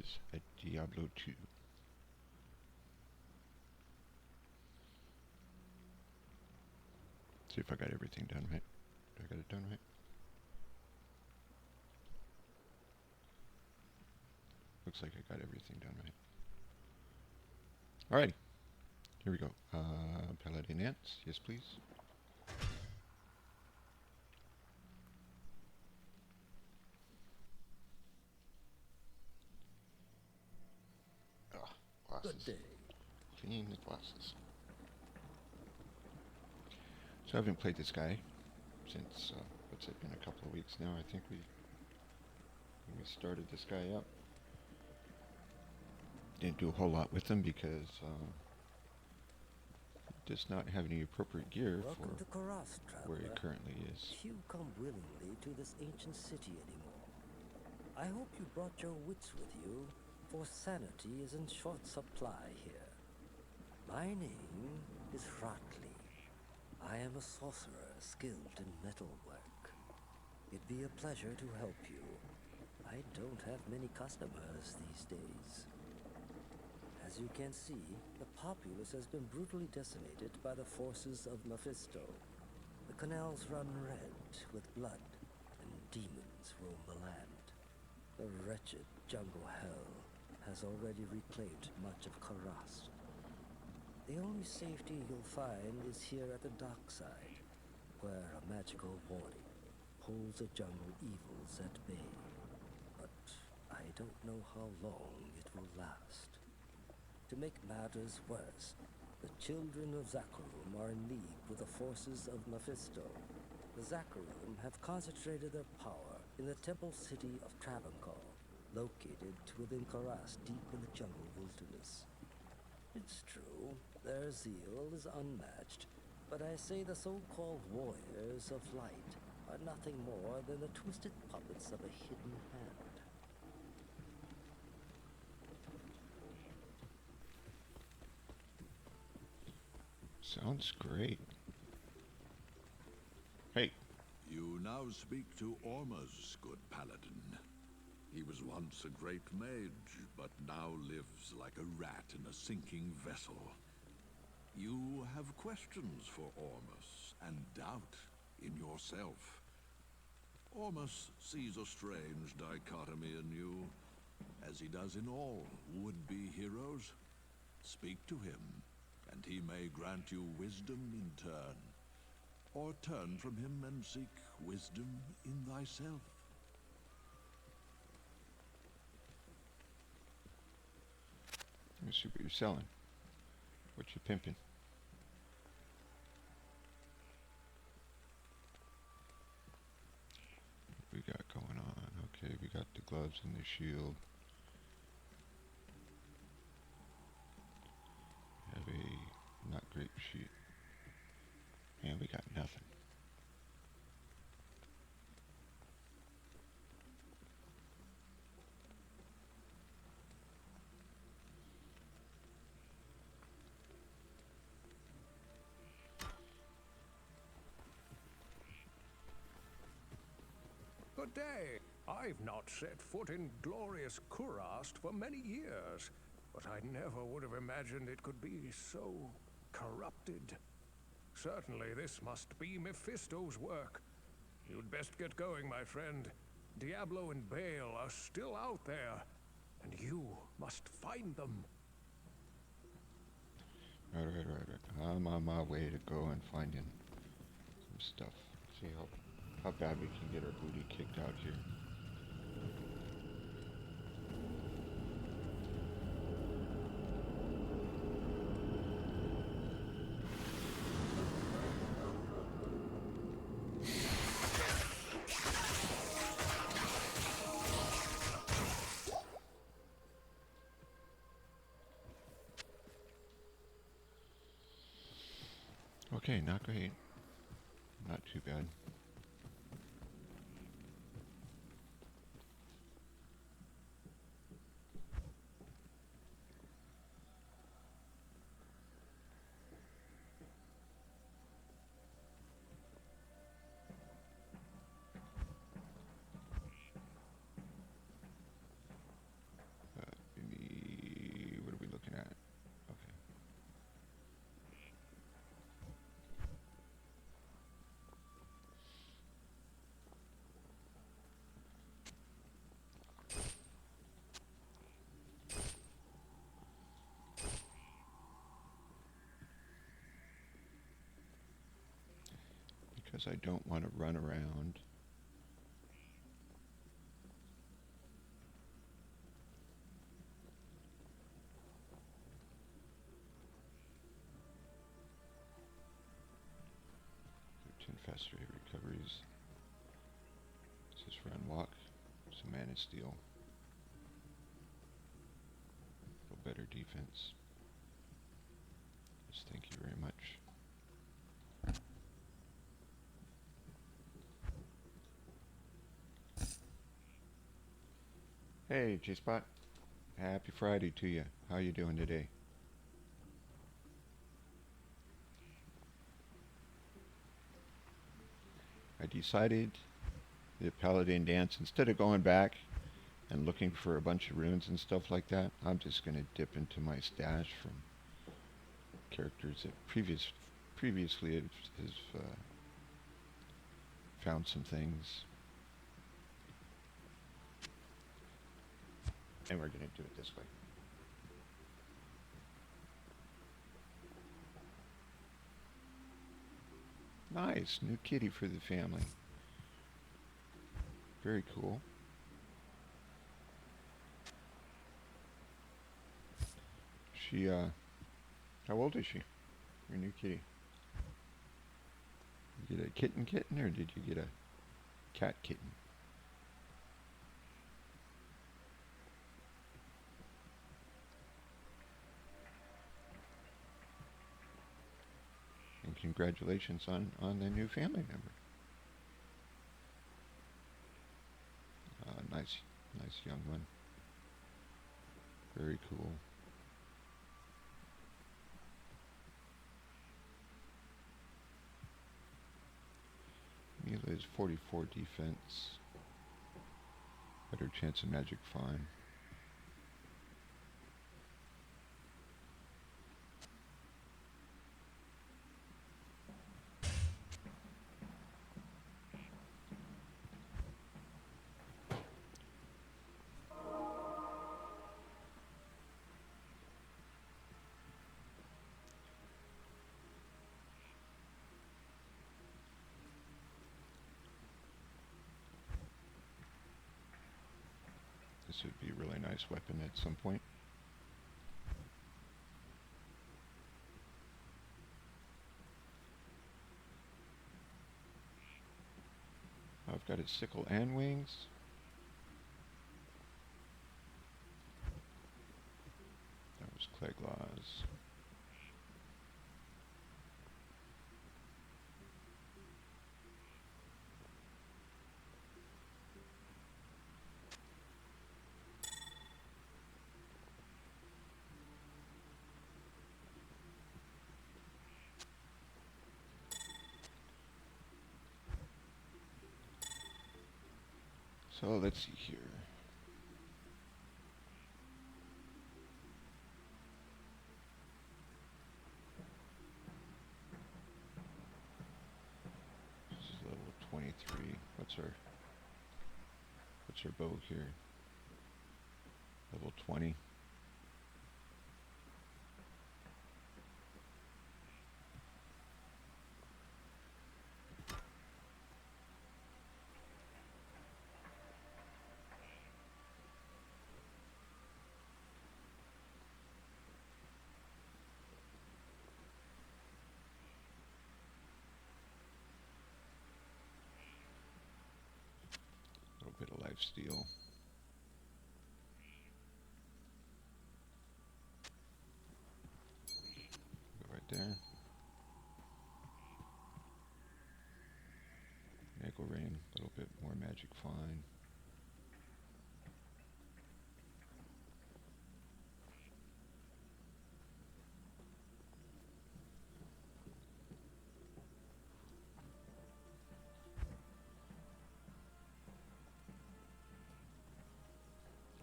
is at Diablo 2. See if I got everything done right. Did I got it done right? Looks like I got everything done right. Alrighty, here we go. Paladin ants, yes please. Glasses. Good day. Clean the glasses. So I haven't played this guy since, what's it been, a couple of weeks now. I think we started this guy up. Didn't do a whole lot with him because he does not have any appropriate gear Welcome to Karas, where he traveler. currently is. Few come willingly to this ancient city anymore. I hope you brought your wits with you, for sanity is in short supply here. My name is Ratley. I am a sorcerer skilled in metalwork. It'd be a pleasure to help you. I don't have many customers these days. As you can see, the populace has been brutally decimated by the forces of Mephisto. The canals run red with blood, and demons roam the land. The wretched jungle hell has already reclaimed much of Karas. The only safety you'll find is here at the dockside, where a magical warning holds the jungle evils at bay. But I don't know how long it will last. To make matters worse, the children of Zakharum are in league with the forces of Mephisto. The Zakharum have concentrated their power in the temple city of Travancore, located within Karas deep in the jungle wilderness. It's true, their zeal is unmatched, but I say the so-called warriors of light are nothing more than the twisted puppets of a hidden hand. Sounds great. Hey. You now speak to Ormuz, good Paladin. He was once a great mage, but now lives like a rat in a sinking vessel. You have questions for Ormuz, and doubt in yourself. Ormuz sees a strange dichotomy in you, as he does in all would-be heroes. Speak to him, and he may grant you wisdom in turn, or turn from him and seek wisdom in thyself. Let me see what you're selling. What you pimping? What we got going on? Okay, we got the gloves and the shield. Have a not great sheet. And we got nothing. Good day. I've not set foot in glorious Kurast for many years, but I never would have imagined it could be so corrupted. Certainly this must be Mephisto's work. You'd best get going, my friend. Diablo and Baal are still out there, and you must find them. Right. I'm on my way to go and finding some stuff. See how bad we can get our booty kicked out here. Okay, not great. Not too bad. because I don't want to run around. Do 10 faster hit recoveries. This is run walk. Some mana steal. A little better defense. Yes, thank you very much. Hey, J-Spot. Happy Friday to you. How you doing today? I decided the Paladin Danse, instead of going back and looking for a bunch of runes and stuff like that, I'm just going to dip into my stash from characters that previously has found some things. And we're going to do it this way. Nice, new kitty for the family. Very cool. She, how old is she? Your new kitty? You get a kitten or did you get a cat kitten? And congratulations on the new family member. Nice young one. Very cool. Mila is 44 defense. Better chance of magic find. This would be a really nice weapon at some point. I've got a sickle and wings. That was Cleglaws. So let's see here. This is level 23. What's our bow here? Level 20. A little bit of life steal. Go right there. Nickel ring, a little bit more magic find.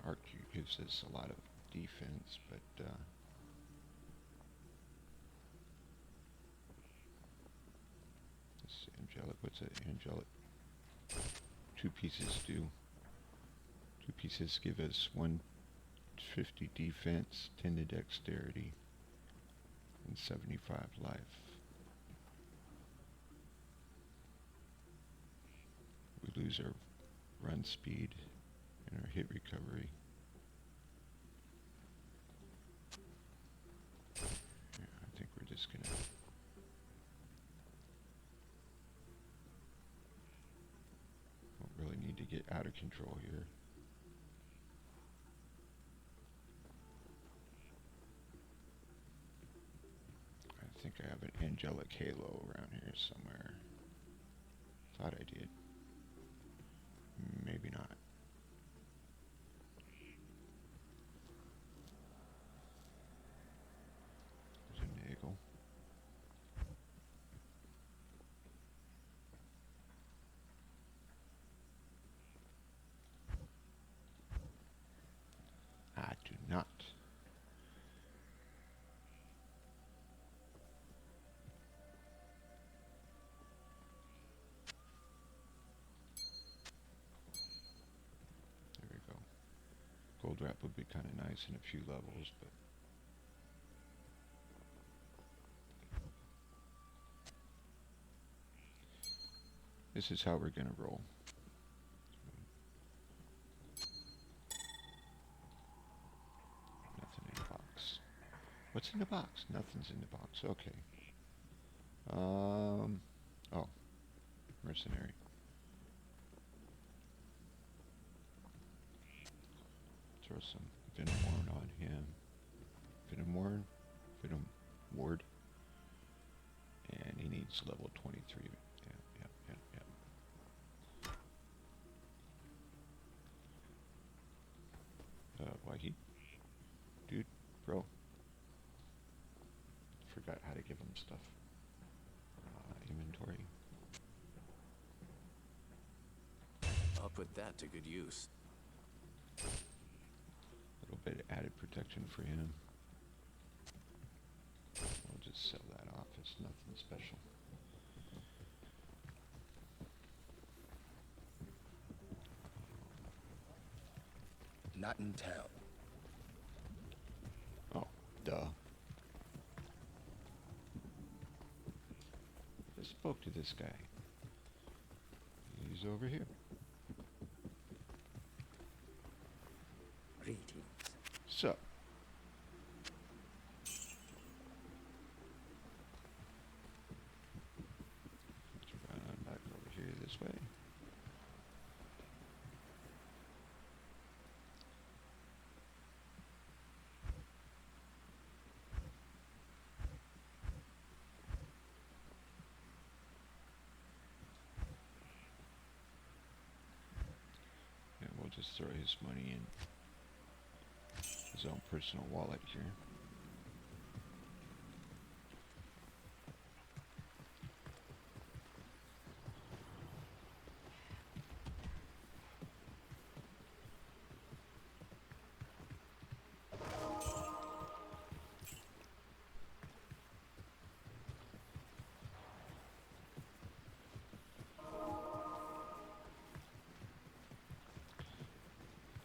Arc gives us a lot of defense, but this angelic, what's it? Angelic. 2 pieces do. 2 pieces give us 150 defense, 10 to dexterity, and 75 life. lose our run speed and our hit recovery. Yeah, I think we're just gonna don't really need to get out of control here. I think I have an angelic halo around here somewhere. Thought I did. Maybe not. There's a nagel. I do not. There we go. Gold wrap would be kind of nice in a few levels, but this is how we're going to roll. Nothing in the box. What's in the box? Nothing's in the box. Okay. Oh, mercenary. Throw some venom ward on him. Venom ward? Venom ward. And he needs level 23. Yeah. Why he? Dude, bro. Forgot how to give him stuff. Inventory. I'll put that to good use. A little bit of added protection for him. We'll just sell that off. It's nothing special. Not in town. Oh, duh. I spoke to this guy. He's over here. Greetings. So. Let's run on back over here this way. And we'll just throw his money in his own personal wallet here.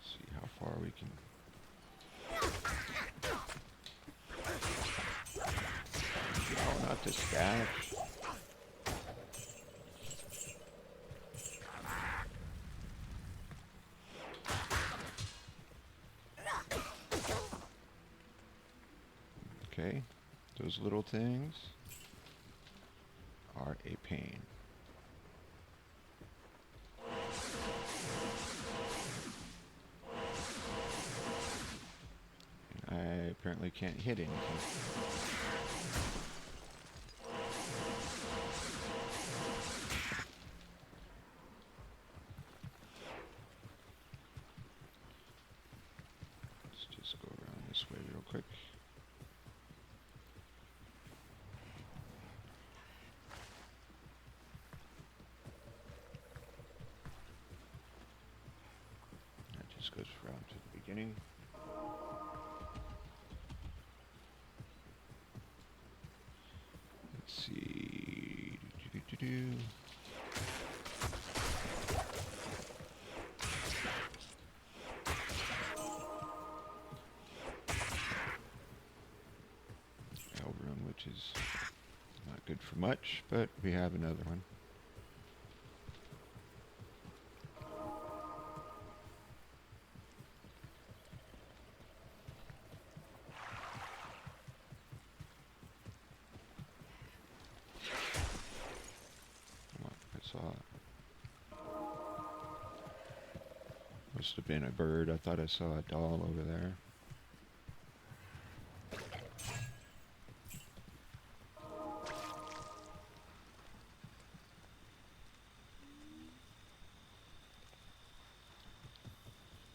See how far we can. Oh, not the stash. Okay, those little things are a pain. And I apparently can't hit anything. Let's just go around this way real quick. That just goes around to the beginning. Let's see. Do. L room, which is not good for much, but we have another one. saw. Must have been a bird. I thought I saw a doll over there.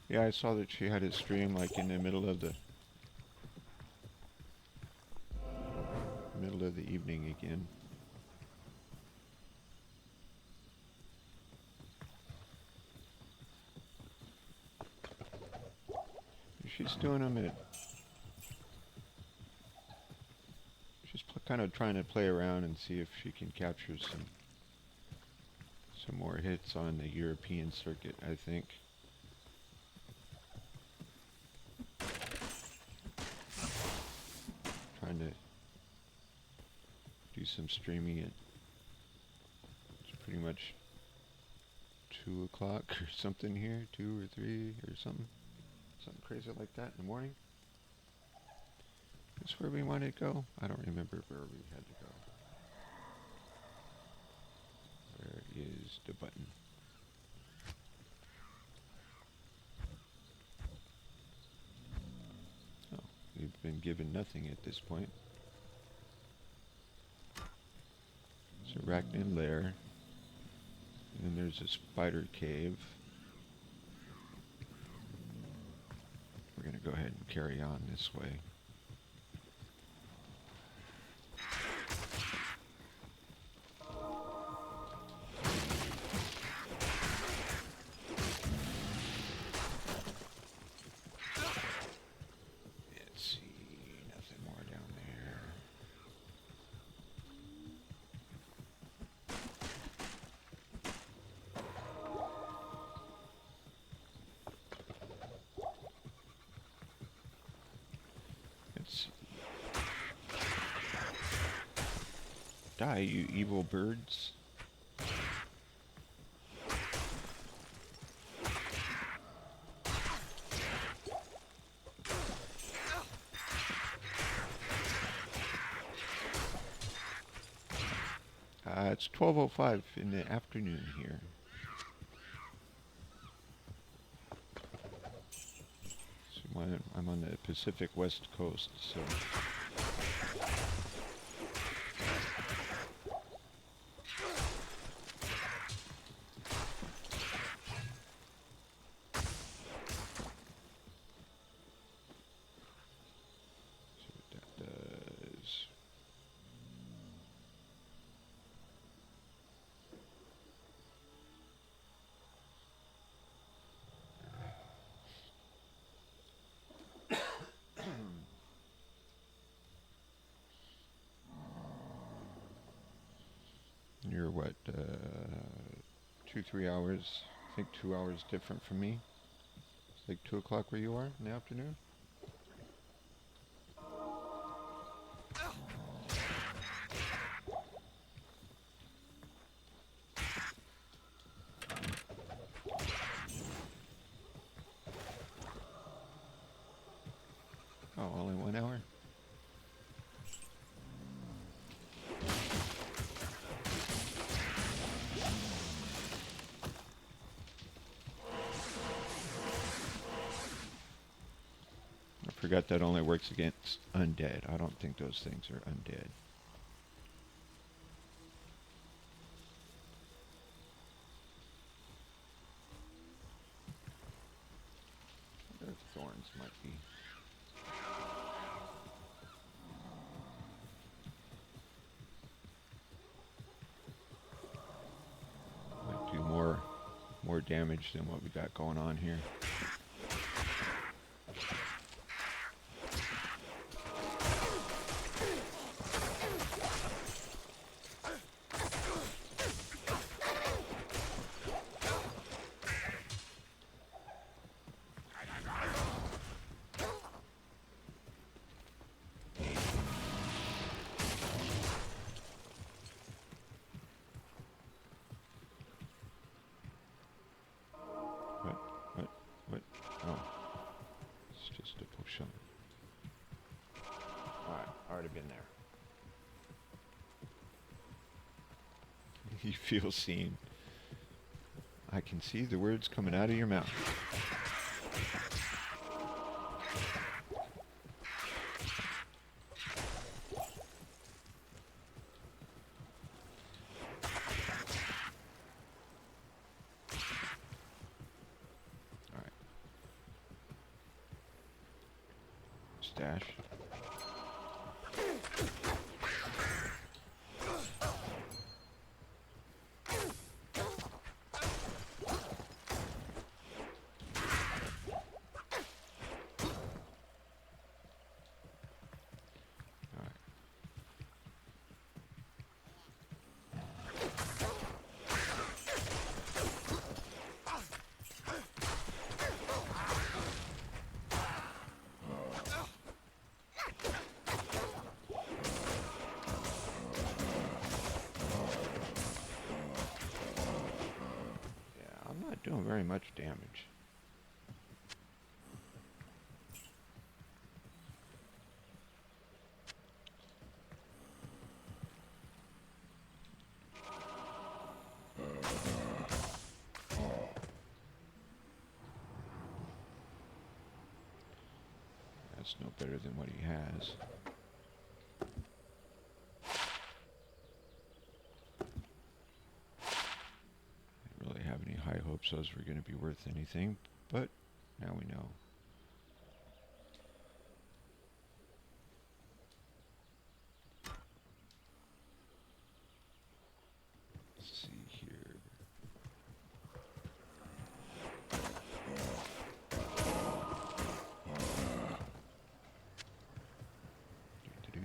Yeah, I saw that she had it stream like in the middle of the evening again. She's doing them at. She's kind of trying to play around and see if she can capture some more hits on the European circuit, I think. Trying to do some streaming at it's pretty much 2 o'clock or something here, 2 or 3 or something crazy like that in the morning. Is where we wanted to go? I don't remember where we had to go. Where is the button? Oh, we've been given nothing at this point. It's Arachnid Lair. And then there's a spider cave. We're going to go ahead and carry on this way. Let's see, nothing more down there. Let's see. Die, you evil birds. It's 12:05 in the afternoon here. So I'm on the Pacific West Coast, so see what that does. You're what, 2-3 hours, I think 2 hours different from me. It's like 2 o'clock where you are in the afternoon. Oh, only 1 hour? I forgot that only works against undead. I don't think those things are undead. Their thorns might be. Might do more damage than what we got going on here. What? Oh. It's just a potion. Alright, already been there. You feel seen. I can see the words coming out of your mouth. Alright. Stash. Not doing very much damage. That's no better than what he has. Really have any high hopes those were going to be worth anything, but now we know. Let's see here. Do-do-do.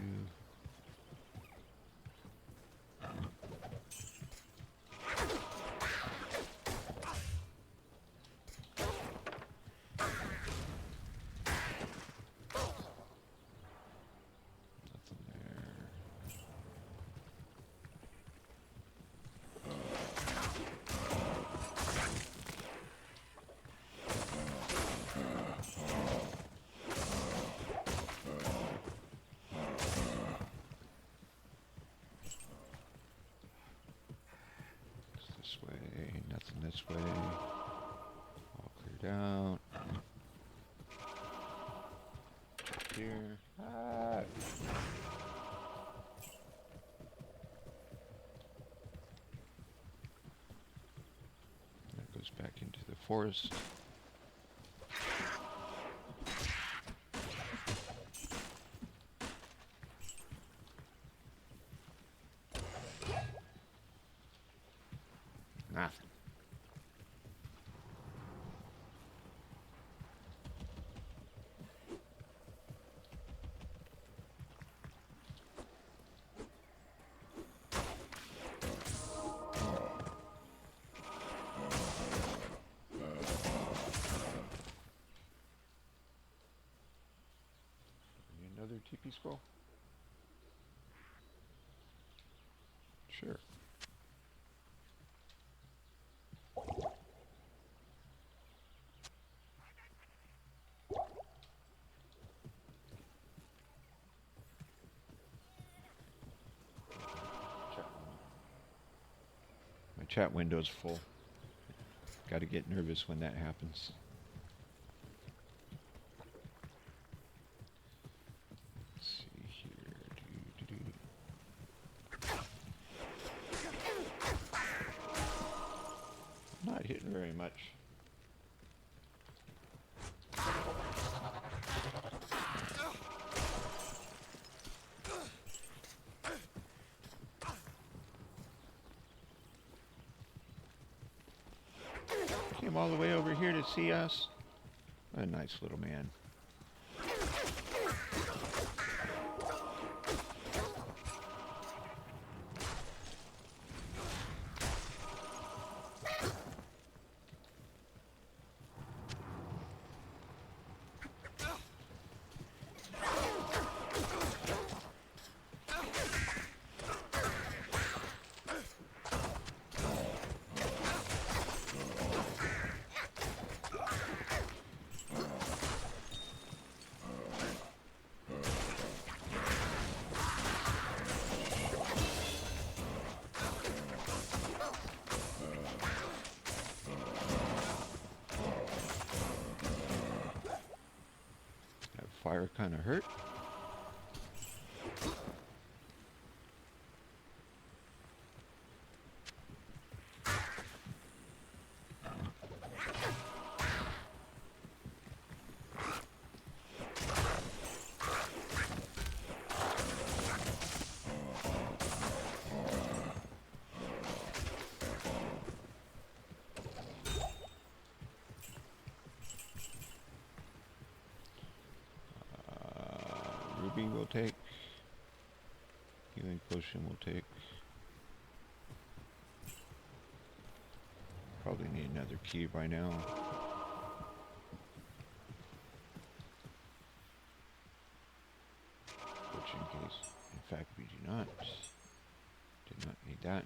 This way, nothing this way. All cleared out. Check here. Ah. That goes back into the forest. Nothing. Another TP scroll? Sure. My chat window's full. Got to get nervous when that happens. Let's see here. Not hitting very much. Came all the way over here to see us. What a nice little man. fire kind of hurt. Ruby will take. Healing potion will take. Probably need another key by now. Which in case, in fact, we do not. Did not need that.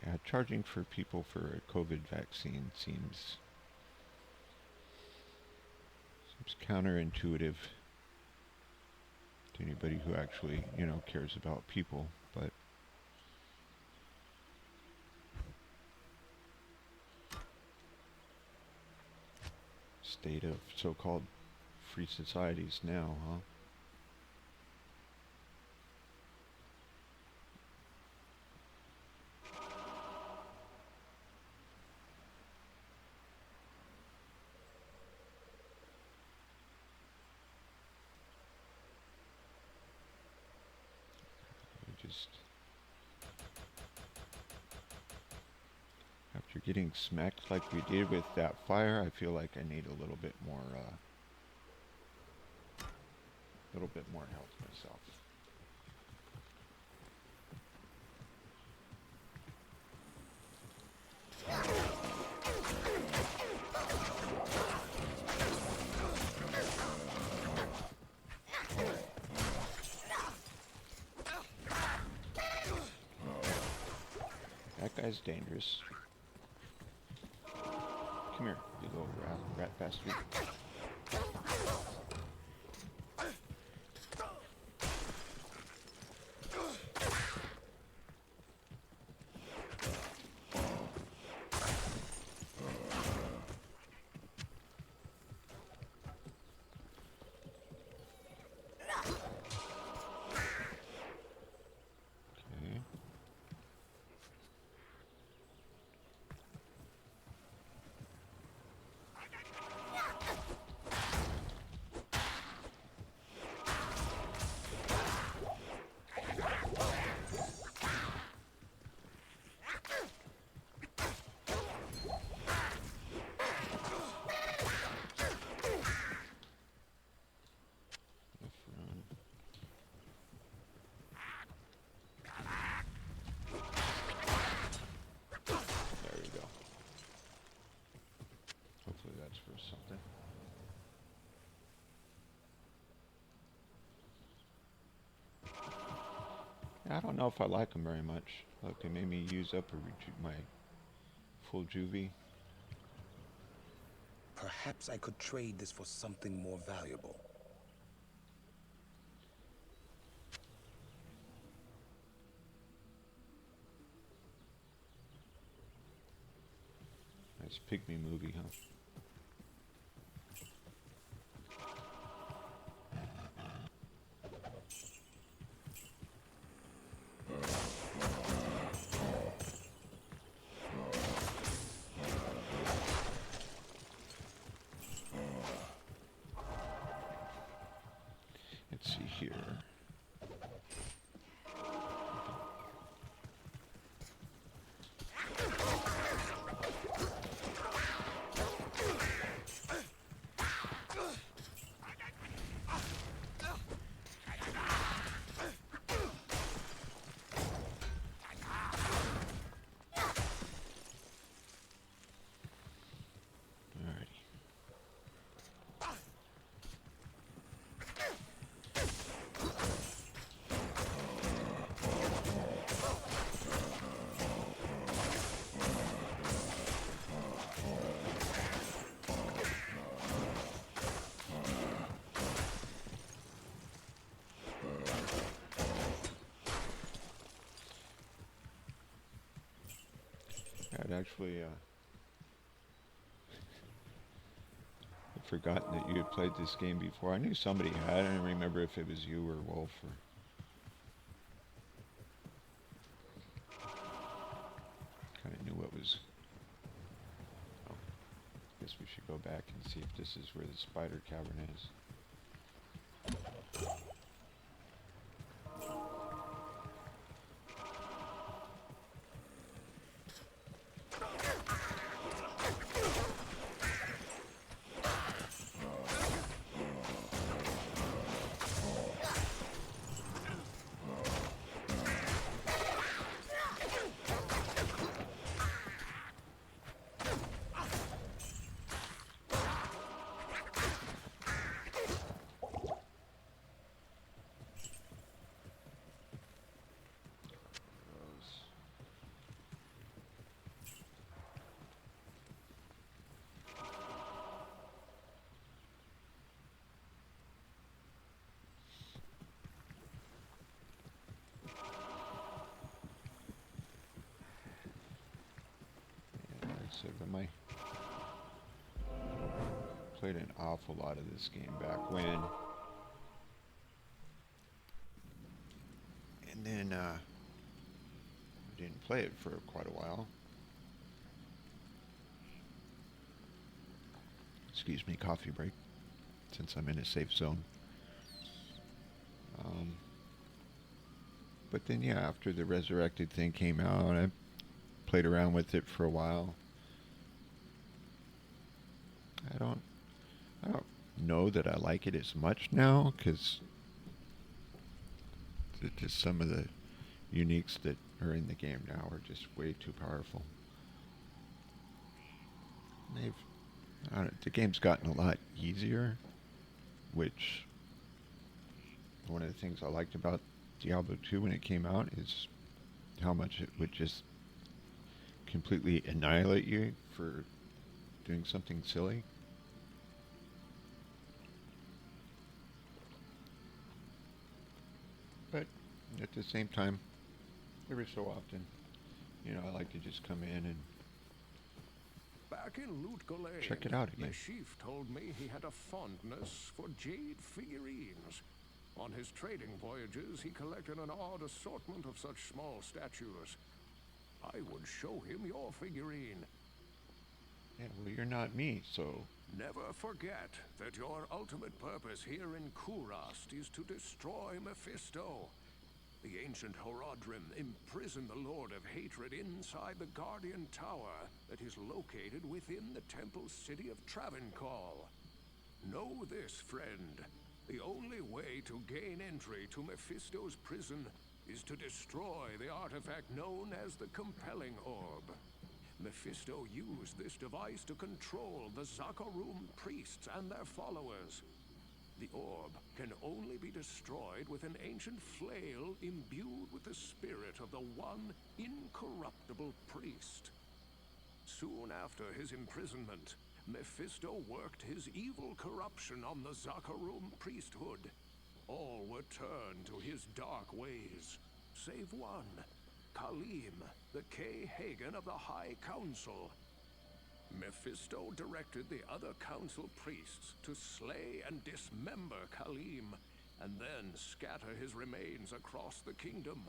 Yeah, charging for people for a COVID vaccine seems counterintuitive to anybody who actually, you know, cares about people, but state of so-called free societies now, huh? Just after getting smacked like we did with that fire, I feel like I need a little bit more health myself. That guy's dangerous. Come here, you little rat bastard. Something. I don't know if I like them very much. Look, they made me use up my full juvie. Perhaps I could trade this for something more valuable. Nice pygmy movie, huh? Let's see here. Alrighty. I'd actually I'd forgotten that you had played this game before. I knew somebody had. I don't remember if it was you or Wolf or. Kind of knew what was. Oh, guess we should go back and see if this is where the spider cavern is. So I played an awful lot of this game back when, and then I didn't play it for quite a while. Excuse me, coffee break, since I'm in a safe zone. But then, yeah, after the Resurrected thing came out, I played around with it for a while. I don't know that I like it as much now, because just some of the uniques that are in the game now are just way too powerful. The game's gotten a lot easier, which one of the things I liked about Diablo 2 when it came out is how much it would just completely annihilate you for doing something silly. But at the same time, every so often, I like to just come in and Back in Loot Galley, check it out again. Chief told me he had a fondness for jade figurines. On his trading voyages, he collected an odd assortment of such small statues. I would show him your figurine. Yeah, well, you're not me, so... Never forget that your ultimate purpose here in Kurast is to destroy Mephisto. The ancient Horodrim imprisoned the Lord of Hatred inside the Guardian Tower that is located within the temple city of Travancore. Know this, friend. The only way to gain entry to Mephisto's prison is to destroy the artifact known as the Compelling Orb. Mephisto used this device to control the Zakarum priests and their followers. The orb can only be destroyed with an ancient flail imbued with the spirit of the one incorruptible priest. Soon after his imprisonment, Mephisto worked his evil corruption on the Zakarum priesthood. All were turned to his dark ways, save one, Kalim, the K-Hagen of the High Council. Mephisto directed the other council priests to slay and dismember Kalim, and then scatter his remains across the kingdom.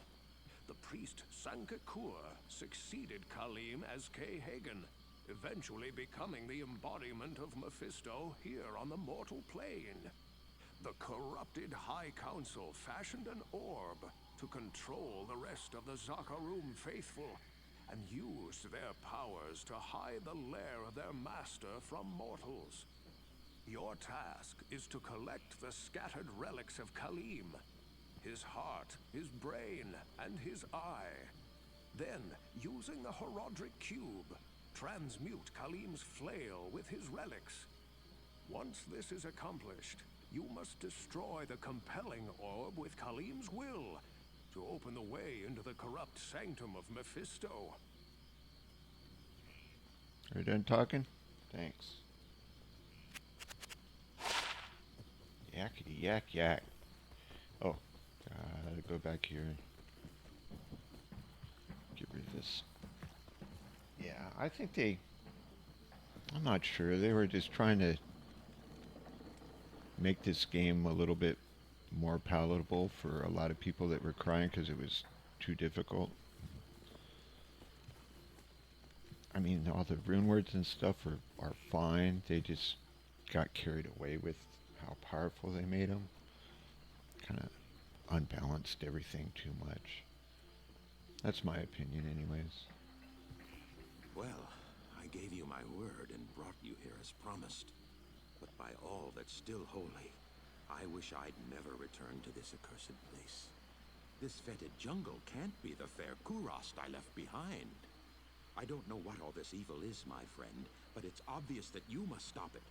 The priest Sankakur succeeded Kalim as K-Hagen, eventually becoming the embodiment of Mephisto here on the mortal plane. The corrupted High Council fashioned an orb to control the rest of the Zakarum faithful, and used their powers to hide the lair of their master from mortals. Your task is to collect the scattered relics of Kalim, his heart, his brain, and his eye. Then, using the Horodric Cube, transmute Kalim's flail with his relics. Once this is accomplished, you must destroy the Compelling Orb with Kalim's will, to open the way into the corrupt sanctum of Mephisto. Are you done talking? Thanks. Yakety yak yak. Oh, gotta go back here and get rid of this Yeah, I think I'm not sure. They were just trying to make this game a little bit more palatable for a lot of people that were crying because it was too difficult. I mean, all the rune words and stuff are fine. They just got carried away with how powerful they made them. Kind of unbalanced everything too much. That's my opinion, anyways. Well, I gave you my word and brought you here as promised. But by all that's still holy, I wish I'd never returned to this accursed place. This fetid jungle can't be the fair Kurast I left behind. I don't know what all this evil is, my friend, but it's obvious that you must stop it.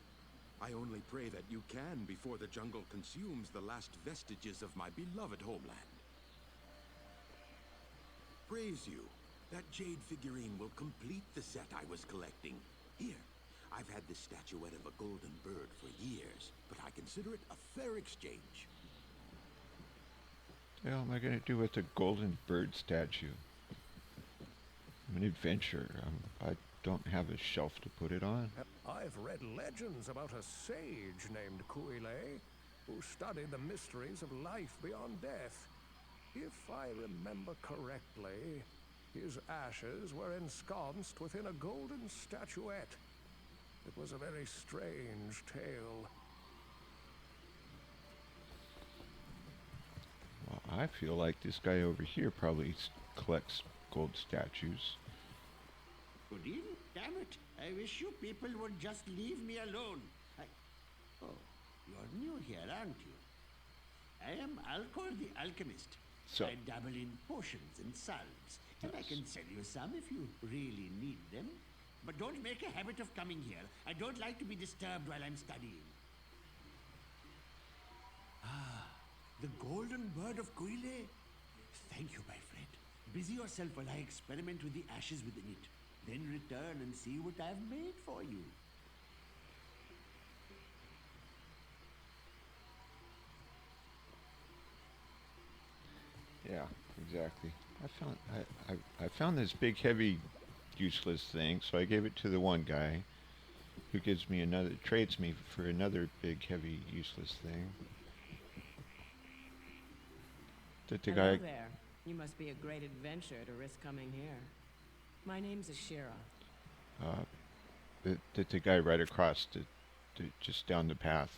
I only pray that you can before the jungle consumes the last vestiges of my beloved homeland. Praise you. That jade figurine will complete the set I was collecting. Here, I've had this statuette of a golden bird for years, but I consider it a fair exchange. What the hell am I going to do with a golden bird statue? I'm an adventurer. I don't have a shelf to put it on. I've read legends about a sage named Kuile, who studied the mysteries of life beyond death. If I remember correctly, his ashes were ensconced within a golden statuette. It was a very strange tale. Well, I feel like this guy over here probably collects gold statues. Good evening. Damn it. I wish you people would just leave me alone. Oh, you're new here, aren't you? I am Alcor the Alchemist. So, I dabble in potions and salves, and I can sell you some if you really need them. But don't make a habit of coming here. I don't like to be disturbed while I'm studying. Ah, the golden bird of Kuile. Thank you, my friend. Busy yourself while I experiment with the ashes within it. Then return and see what I've made for you. yeah, exactly. I found this big, heavy, useless thing, so I gave it to the one guy, who gives me another, trades me for another big, heavy, useless thing. That the Hello guy. there. You must be a great adventurer to risk coming here. My name's Ashira. That the guy right across just down the path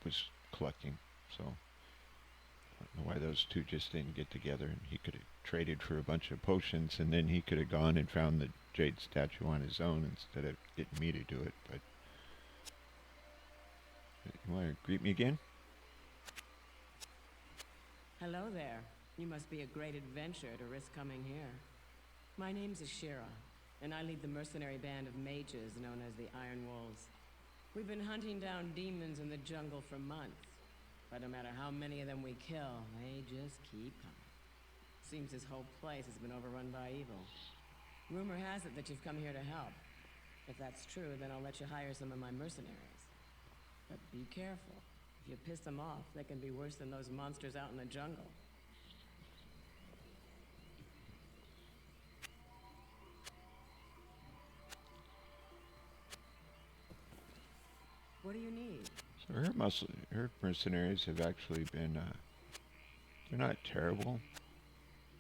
was collecting. So I don't know why those two just didn't get together, and he could have traded for a bunch of potions, and then he could have gone and found the jade statue on his own instead of getting me to do it. But you want to greet me again? Hello there. You must be a great adventurer to risk coming here. My name's Ashira, and I lead the mercenary band of mages known as the Iron Wolves. We've been hunting down demons in the jungle for months, but no matter how many of them we kill, they just keep coming. Seems this whole place has been overrun by evil. Rumor has it that you've come here to help. If that's true, then I'll let you hire some of my mercenaries. But be careful. If you piss them off, they can be worse than those monsters out in the jungle. What do you need? So her mercenaries have actually been, they're not terrible,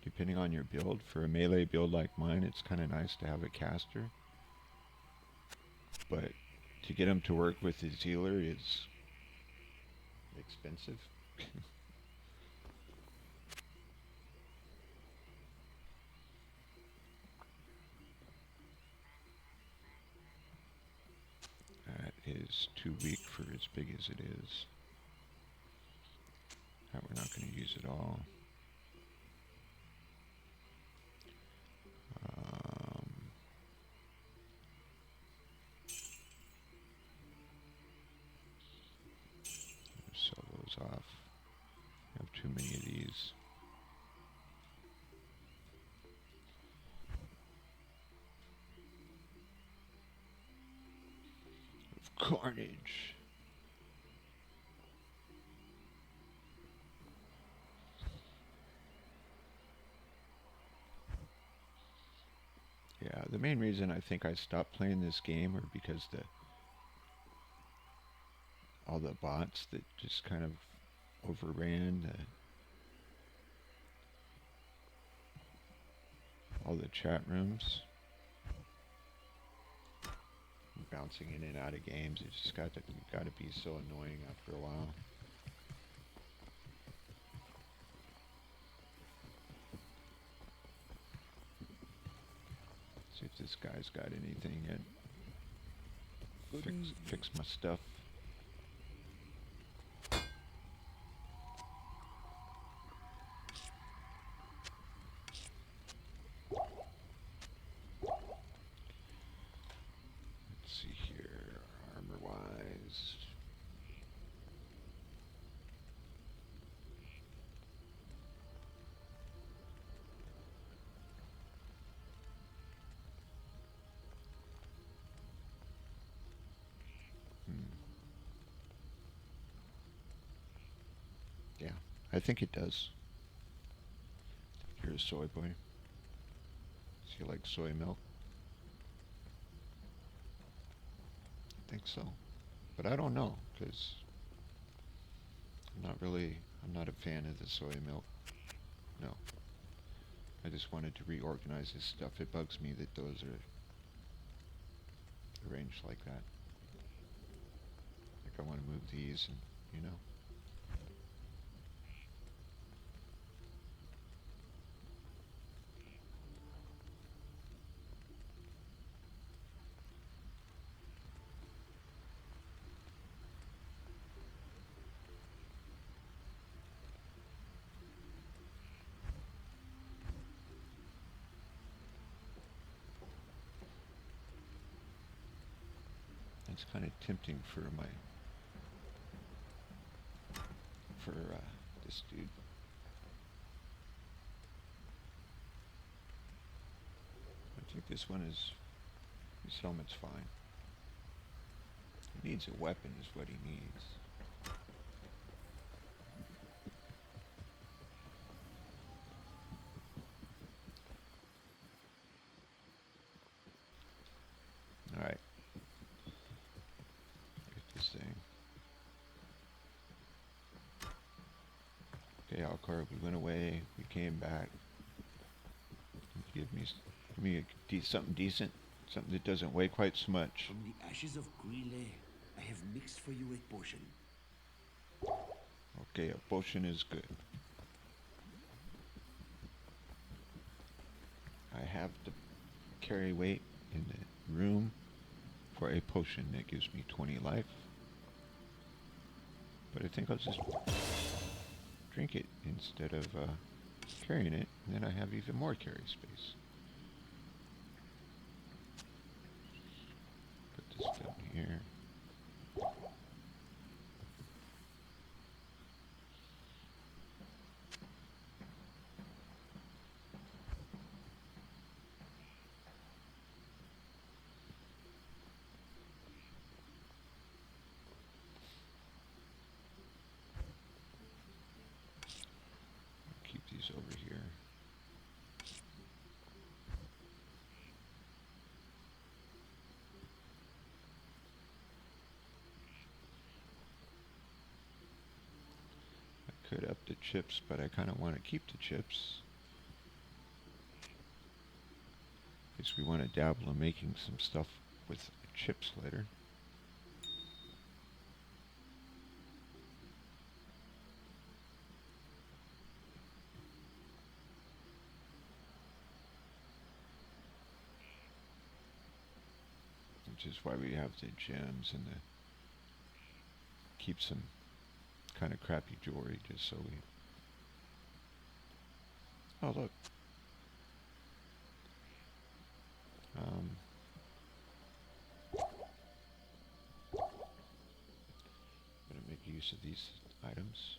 depending on your build. For a melee build like mine, it's kind of nice to have a caster. But to get them to work with his healer is expensive. That is too weak for as big as it is. That we're not going to use it all. Sell those off. I have too many of these. Carnage. Yeah, The main reason I think I stopped playing this game are because all the bots that just kind of overran all the chat rooms, bouncing in and out of games. It just got to be so annoying after a while. See if this guy's got anything and fix my stuff. Let's see here, armor-wise. Yeah, I think it does. You're a soy boy. Do you like soy milk? I think so. But I don't know, because I'm not a fan of the soy milk. No. I just wanted to reorganize this stuff. It bugs me that those are arranged like that. Like I want to move these and, you know. It's kind of tempting for this dude. I think this his helmet's fine. He needs a weapon is what he needs. Alright. Get this thing. Okay, Alcar, we went away, we came back. Give me something decent, something that doesn't weigh quite so much. From the ashes of Grile, I have mixed for you a potion. Okay, a potion is good. I have the carry weight in the room for a potion that gives me 20 life. But I think I'll just drink it instead of carrying it, and then I have even more carry space. Put this down here. Keep these over here. I could up the chips, but I kind of want to keep the chips. Because we want to dabble in making some stuff with chips later. Which is why we have the gems and the keep some kind of crappy jewelry just so we. Oh look. Gonna make use of these items.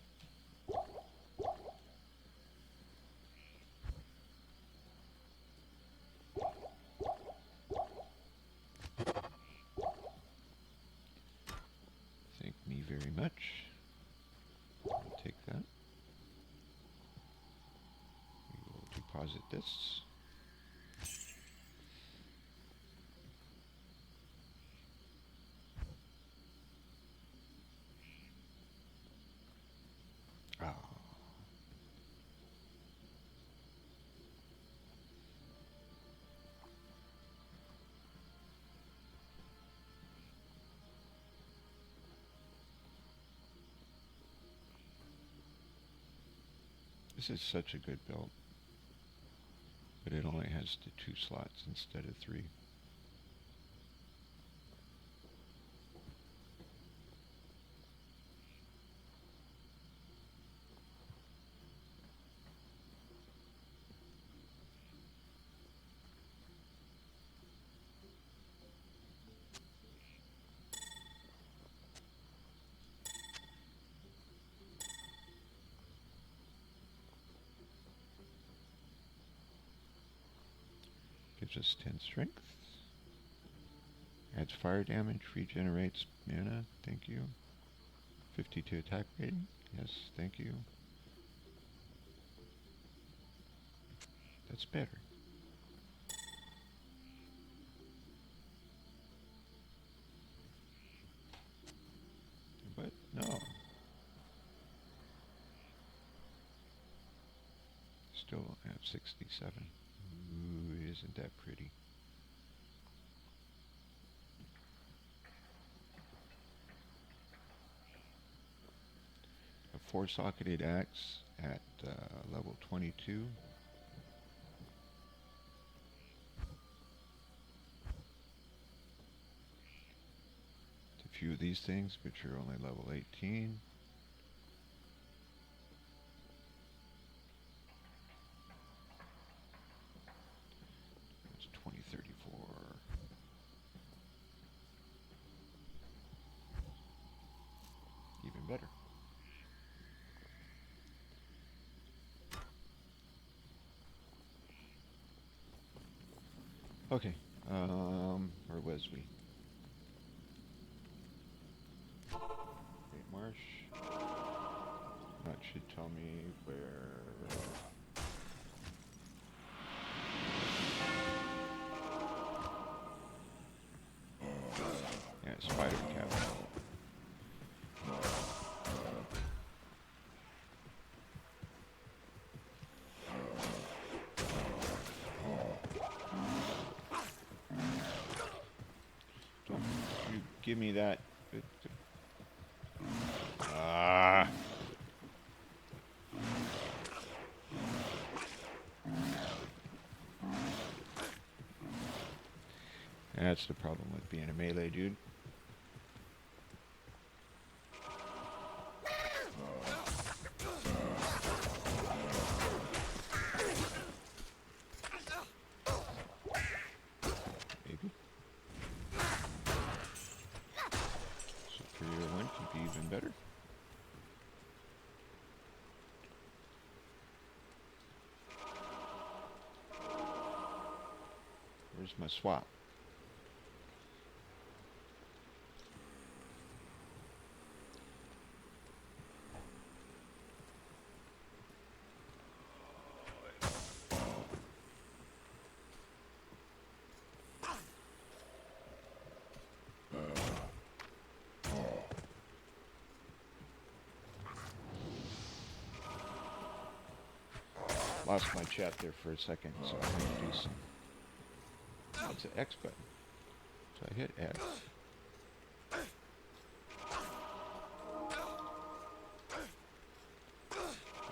Thank me very much. I'll take that. We will deposit this. This is such a good build. But it only has the 2 slots instead of 3. Gives us 10 strength. Adds fire damage, regenerates mana, thank you. 52 attack rating, yes, thank you. That's better. But no. Still have 67. Ooh, isn't that pretty? A 4-socketed axe at level 22. A few of these things, which are only level 18. It's 2034. Even better. Okay, where was we? Great Marsh. That should tell me where... Yeah, Spider Capital. Don't you give me that. Ah. That's the problem with being a melee dude. Maybe. Superior 1 could be even better. Where's my swap? Lost my chat there for a second, so I'm going to do some... That's an X button. So I hit X.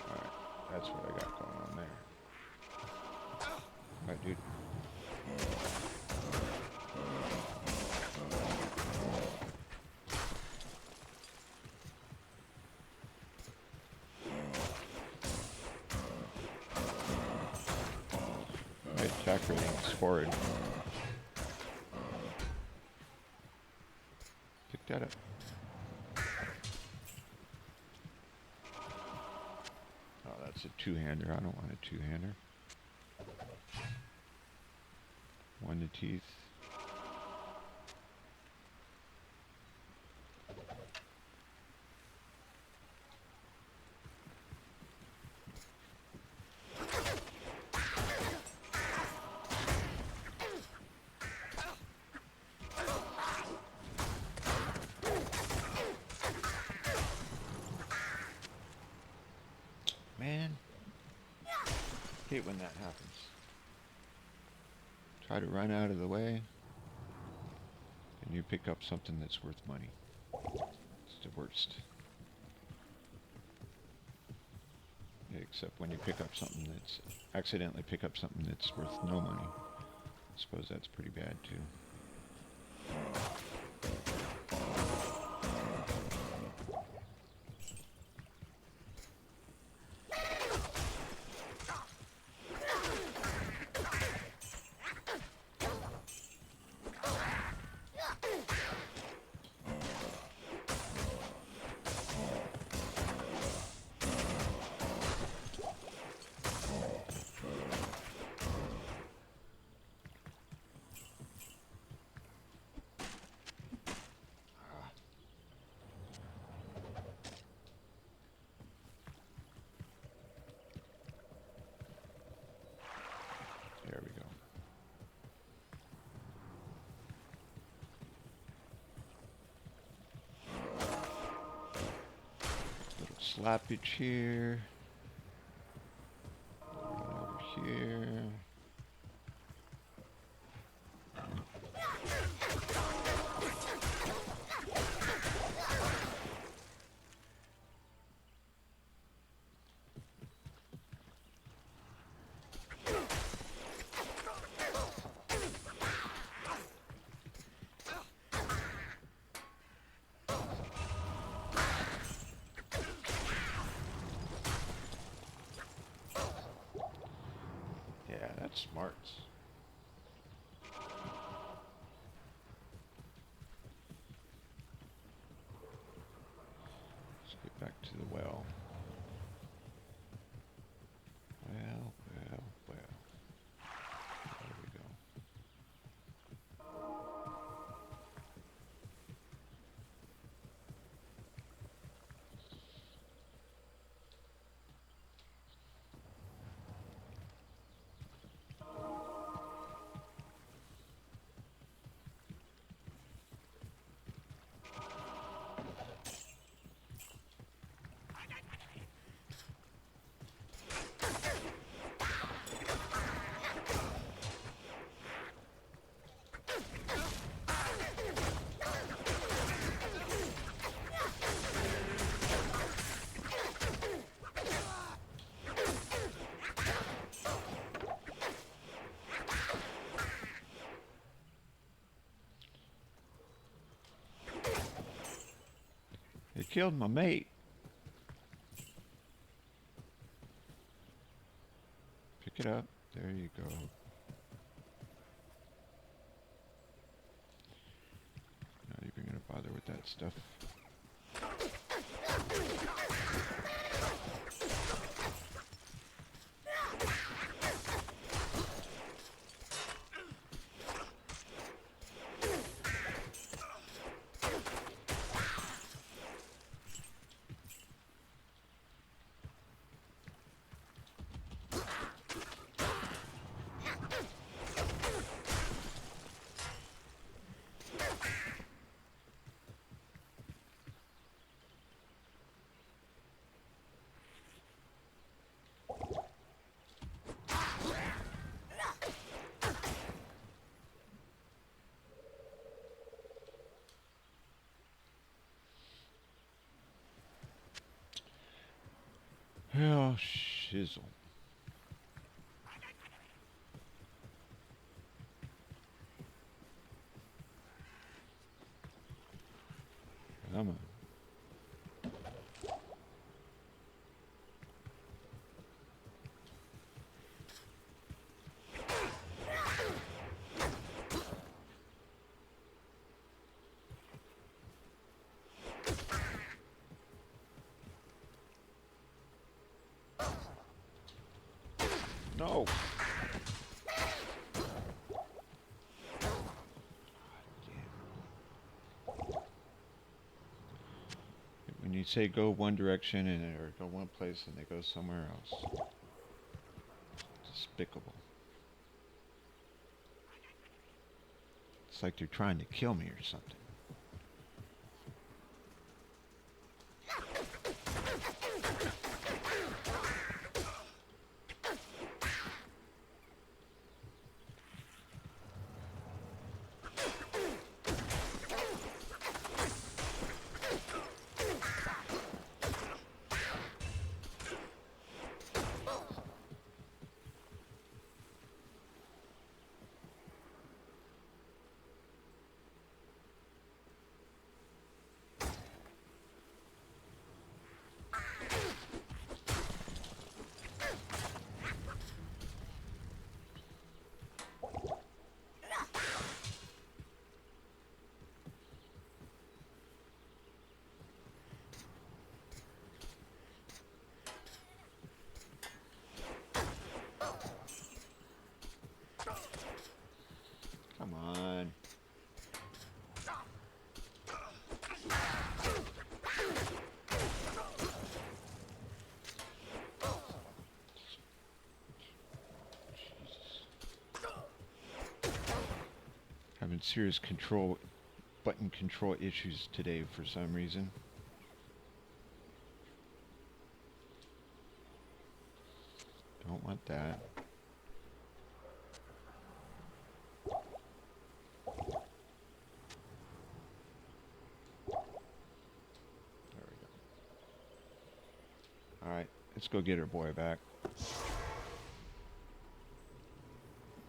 Alright, that's what I got going on there. Alright, dude. Alright, attack rating is forward. Pick that up. Oh, that's a two-hander. I don't want a two-hander. One to teeth. Man, hate when that happens. Try to run out of the way, and you pick up something that's worth money. It's the worst. except when you pick up something that's accidentally pick up something that's worth no money. I suppose that's pretty bad too. There we go. Little slappage here. Over here. Yeah, that's smart. Let's get back to the well. Well. There we go. They killed my mate. Pick it up. There you go. Not even gonna bother with that stuff. Oh, shizzle. Come on. No. When you say go one direction or go one place and they go somewhere else. Despicable. It's like they're trying to kill me or something. having serious button control issues today for some reason. Don't want that. There we go. Alright, let's go get her boy back. So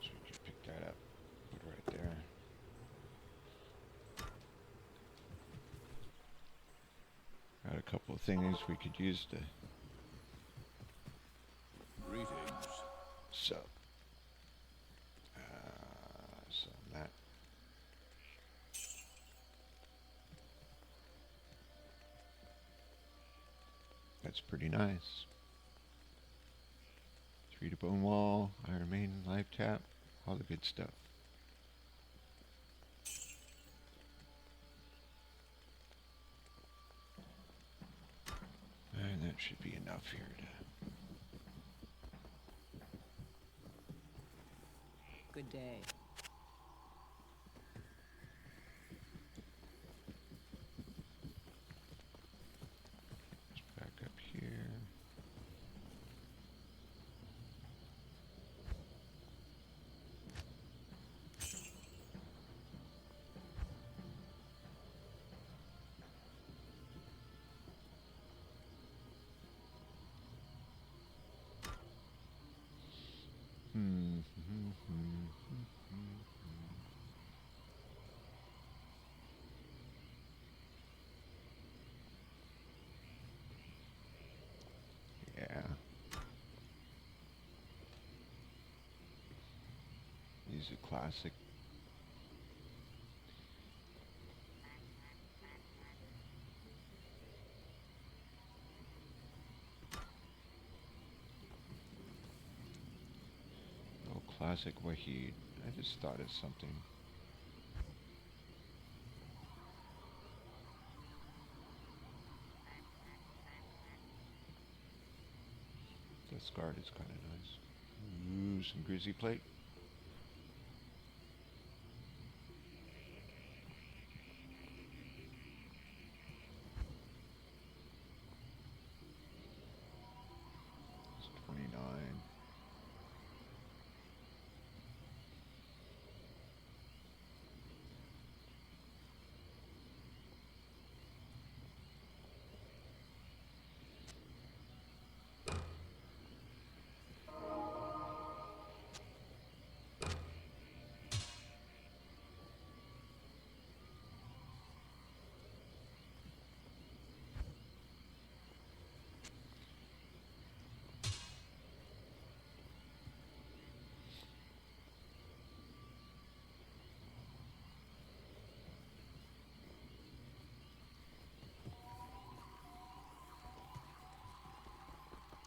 we can pick that up. Put it right there. Got a couple of things we could use to... Greetings. So that. That's pretty nice. 3 to bone wall, Iron Maiden, live tap, all the good stuff. And that should be enough here to... Good day. Let's back up here. Yeah. Use a classic. Oh, classic Wahid. I just thought of something. This guard is kind of nice. Ooh, some greasy plate. It's 29.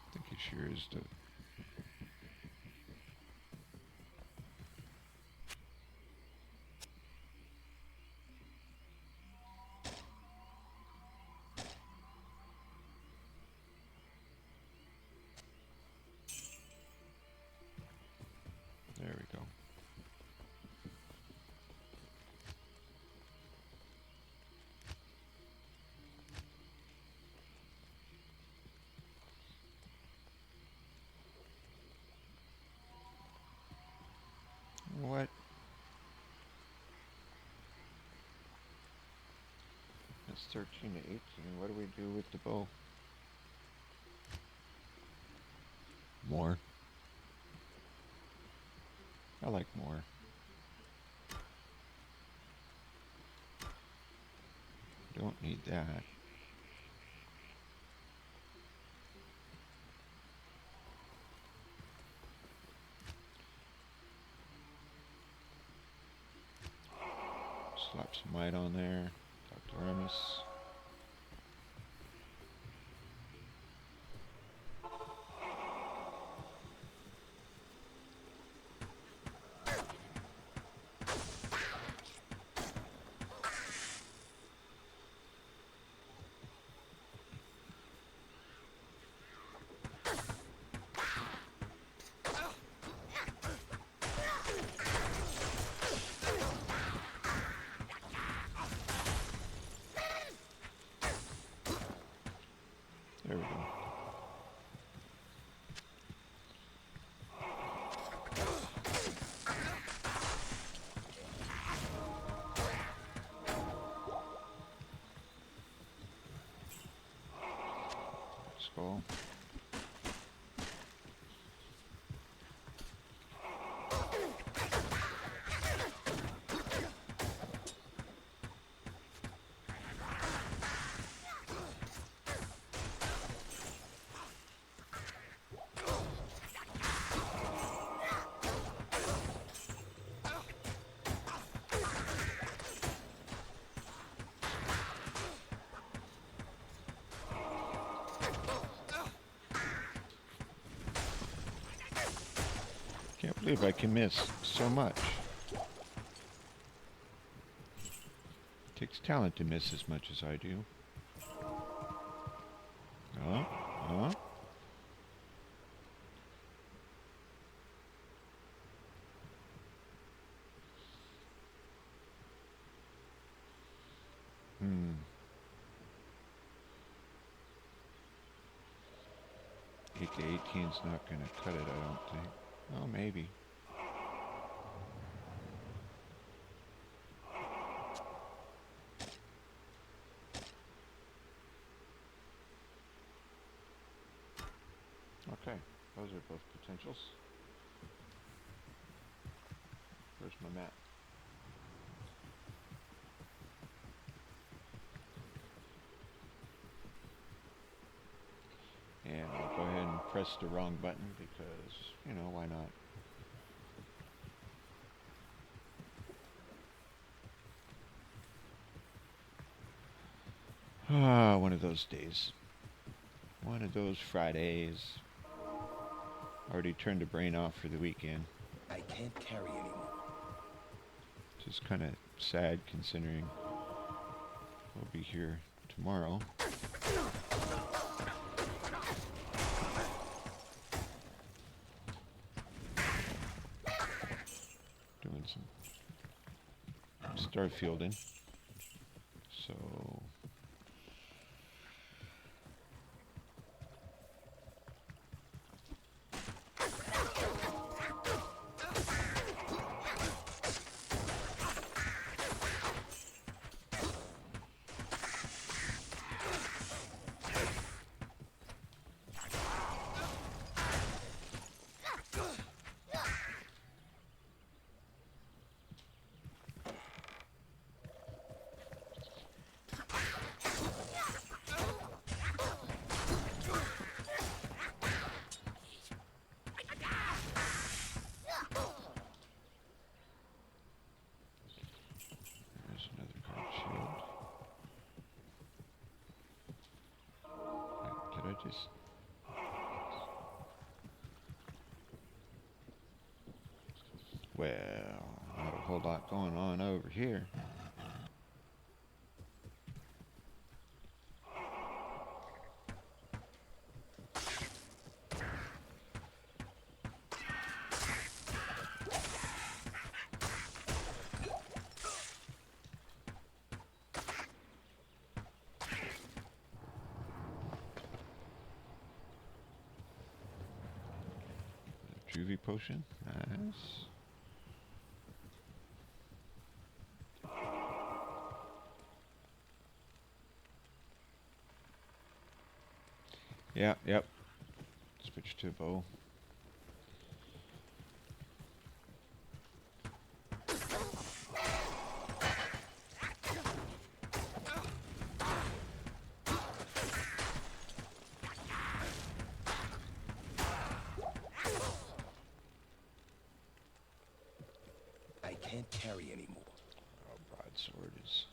I think it sure is the... There we go. What? That's 13 to 18. What do we do with the bow? More. I like more. Don't need that. Slap some light on there. Talk to Aramis. skull. Can't believe I can miss so much. Takes talent to miss as much as I do. Huh? Hmm. 8 to 18's not going to cut it, I don't think. Oh, maybe. Okay, those are both potentials. Where's my map? And I'll go ahead and press the wrong button because, you know, why not? Ah, one of those days. One of those Fridays. Already turned the brain off for the weekend. I can't carry anymore. Just kind of sad considering we'll be here tomorrow. Doing some starfielding. So just well, not a whole lot going on over here. Juvie potion, nice. Yep. Switch to bow. I can't carry anymore. Oh, broadsword is.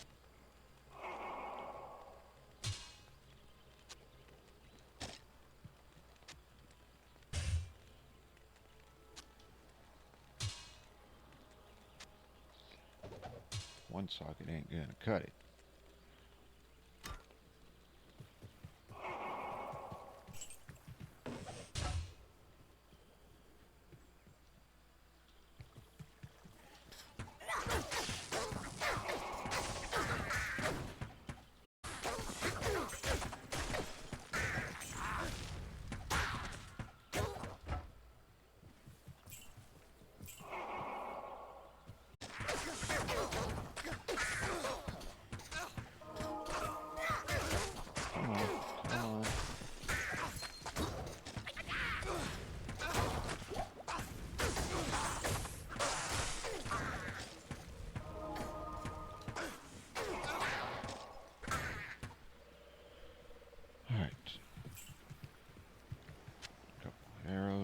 One socket ain't gonna cut it.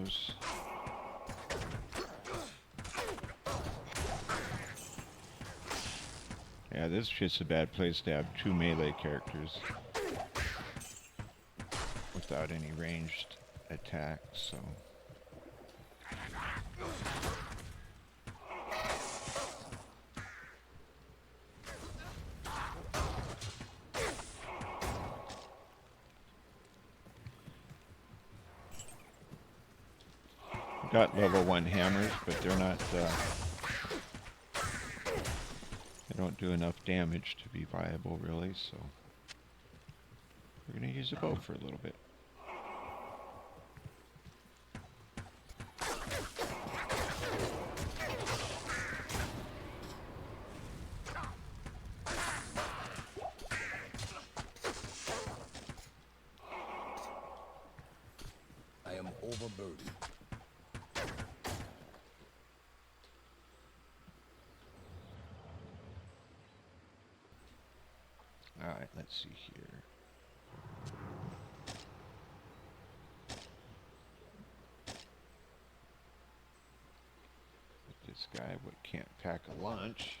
arrows. Yeah, this is just a bad place to have 2 melee characters without any ranged attacks, so... Got level 1 hammers, but they're not, they don't do enough damage to be viable, really, so we're going to use a bow for a little bit. I am overburdened. Alright, let's see here. This guy can't pack a lunch.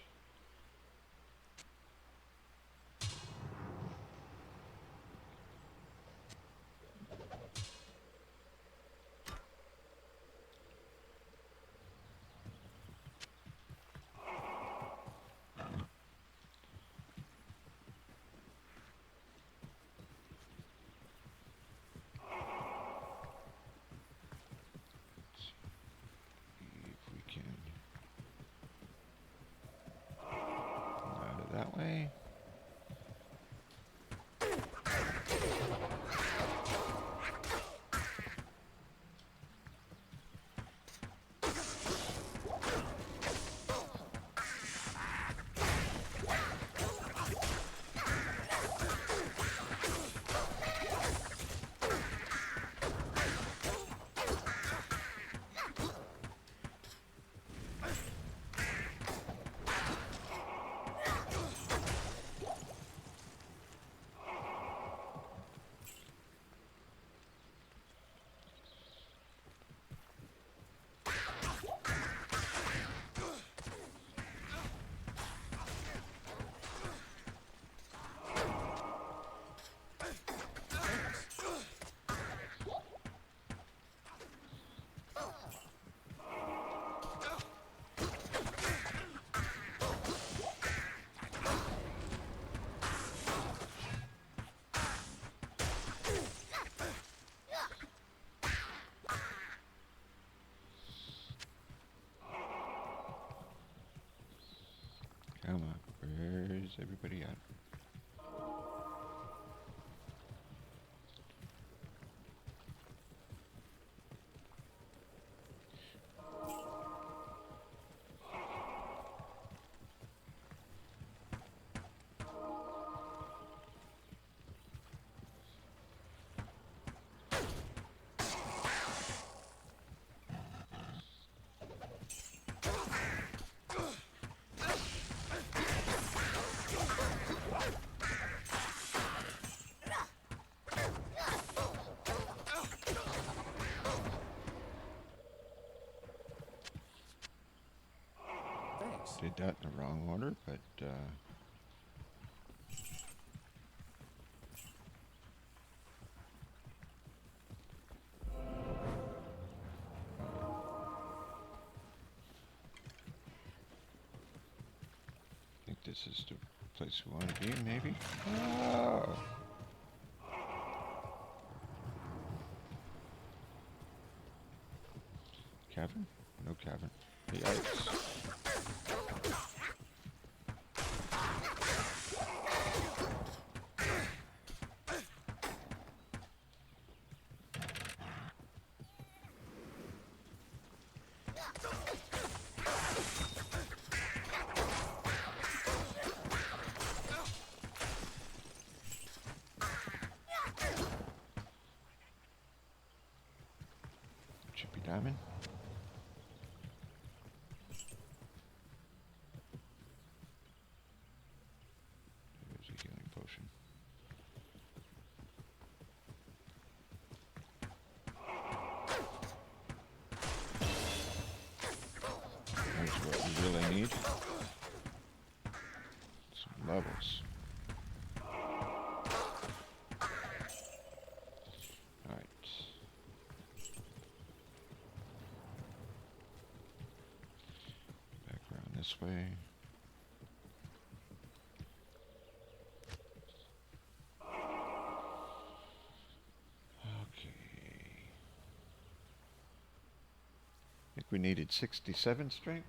That way. Come on, where's everybody at? Did that in the wrong order, but I think this is the place we want to be, maybe? Oh. Cavern? No cavern. Yikes. Chippy diamond. There's a healing potion. this way. Okay. I think we needed 67 strength.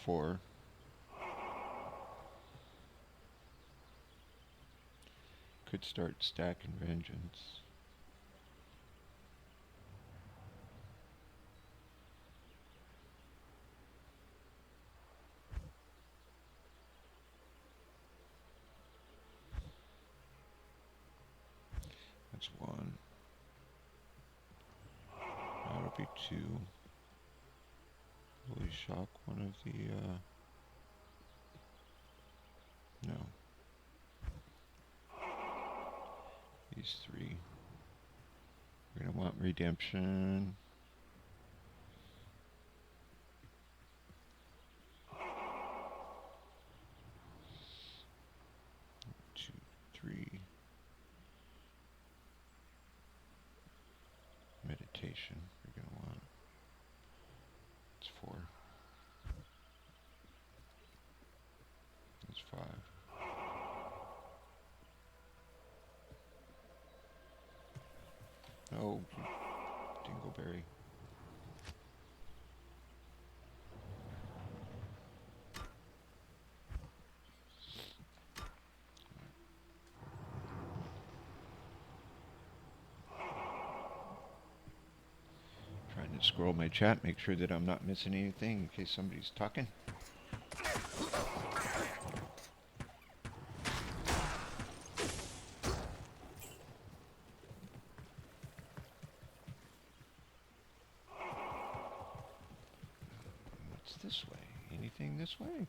Four. Could start stacking vengeance. That's one. That'll be two. Will he shock one of the, no. These three. We're gonna want redemption. Two, three. Meditation. We're gonna want. It's four. That's five. Oh, Dingleberry. Trying to scroll my chat, make sure that I'm not missing anything in case somebody's talking. This way. Anything this way?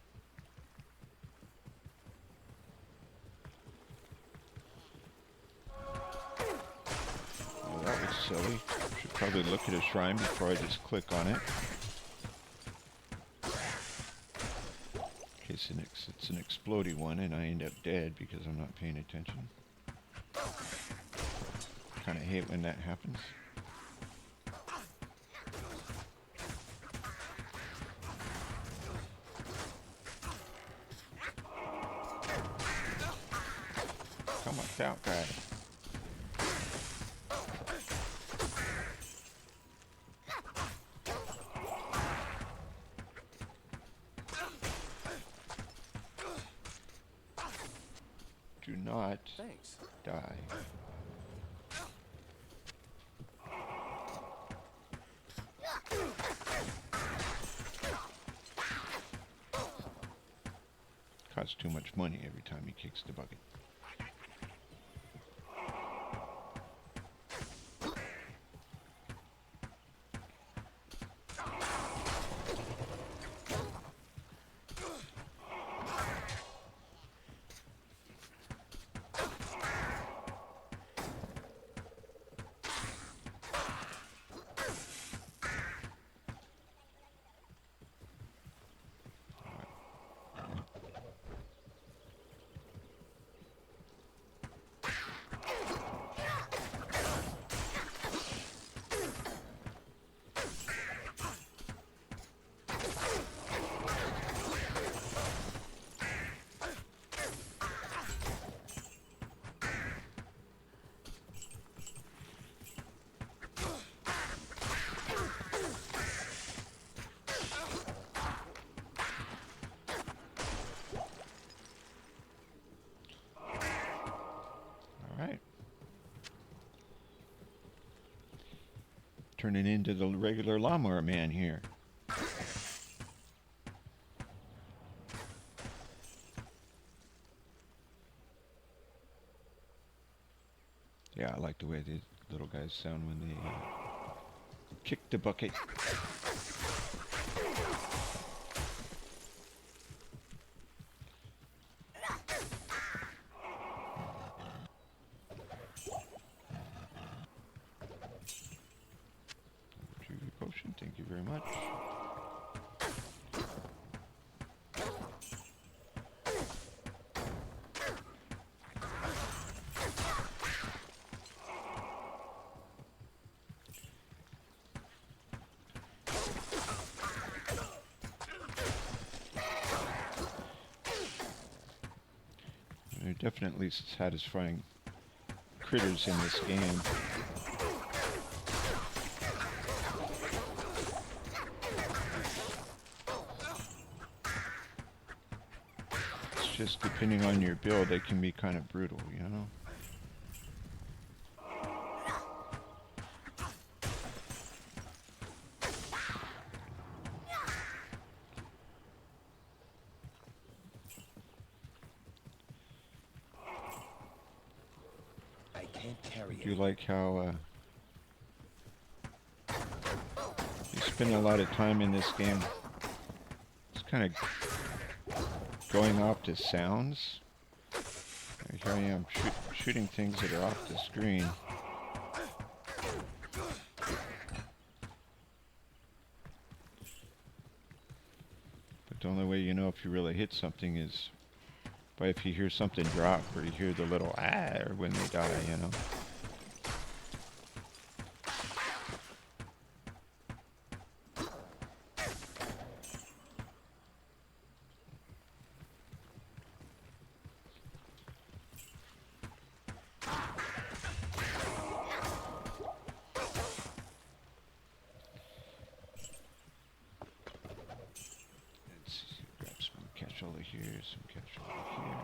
Oh, that was silly. Should probably look at a shrine before I just click on it. In case it's an explodey one and I end up dead because I'm not paying attention. Kind of hate when that happens. Out guy. Do not die. Costs too much money every time he kicks the bucket. Turning into the regular lawnmower man here. Yeah, I like the way these little guys sound when they kick the bucket. What? There are definitely satisfying critters in this game. It's just depending on your build, it can be kind of brutal, you know? I can't carry Do you it. like how you spend a lot of time in this game? It's kind of going off to sounds. Here I am shooting things that are off the screen. But the only way you know if you really hit something is by if you hear something drop or you hear the little ah or when they die, you know. Grab some catch over here, some catch over here.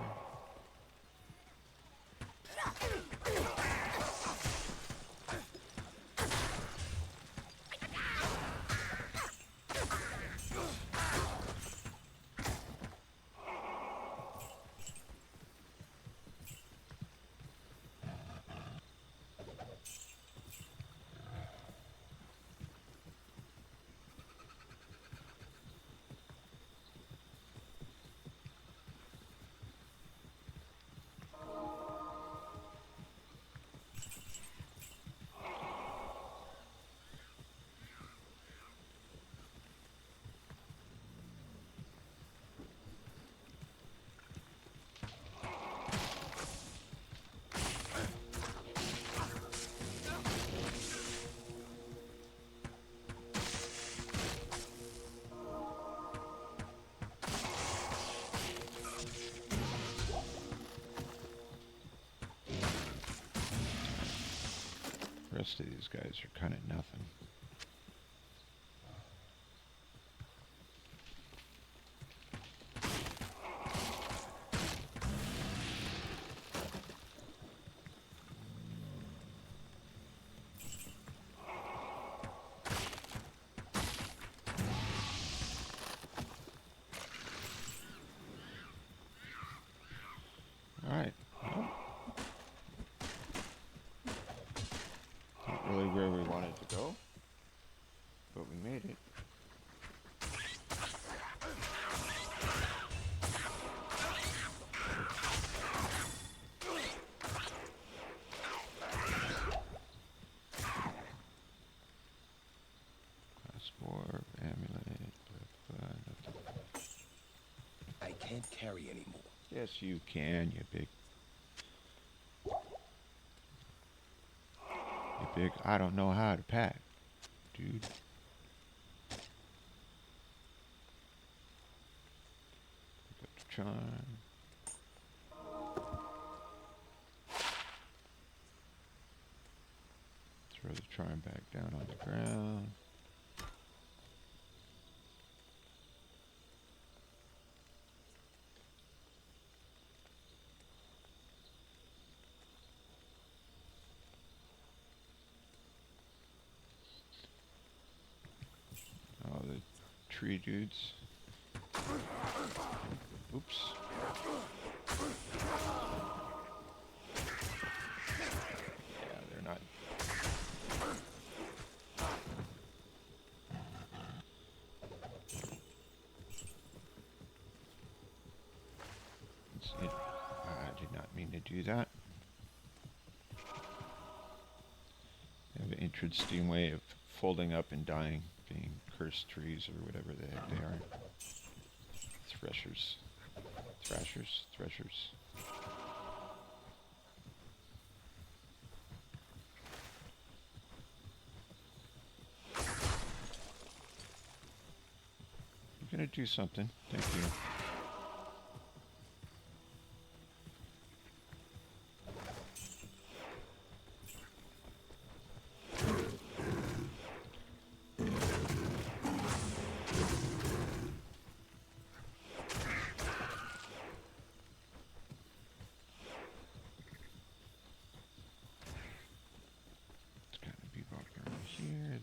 The rest of these guys are kind of nothing. Alright, well, not really where we wanted to go, but we made it. Passport, amulet, nothing. I can't carry anymore. Yes, you can, you big, I don't know how to pack, dude. Got the charm. Throw the charm back down on the ground. Oh, the tree dudes. Oops. Yeah, they're not. I did not mean to do that. They have an interesting way of folding up and dying, being cursed trees or whatever the heck they are. Threshers. Threshers. You're gonna do something. Thank you.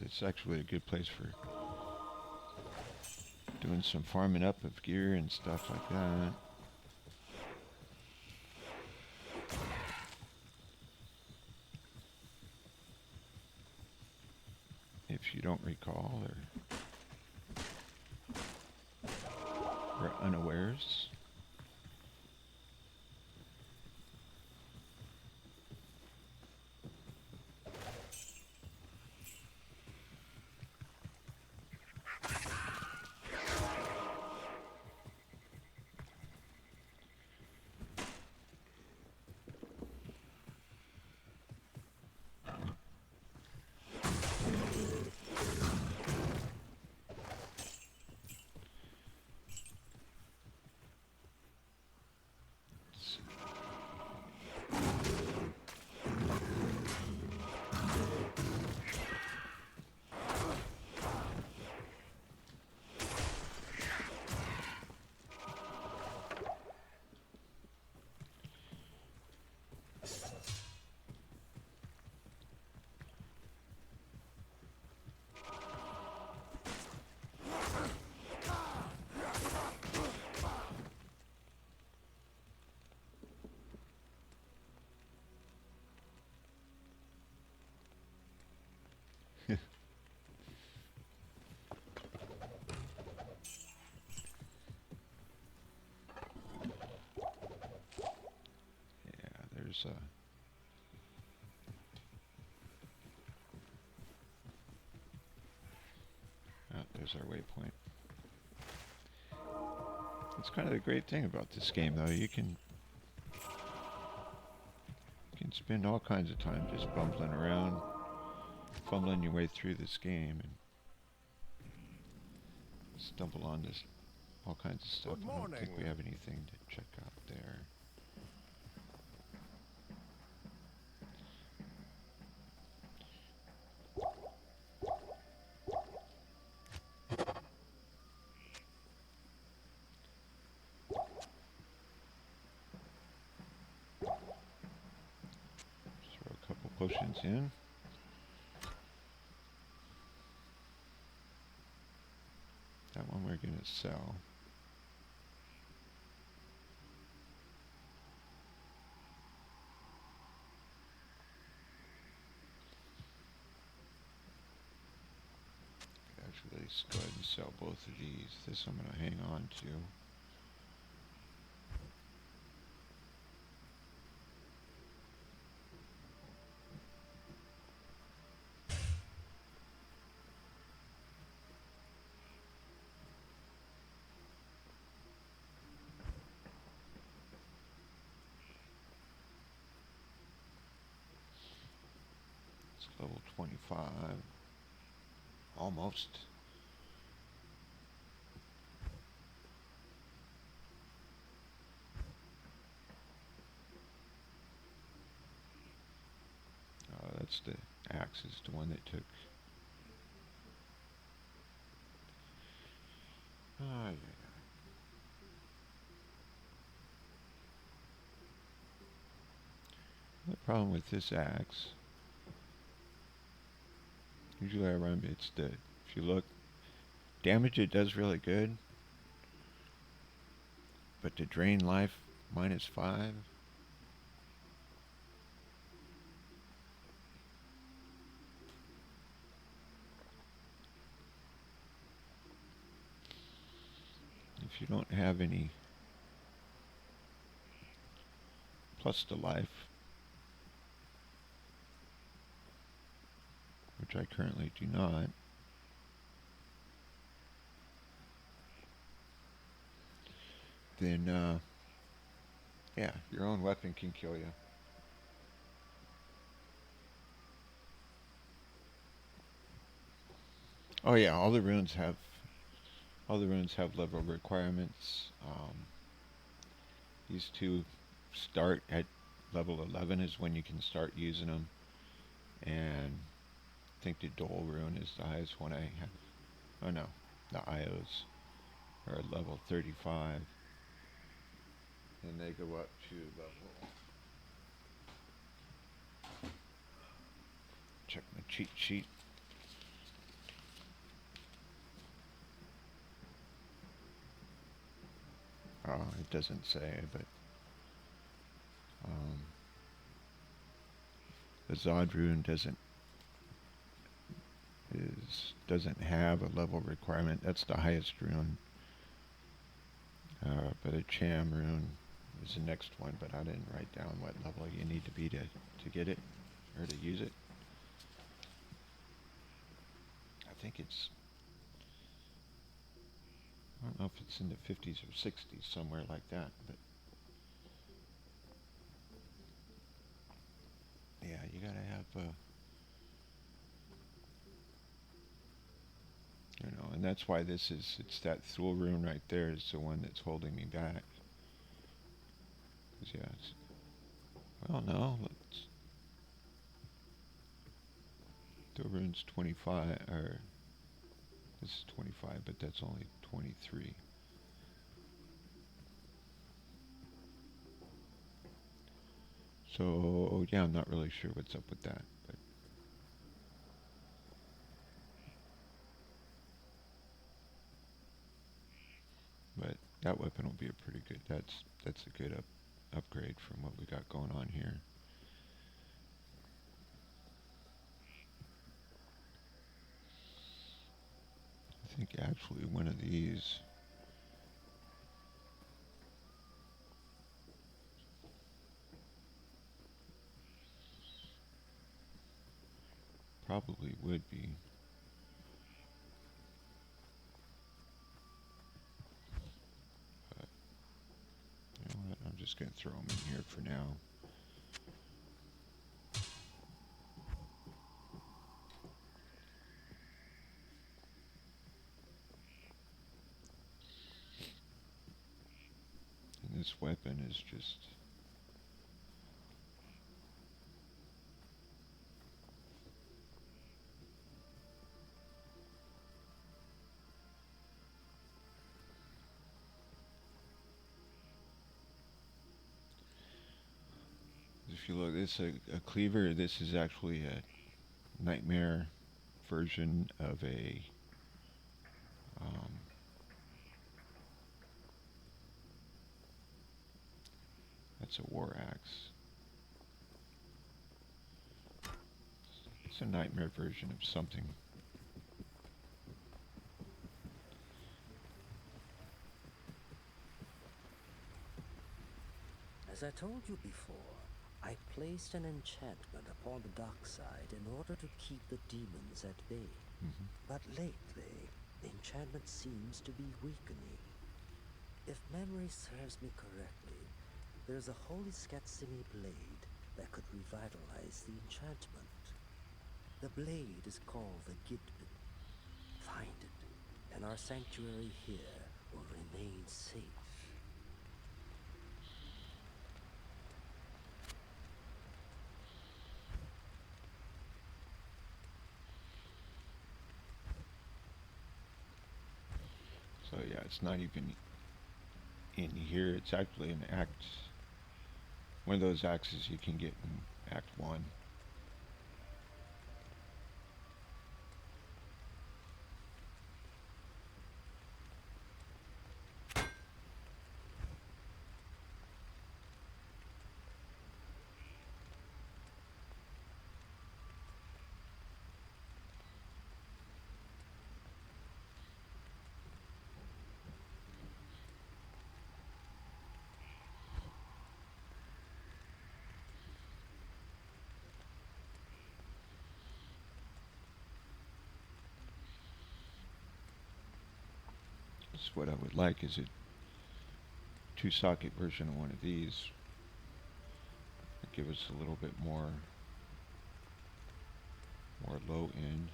It's actually a good place for doing some farming up of gear and stuff like that. If you don't recall or unawares. There's our waypoint. That's kind of the great thing about this game, though. You can spend all kinds of time just bumbling around, fumbling your way through this game, and stumble on this all kinds of stuff. I don't think we have anything to check out there. Potions in. That one we're going to sell. Actually, let's go ahead and sell both of these. This I'm going to hang on to. Level 25. Almost. That's the axe, is the one that took. Yeah. The problem with this axe, usually I run, it's the, if you look, damage it does really good, but the drain life -5. If you don't have any plus to life, which I currently do not, then yeah, your own weapon can kill you. Oh yeah, all the runes have level requirements. These two start at level 11 is when you can start using them, and I think the Dole rune is the highest one I have. Oh no, the Ios are at level 35, and they go up to level. Check my cheat sheet. Oh, it doesn't say, but um, the Zod rune doesn't have a level requirement. That's the highest rune. But a Cham rune is the next one, but I didn't write down what level you need to be to get it or to use it. I think it's, I don't know if it's in the 50s or 60s, somewhere like that, but yeah, you gotta have and that's why it's that Thule rune right there is the one that's holding me back. 'Cause yeah, well, no, Thule rune's 25, or this is 25, but that's only 23. So yeah, I'm not really sure what's up with that, but that weapon will be a pretty good. That's a good upgrade from what we got going on here. I think actually one of these probably would be. But you know what? I'm just going to throw them in here for now. And this weapon is just. If you look, this is a cleaver. This is actually a nightmare version of a um, that's a war axe. It's a nightmare version of something. As I told you before, I placed an enchantment upon the dark side in order to keep the demons at bay. Mm-hmm. But lately, the enchantment seems to be weakening. If memory serves me correctly, there's a holy Skatsimi blade that could revitalize the enchantment. The blade is called the Gidbin. Find it, and our sanctuary here will remain safe. So yeah, it's not even in here. It's actually an act. One of those axes you can get in Act 1. What I would like is it 2-socket version of one of these would give us a little bit more low end.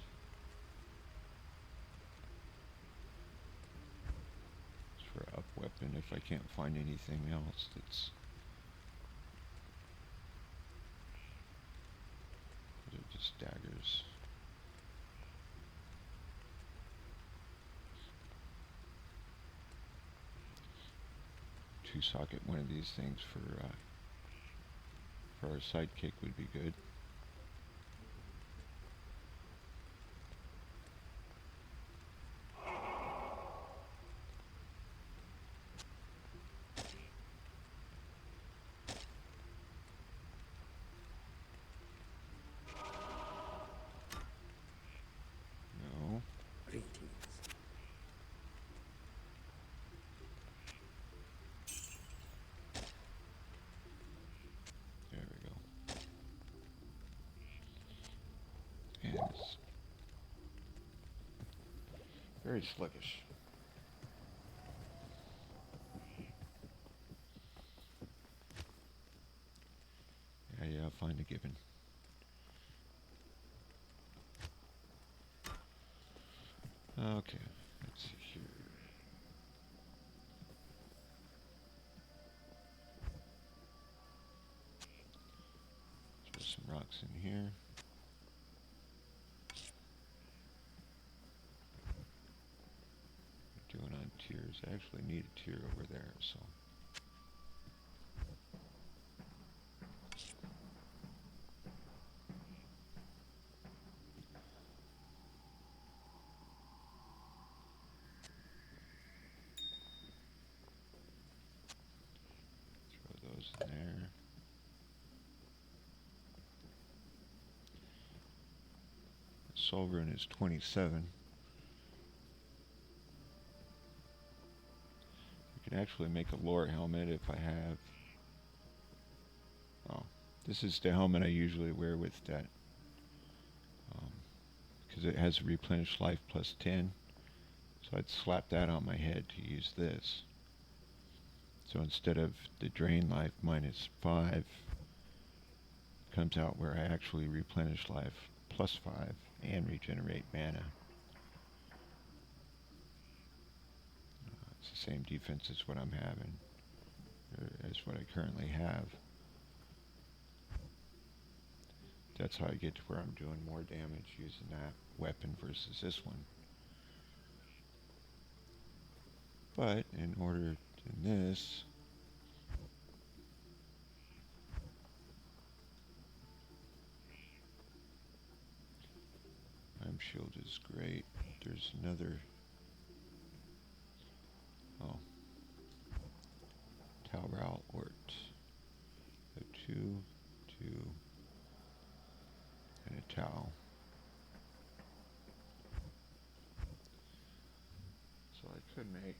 For up weapon, if I can't find anything else that's they're just daggers. Two-socket one of these things for our sidekick would be good. No. Greetings. There we go. And it's very sluggish. Yeah, find a given. Okay, let's see here. Throw some rocks in here. Doing on tiers. I actually need a tier over there, so. Throw those in there. Sovereign is 27. I can actually make a lore helmet if I have. Oh, this is the helmet I usually wear with that. Because it has replenished life plus 10. So I'd slap that on my head to use this. So instead of the drain life minus 5, comes out where I actually replenish life plus 5 and regenerate mana. It's the same defense as what I'm having, or as what I currently have. That's how I get to where I'm doing more damage using that weapon versus this one. But in order to this, Time Shield is great. There's another. Oh. Taural Ort. So 2, 2, and a Tau. So I could make.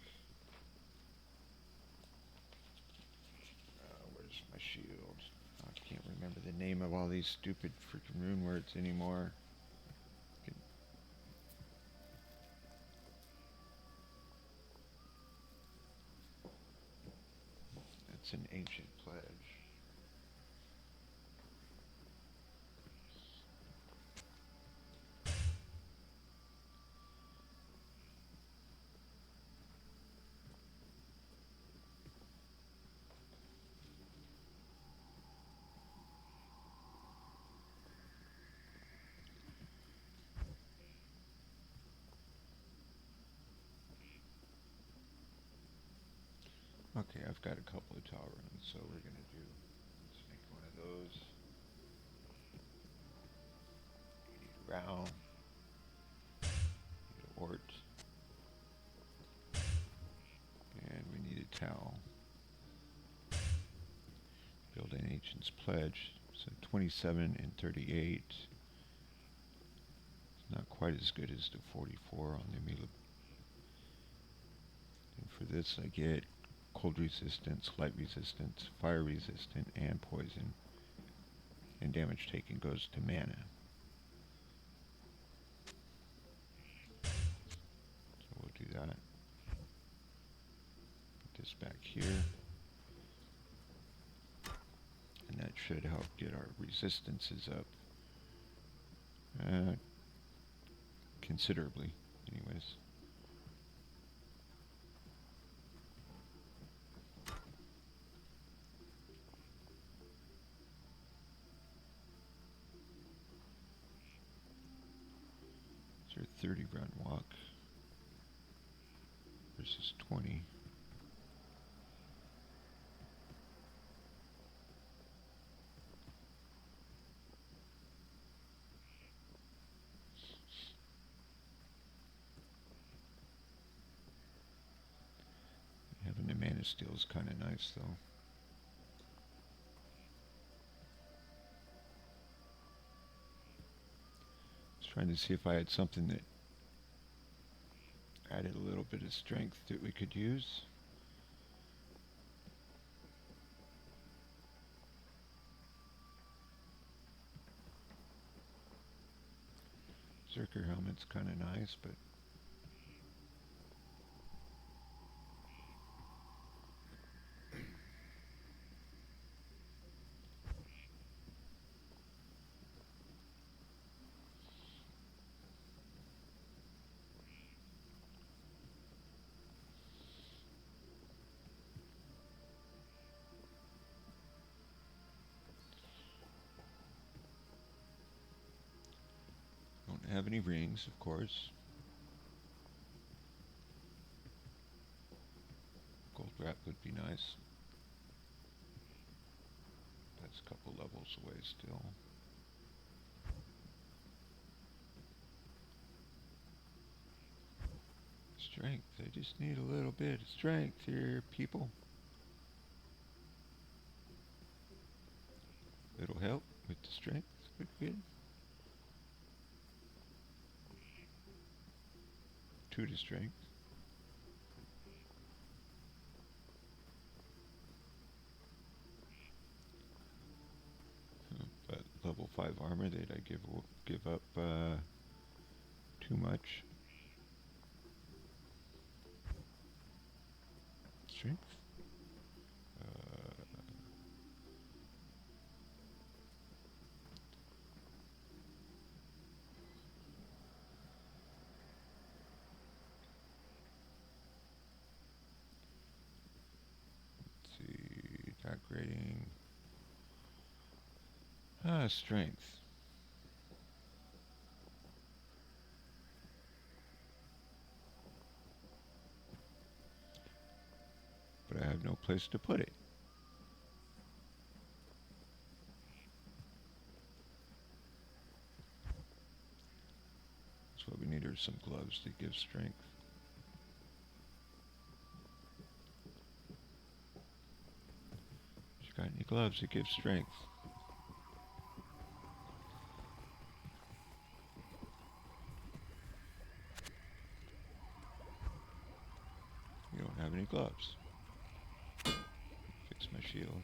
Where's my shield? I can't remember the name of all these stupid freaking rune words anymore. That's an ancient pledge. Okay, I've got a couple of Tau runes, so we're going to do, let's make one of those. We need a Rao, need a Ort, and we need a Tau. Build an Ancient's Pledge, so 27 and 38. It's not quite as good as the 44 on the Mila. And for this I get cold resistance, light resistance, fire resistant, and poison. And damage taken goes to mana. So we'll do that. Put this back here. should help get our resistances up. Considerably, anyways. Is there a 30 round walk versus 20? Having the mana steal is kind of nice, though. I was trying to see if I had something that added a little bit of strength that we could use. Zerker helmet's kind of nice, but don't have any rings, of course. Gold wrap would be nice. That's a couple levels away still. Strength. I just need a little bit of strength here, people. It'll help with the strength. Pretty good. 2 to strength. But level 5 armor, did I give up too much? Strength? Let's see, attack rating. Strength. But I have no place to put it. So what we need are some gloves to give strength. You got any gloves that give strength? You don't have any gloves. Fix my shield.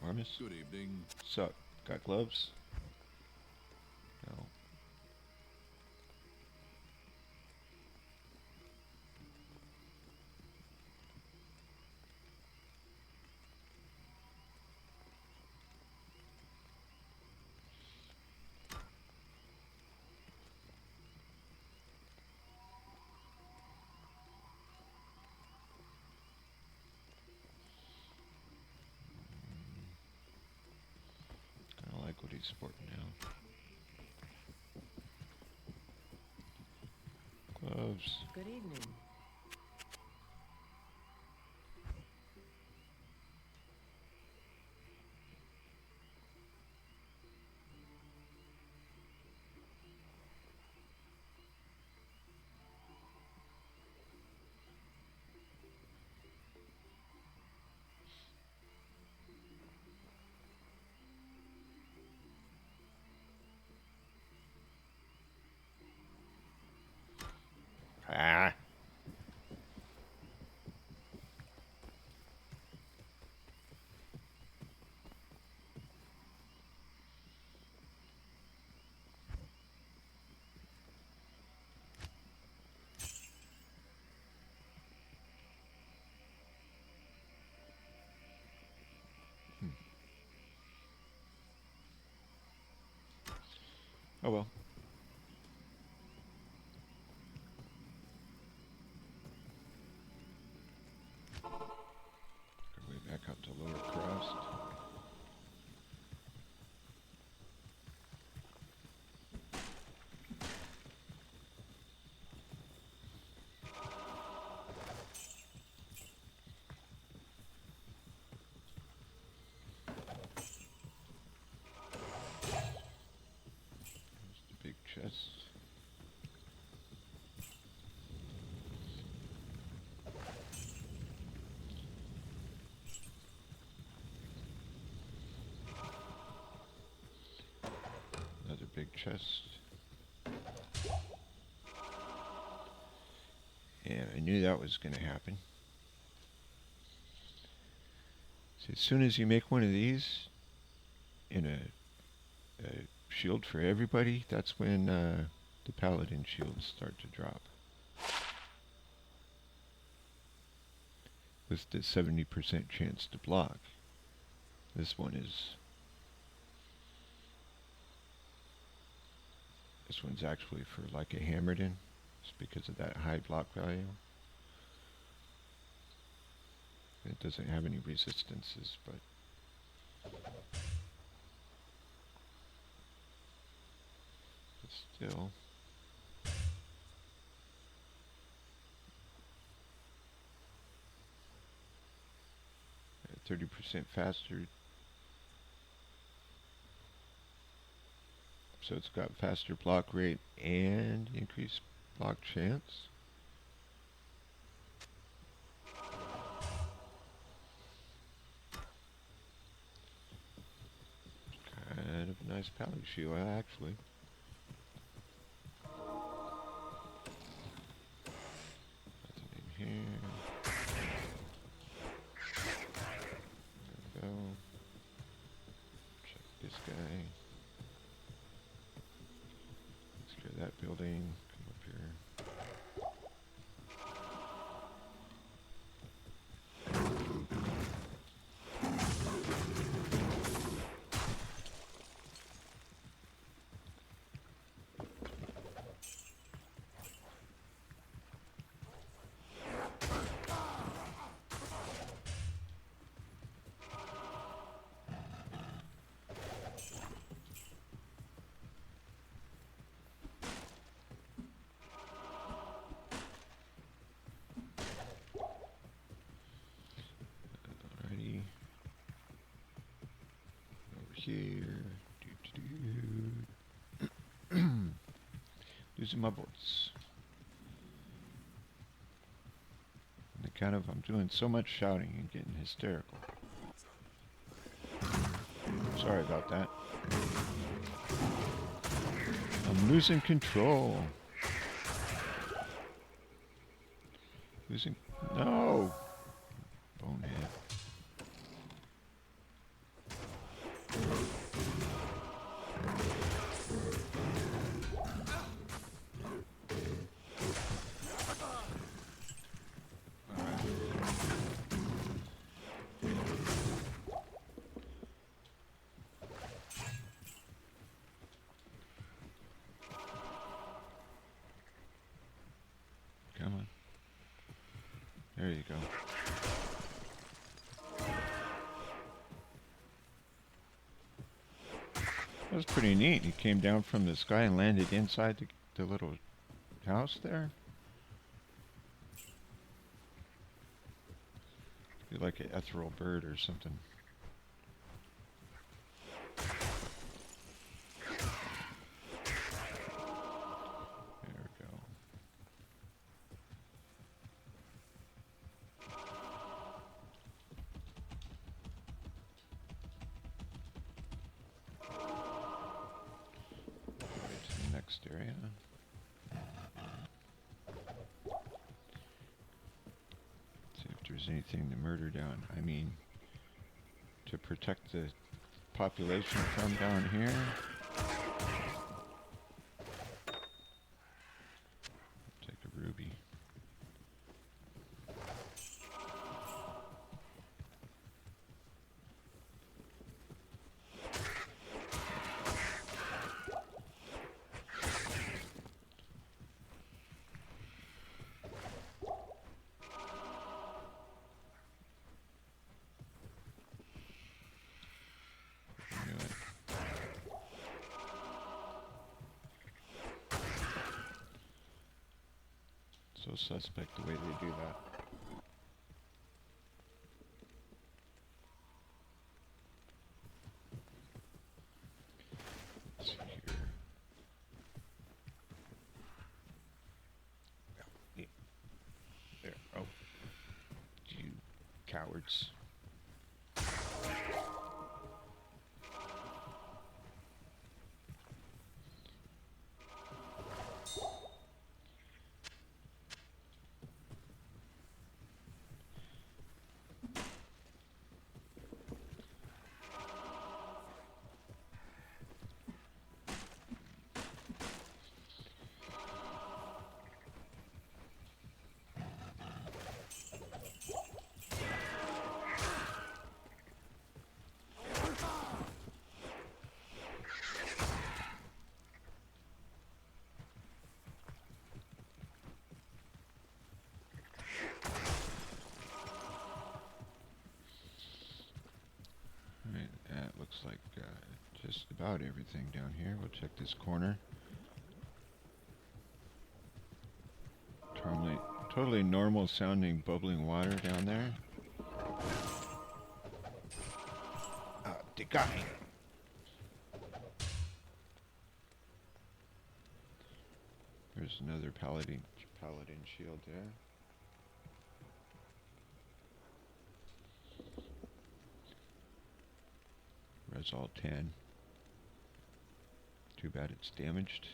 Armis? Good evening. Sup? Got gloves? No. Kinda like what he's sporting now. Gloves. Good evening. Ah. Oh well. Go way back up to lower crust. There's the big chest. Another big chest. And I knew that was going to happen. So as soon as you make one of these in a shield for everybody, that's when the Paladin shields start to drop. With the 70% chance to block. This one's actually for like a hammered in. It's because of that high block value. It doesn't have any resistances, but still. 30% faster. So it's got faster block rate and increased block chance. Kind of a nice Paladin shield, actually. Nothing in here. There we go. Check this guy. Let's clear that building. Come up here. Here. Losing my voice. On the count of I'm doing so much shouting and getting hysterical. Sorry about that. I'm losing control. No! Bonehead. Come on. There you go. That was pretty neat. He came down from the sky and landed inside the little house there. Like an ethereal bird or something. There we go. Right to the next area. See if there's anything to murder down. I mean, to protect the population from down here. Take a ruby. So suspect the way they do that. Let's see here. Yeah. There. Oh. You cowards. Alright, that looks like just about everything down here. We'll check this corner. Totally normal sounding bubbling water down there. They got me. There's another paladin shield there. Result 10. Too bad it's damaged.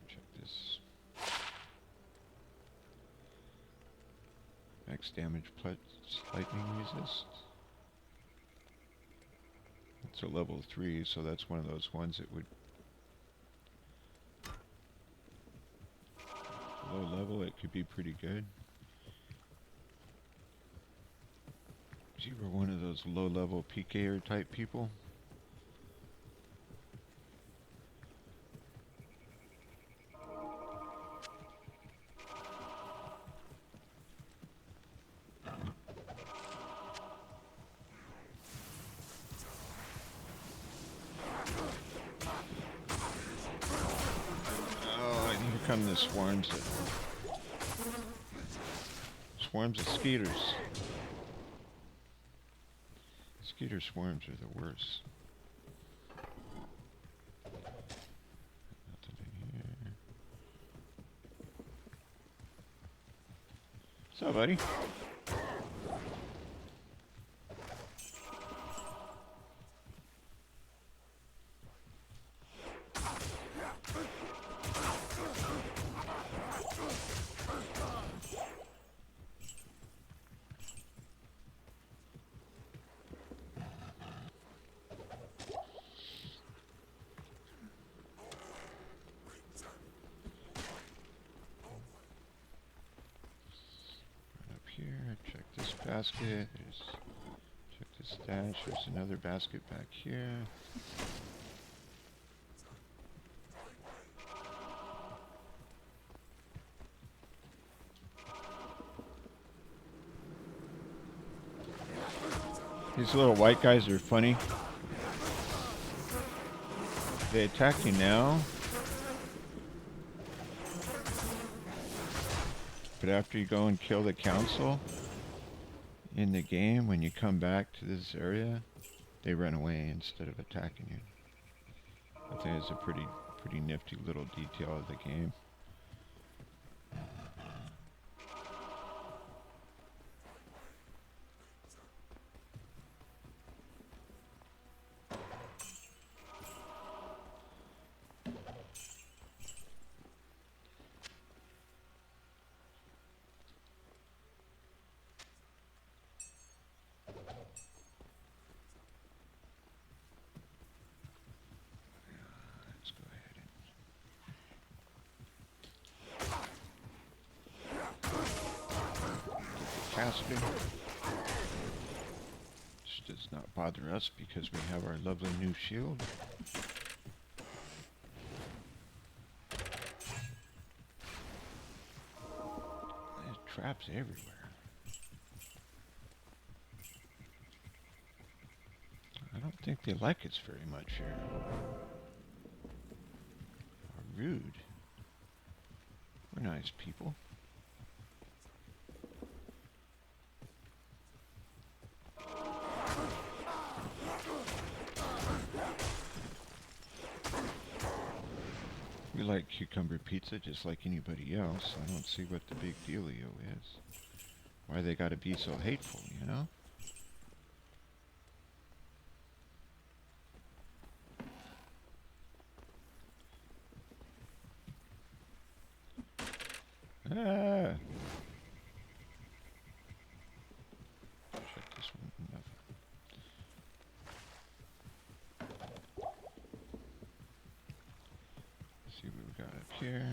Check this. Max damage plus lightning resist. It's a level 3, so that's one of those ones that would... Low level, it could be pretty good. You were one of those low-level PKer type people. Oh, and here come the swarms of skeeters. Skeeter swarms are the worst. Nothing in here. What's up, buddy? Basket. Check this stash. There's another basket back here. These little white guys are funny. They attack you now, but after you go and kill the council in the game, when you come back to this area, they run away instead of attacking you. I think it's a pretty nifty little detail of the game. Which does not bother us because we have our lovely new shield. There's traps everywhere. I don't think they like us very much here. How rude. We're nice people. We like cucumber pizza just like anybody else. I don't see what the big dealio is. Why they gotta be so hateful, you know? Ah! Check this one. Nothing. See what we got up here.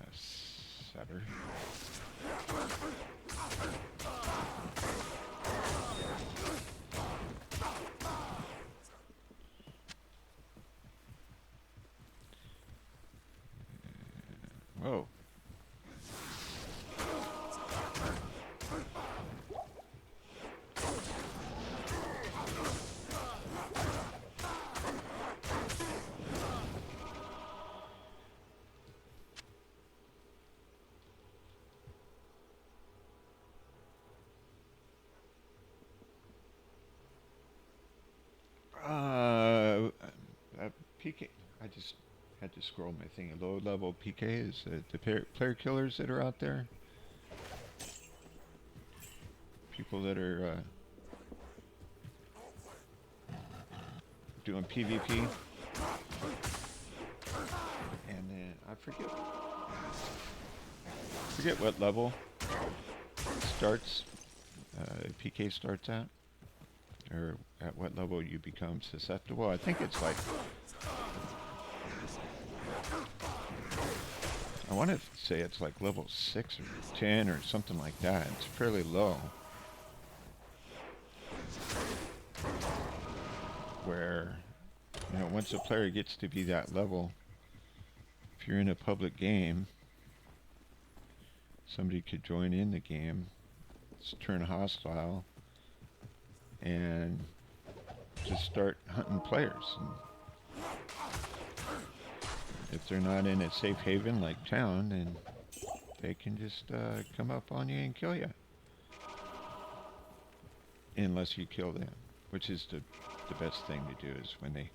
A setter. Whoa. PK. I just had to scroll my thing. A low level PK is the player killers that are out there. People that are doing PvP. And then I forget what level starts PK starts at, or at what level you become susceptible. I think it's like, I want to say it's like level 6 or 10 or something like that. It's fairly low. Where, you know, once a player gets to be that level, if you're in a public game, somebody could join in the game, turn hostile, and just start hunting players. And if they're not in a safe haven like town, then they can just come up on you and kill you. Unless you kill them, which is the best thing to do, is when they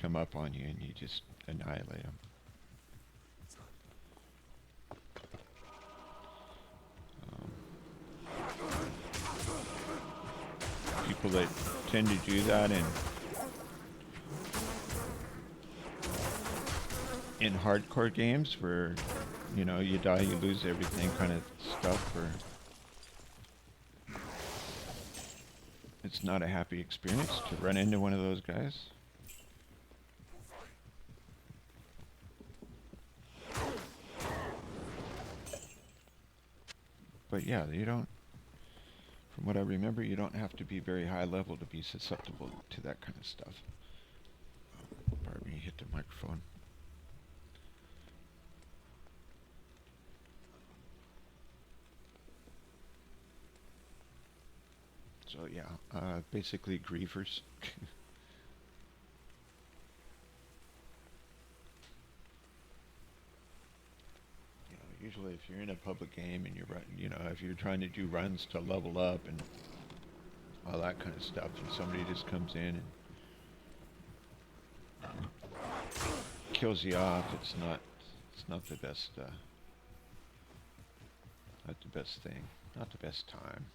come up on you and you just annihilate them. People that tend to do that in hardcore games where, you know, you die, you lose everything kind of stuff, or it's not a happy experience to run into one of those guys. But yeah, you don't, from what I remember, you don't have to be very high level to be susceptible to that kind of stuff. Pardon me, hit the microphone. So yeah, basically griefers. Usually if you're in a public game and if you're trying to do runs to level up and all that kind of stuff, and somebody just comes in and kills you off, it's not the best, not the best thing, not the best time.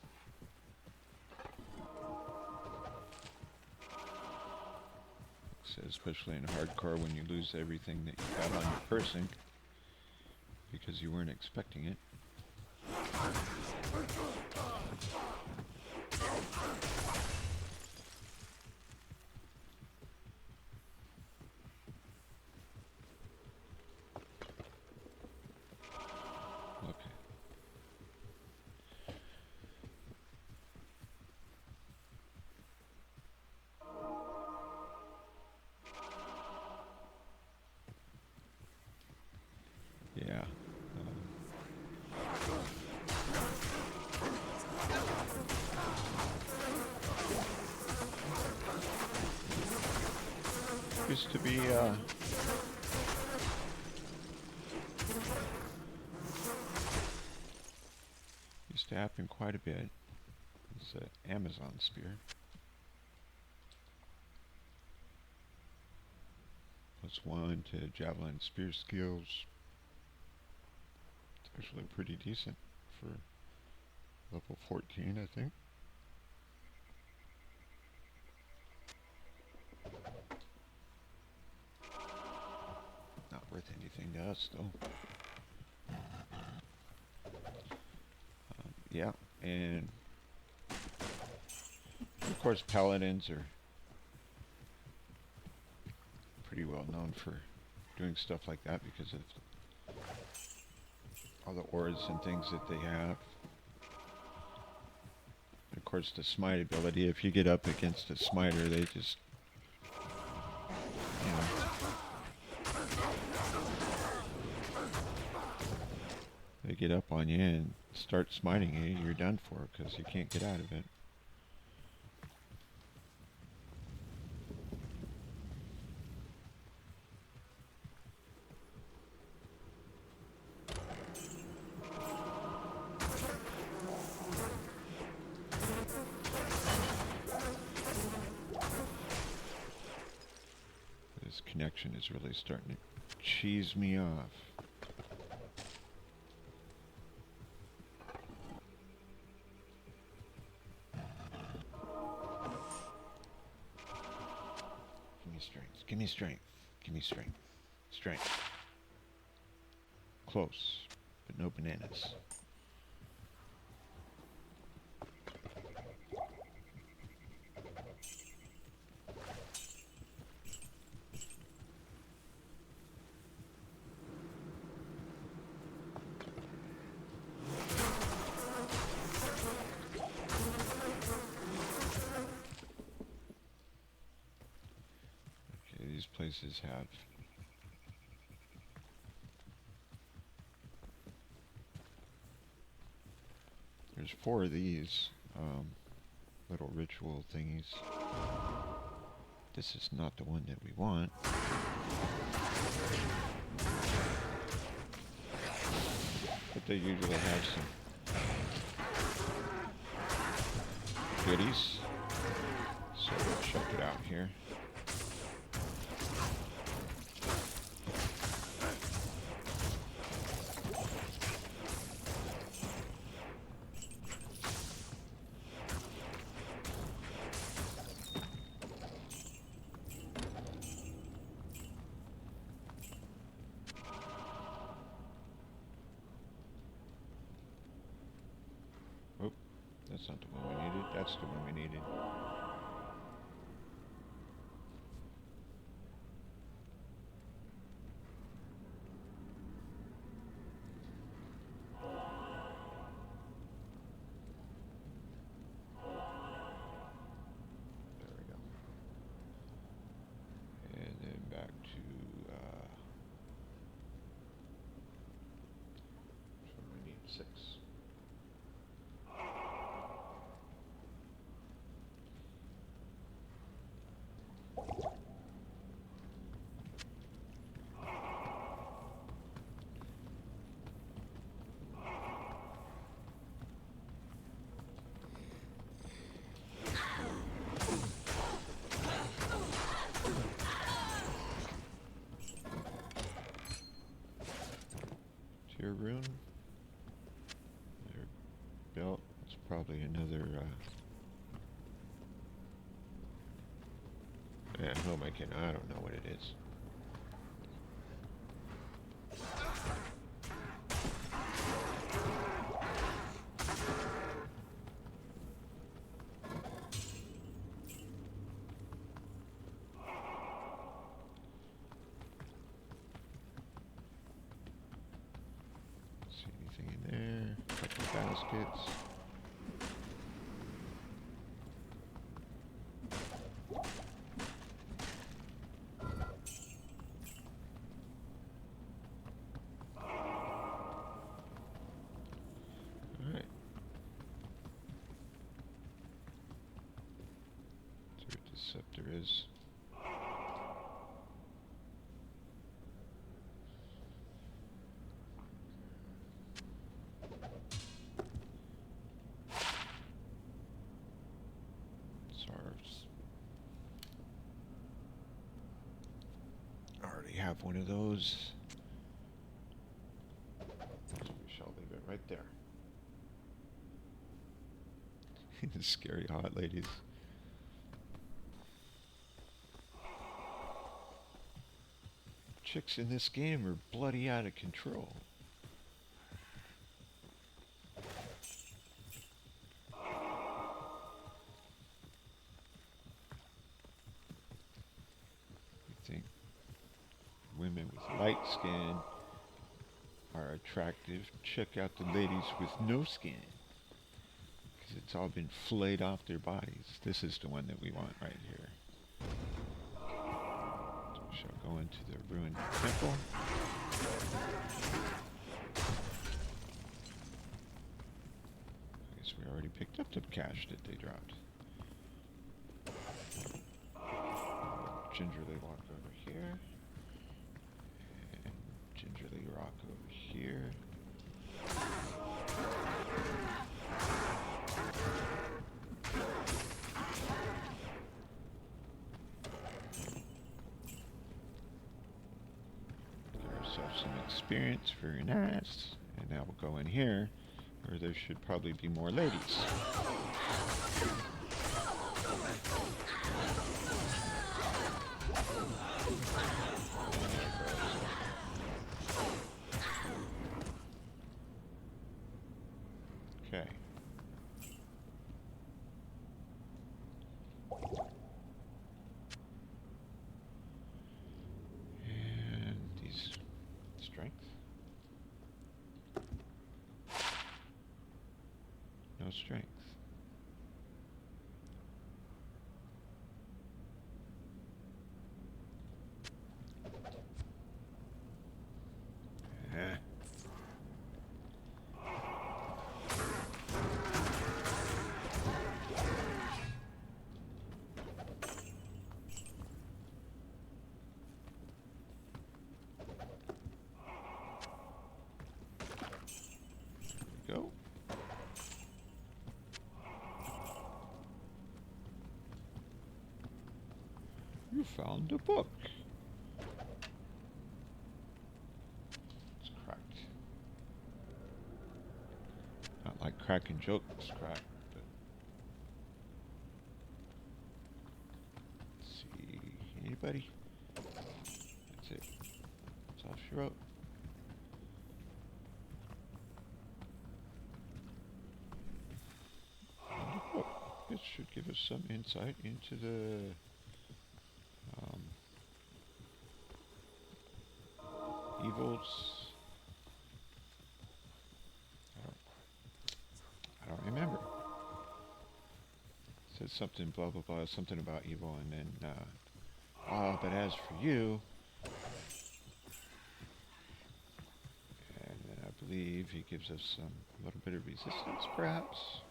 So especially in hardcore, when you lose everything that you got on your person because you weren't expecting it. Okay. Yeah. used to be used to happen quite a bit. It's an Amazon spear. +1 to javelin spear skills. It's actually pretty decent for level 14, I think. Not worth anything to us, though. Yeah, and of course paladins are pretty well known for doing stuff like that because of all the auras and things that they have. And of course the smite ability, if you get up against a smiter, they just, you know, they get up on you and start smiting you, you're done for because you can't get out of it. This connection is really starting to cheese me off. Strength. Give me strength. Give me strength. Strength. Close, but no bananas. These places have there's 4 of these little ritual thingies. This is not the one that we want. But they usually have some goodies. So we'll check it out here. Oh, that's not the one we needed. That's the one we needed. There we go. And then back to so we need 6. Tier rune. Their belt. It's probably another who am I kidding? I don't know what it is. See anything in there? Couple baskets. Alright. See what this scepter is. have one of those. We shall leave it right there. The scary hot ladies. Chicks in this game are bloody out of control. You think women with light skin are attractive? Check out the ladies with no skin. Because it's all been flayed off their bodies. This is the one that we want right here. We shall go into the ruined temple. I guess we already picked up the cash that they dropped. Gingerly walk over here. And gingerly rock over here. Some experience, very nice. And now we'll go in here where there should probably be more ladies. Okay. No strength. Go. You found a book. It's cracked. Not like cracking jokes cracked, but let's see. Anybody? That's it. That's all she wrote. It should give us some insight into the evils. I don't remember. It said something blah blah blah, something about evil, and then but as for you, and then I believe he gives us a little bit of resistance, perhaps.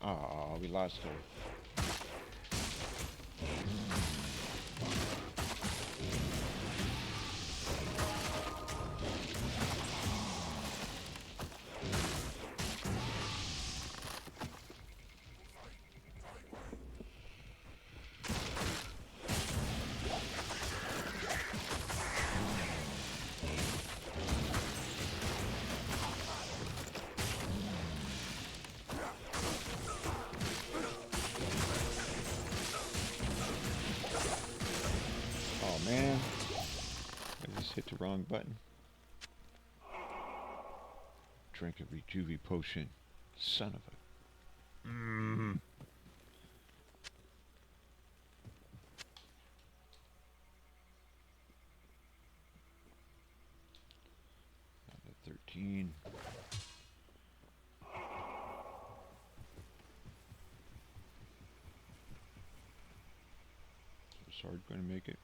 Oh, we lost her. Man, I just hit the wrong button. Drink a Rejuve potion. Son of a... Down to 13. Is Sword going to make it?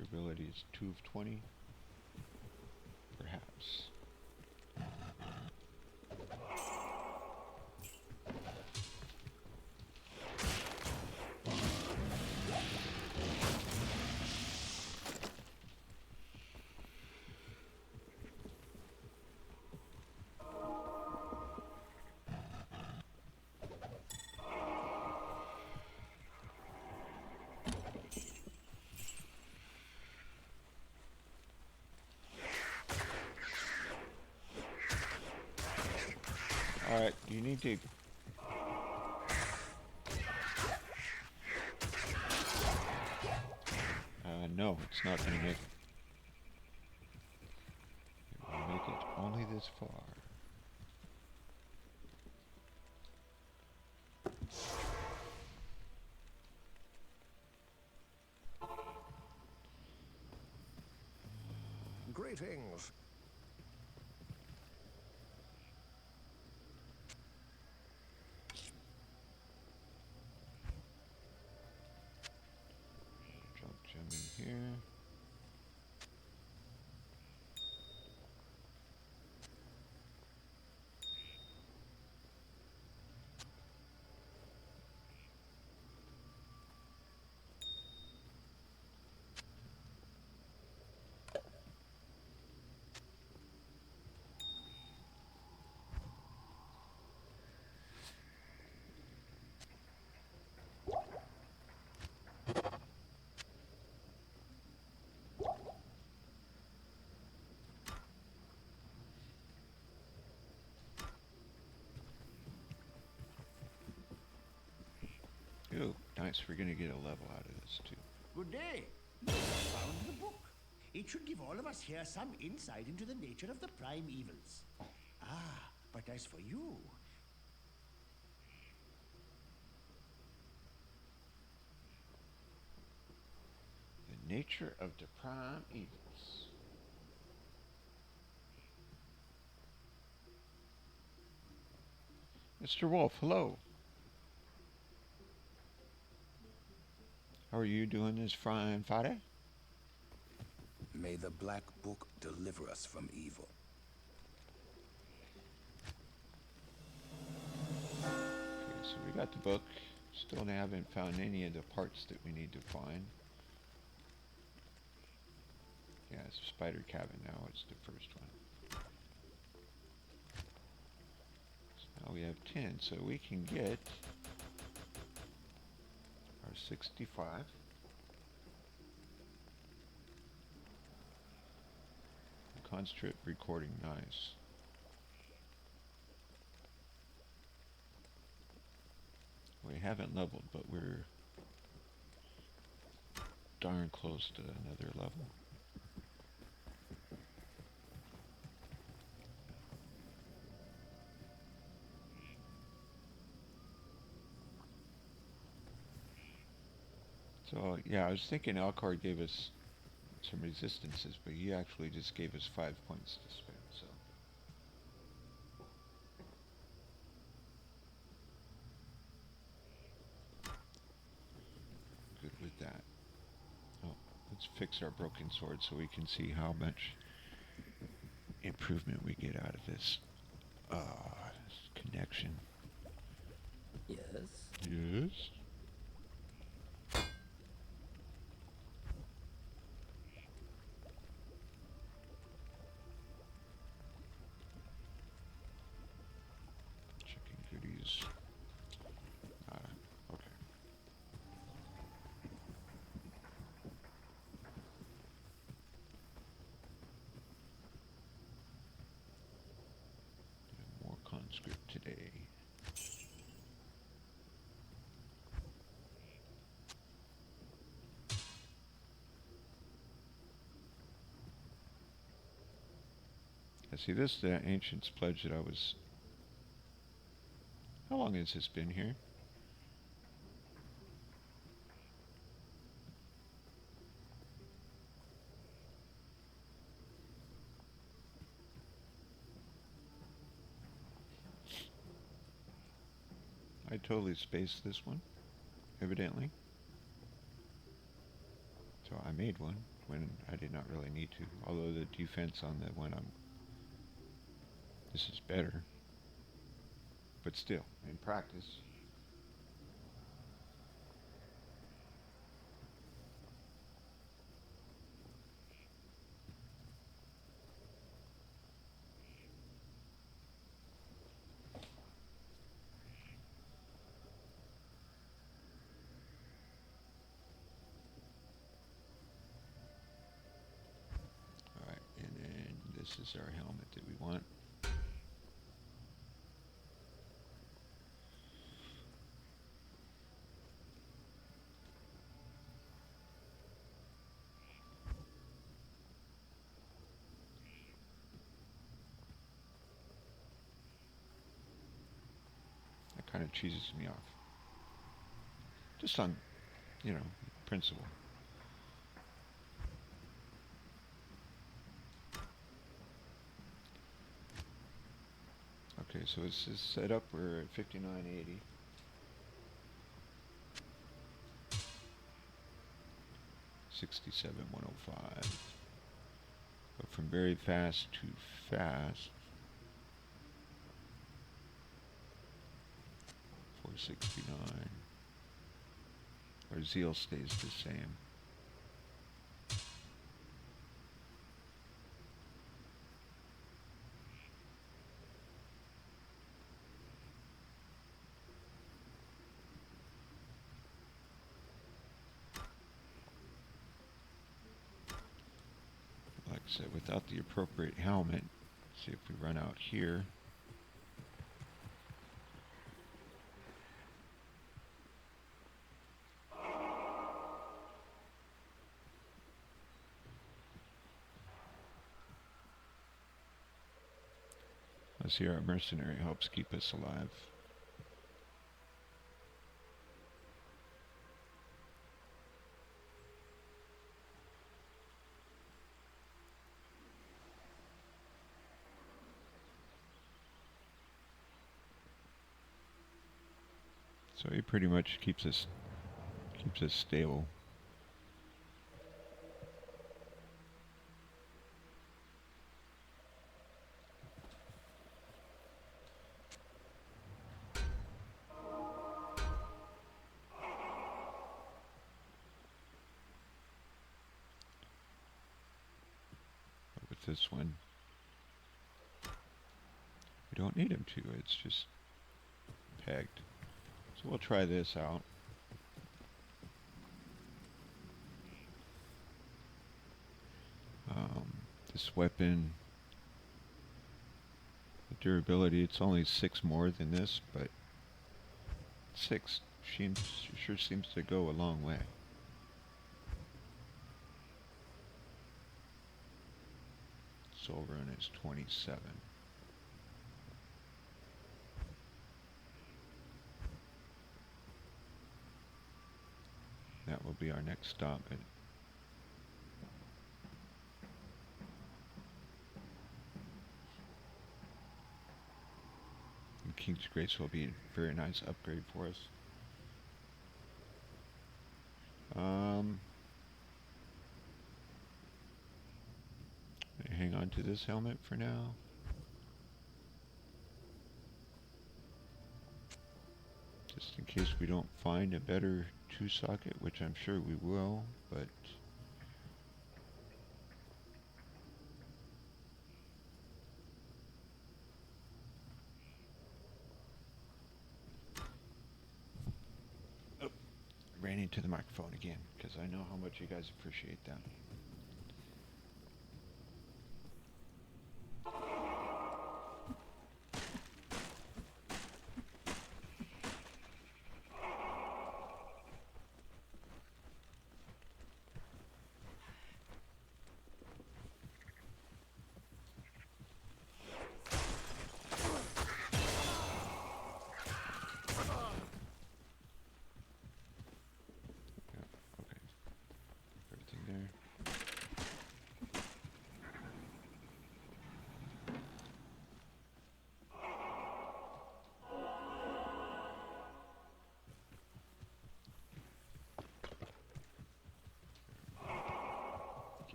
Durability is 2 of 20. Perhaps. Alright, you need to... no, it's not going to make it. It will make it only this far. Greetings. Drop gem in here. Ooh, nice. We're going to get a level out of this, too. Good day. I found the book. It should give all of us here some insight into the nature of the prime evils. Ah, but as for you... The nature of the prime evils. Mr. Wolf, hello. How are you doing this fine Friday? May the Black Book deliver us from evil. Okay, so we got the book. Still haven't found any of the parts that we need to find. Yeah, it's a spider cabin now. It's the first one. So now we have 10, so we can get our 65. Constrip recording, nice. We haven't leveled, but we're darn close to another level. So yeah, I was thinking Alcard gave us some resistances, but he actually just gave us 5 points to spend, so. Good with that. Oh, let's fix our broken sword so we can see how much improvement we get out of this. Connection. Yes? Yes? Chicken goodies. Okay. More conscript today. See, this is the Ancient's Pledge that I was... How long has this been here? I totally spaced this one, evidently. So I made one. when I did not really need to. Although the defense on the one this is better. But still, in practice. Alright, and then this is our helmet that we want. That kind of cheeses me off. Just on, principle. Okay, so this is set up. We're at 5980. $67,105. But from very fast to fast, 469. Our zeal stays the same. Like I said, without the appropriate helmet, see if we run out here. Let's see, our mercenary helps keep us alive. So he pretty much keeps us stable. But with this one, we don't need him to. It's just pegged. So we'll try this out. This weapon, the durability, it's only 6 more than this, but 6 sure seems to go a long way. Soul Rune is 27. That will be our next stop. And King's Grace will be a very nice upgrade for us. Hang on to this helmet for now. Just in case we don't find a better 2-socket, which I'm sure we will, but ran into the microphone again, because I know how much you guys appreciate that.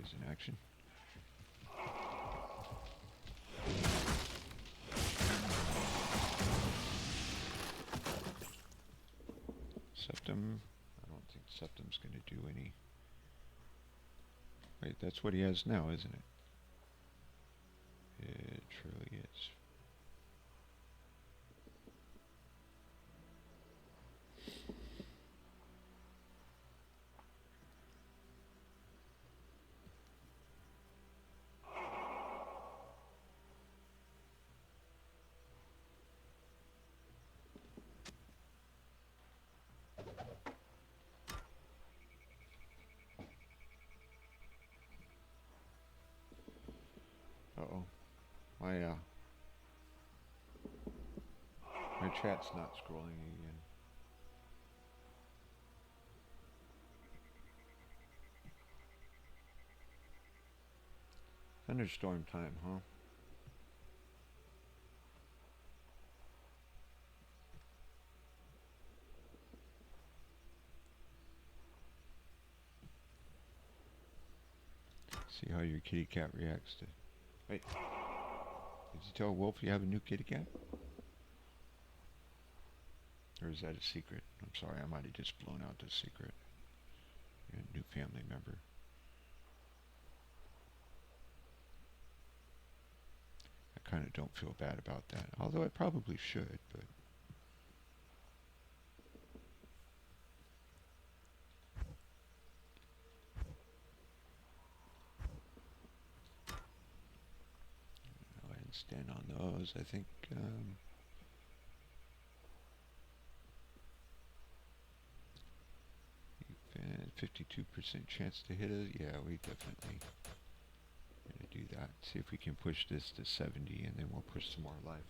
poison action. Septum. I don't think Septum's going to do any. Wait, that's what he has now, isn't it? It truly is. Uh-oh. My chat's not scrolling again. Thunderstorm time, huh? See how your kitty cat reacts to... Wait. Did you tell Wolf you have a new kitty cat? Or is that a secret? I'm sorry, I might have just blown out the secret. You're a new family member. I kind of don't feel bad about that. Although I probably should, but... I'll go ahead and stand on those. I think... 52% chance to hit it. Yeah, we definitely going to do that. See if we can push this to 70 and then we'll push some more life.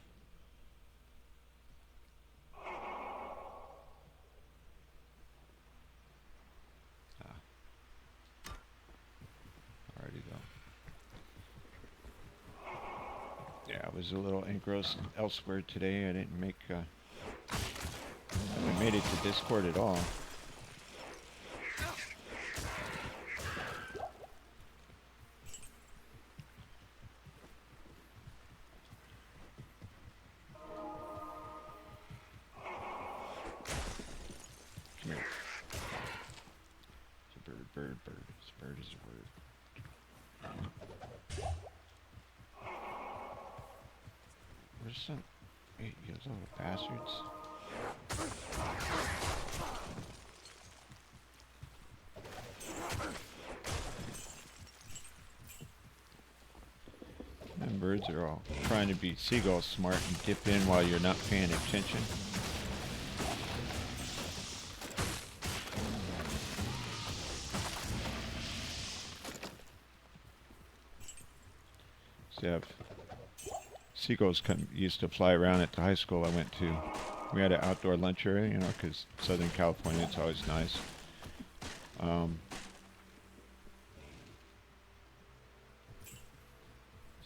Alrighty though. Yeah, I was a little engrossed elsewhere today. I didn't make I haven't made it to Discord at all. You little bastards. And birds are all trying to be seagull smart and dip in while you're not paying attention. So you have seagulls used to fly around at the high school I went to. We had an outdoor lunch area, you know, because Southern California, it's always nice.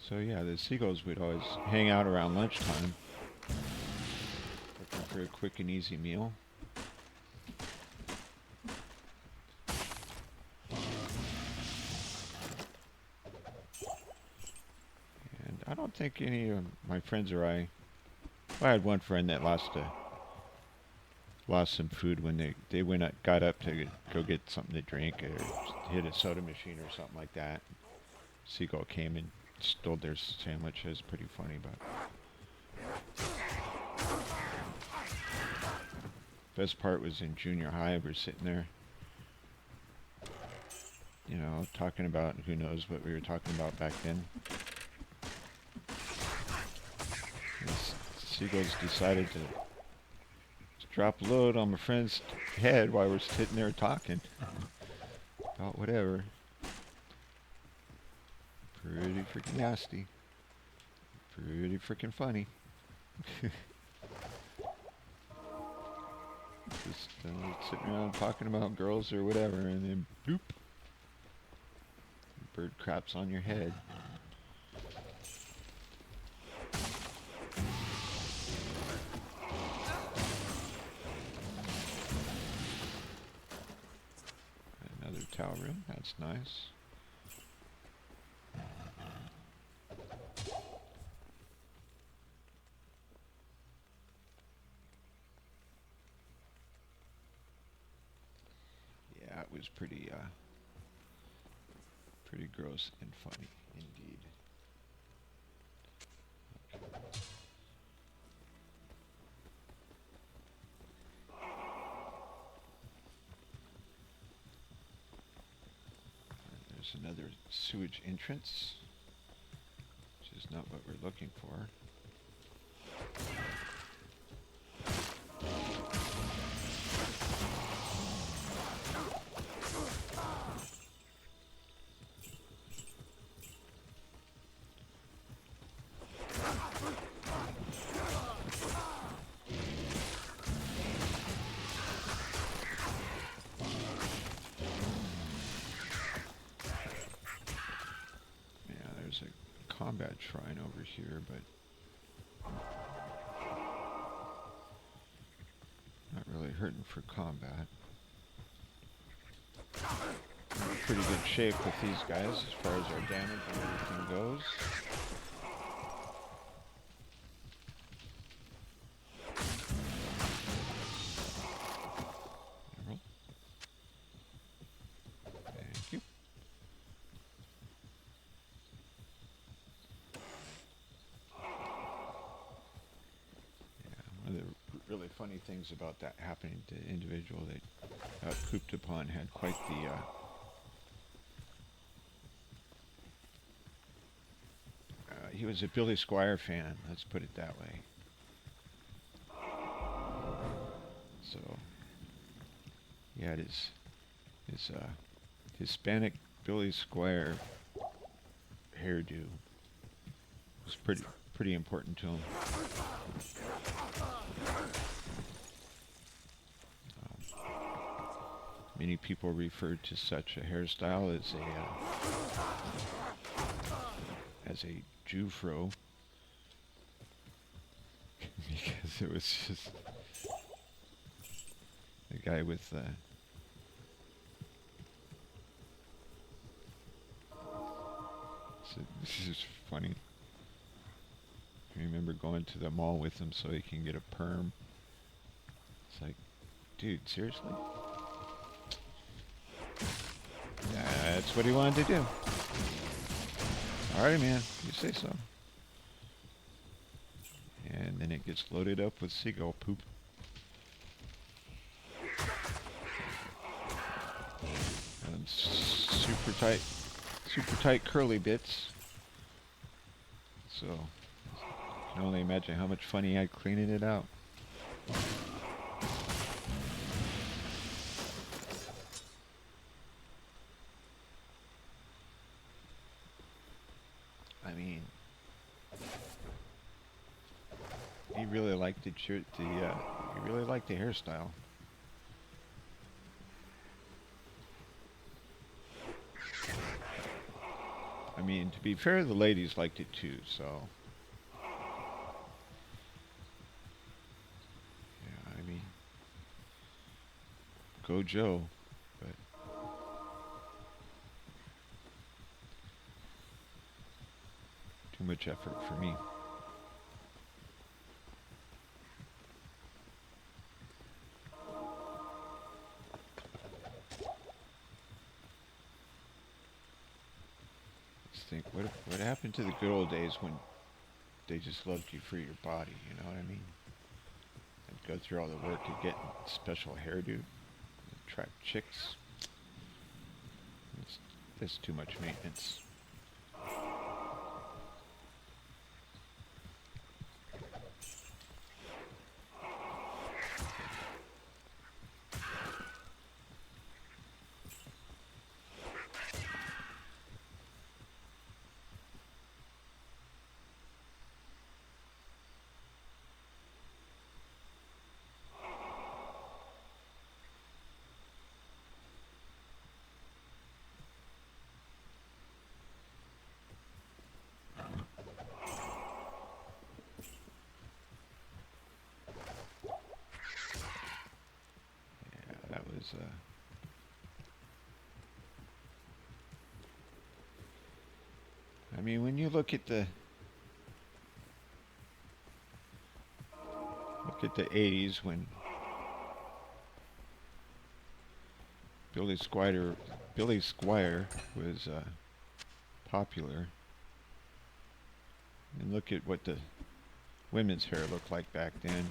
So yeah, the seagulls would always hang out around lunchtime, looking for a quick and easy meal. And I don't think any of my friends or I had one friend that lost some food when they got up to go get something to drink or hit a soda machine or something like that. Seagull came and stole their sandwich. It was pretty funny, but best part was in junior high. We're sitting there, you know, talking about who knows what we were talking about back then. Seagulls decided to drop a load on my friend's head while we're sitting there talking about whatever. Pretty freaking nasty. Pretty freaking funny. Just sitting around talking about girls or whatever, and then boop, bird craps on your head. Another tower room, that's nice. was pretty pretty gross and funny indeed. There's another sewage entrance, which is not what we're looking for. Combat shrine over here, but not really hurting for combat. We're in pretty good shape with these guys as far as our damage and everything goes. Thank you. One of the really funny things about that happening to the individual that got pooped upon had quite the he was a Billy Squier fan, let's put it that way. So he had his Hispanic Billy Squier hairdo. It was pretty important to him. Many people refer to such a hairstyle as a Jewfro, because it was just a guy with so this is funny. I remember going to the mall with him so he can get a perm. It's like, dude, seriously? That's what he wanted to do. Alright, man, you say so. And then it gets loaded up with seagull poop. And super tight curly bits. So, I can only imagine how much fun he had cleaning it out. I mean, he really liked he really liked the hairstyle. I mean, to be fair, the ladies liked it too, so. Yeah, I mean, go Joe, but. Too much effort for me. Just think, what happened to the good old days when they just loved you for your body, you know what I mean? And go through all the work to get special hairdo, attract chicks. It's too much maintenance. I mean, when you look at the 80s when Billy Squire was popular. And look at what the women's hair looked like back then.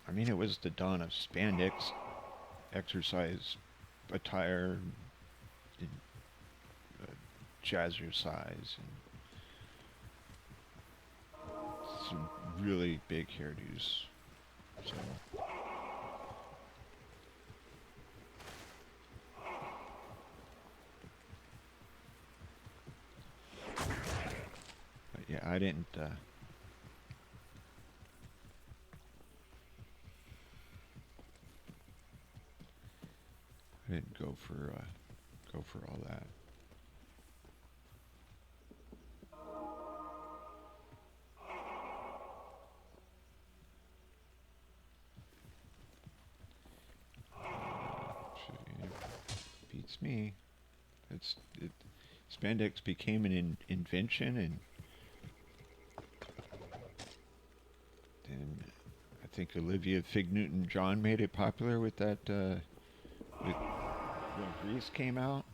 I mean, it was the dawn of spandex, exercise attire, and jazzercise, and some really big hairdos. So. But yeah, I didn't. I didn't go for all that. Beats me. Spandex became an invention, and then I think Olivia Fig Newton-John made it popular with that when Grease came out.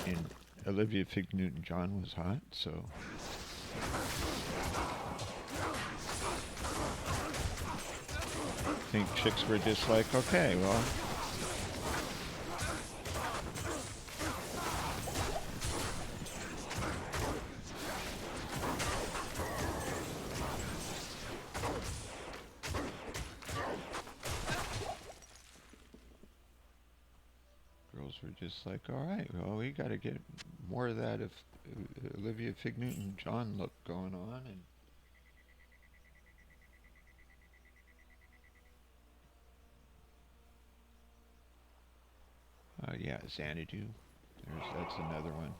And Olivia Fig Newton-John was hot, so. I think chicks were just like, okay, well. Girls were just like, all right, well, we got to get more of that Olivia Fig Newton-John look going on, and. Yeah, Xanadu. That's another one.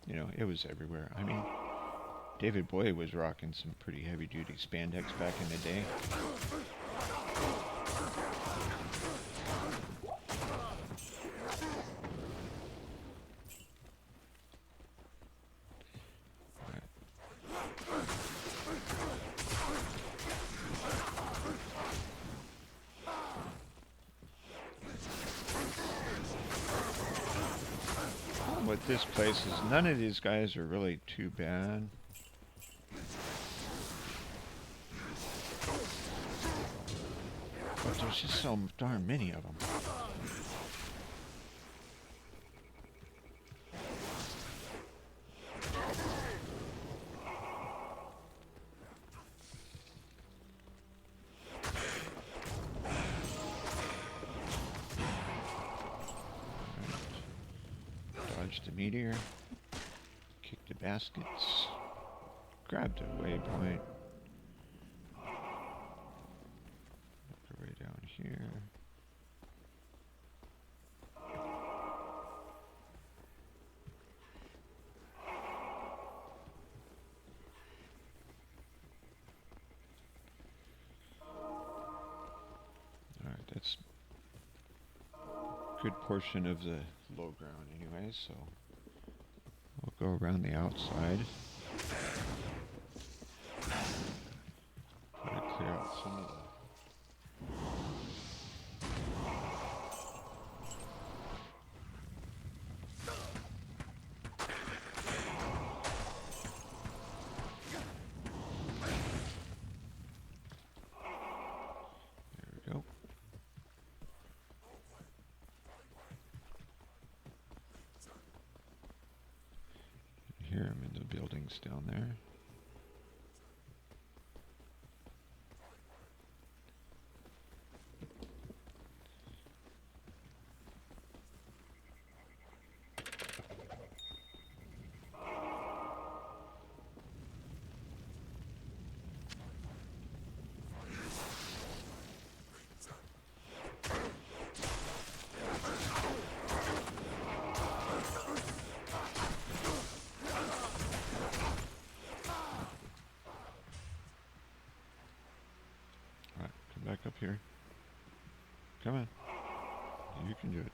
You know, it was everywhere. I mean, David Bowie was rocking some pretty heavy-duty spandex back in the day. With this place is none of these guys are really too bad. But there's just so darn many of them. The meteor, kick the baskets, grab the waypoint, make our way down here. Alright, that's a good portion of the low ground anyway, so we'll go around the outside. Try to clear out some of the buildings down there. Back up here. Come on. You can do it.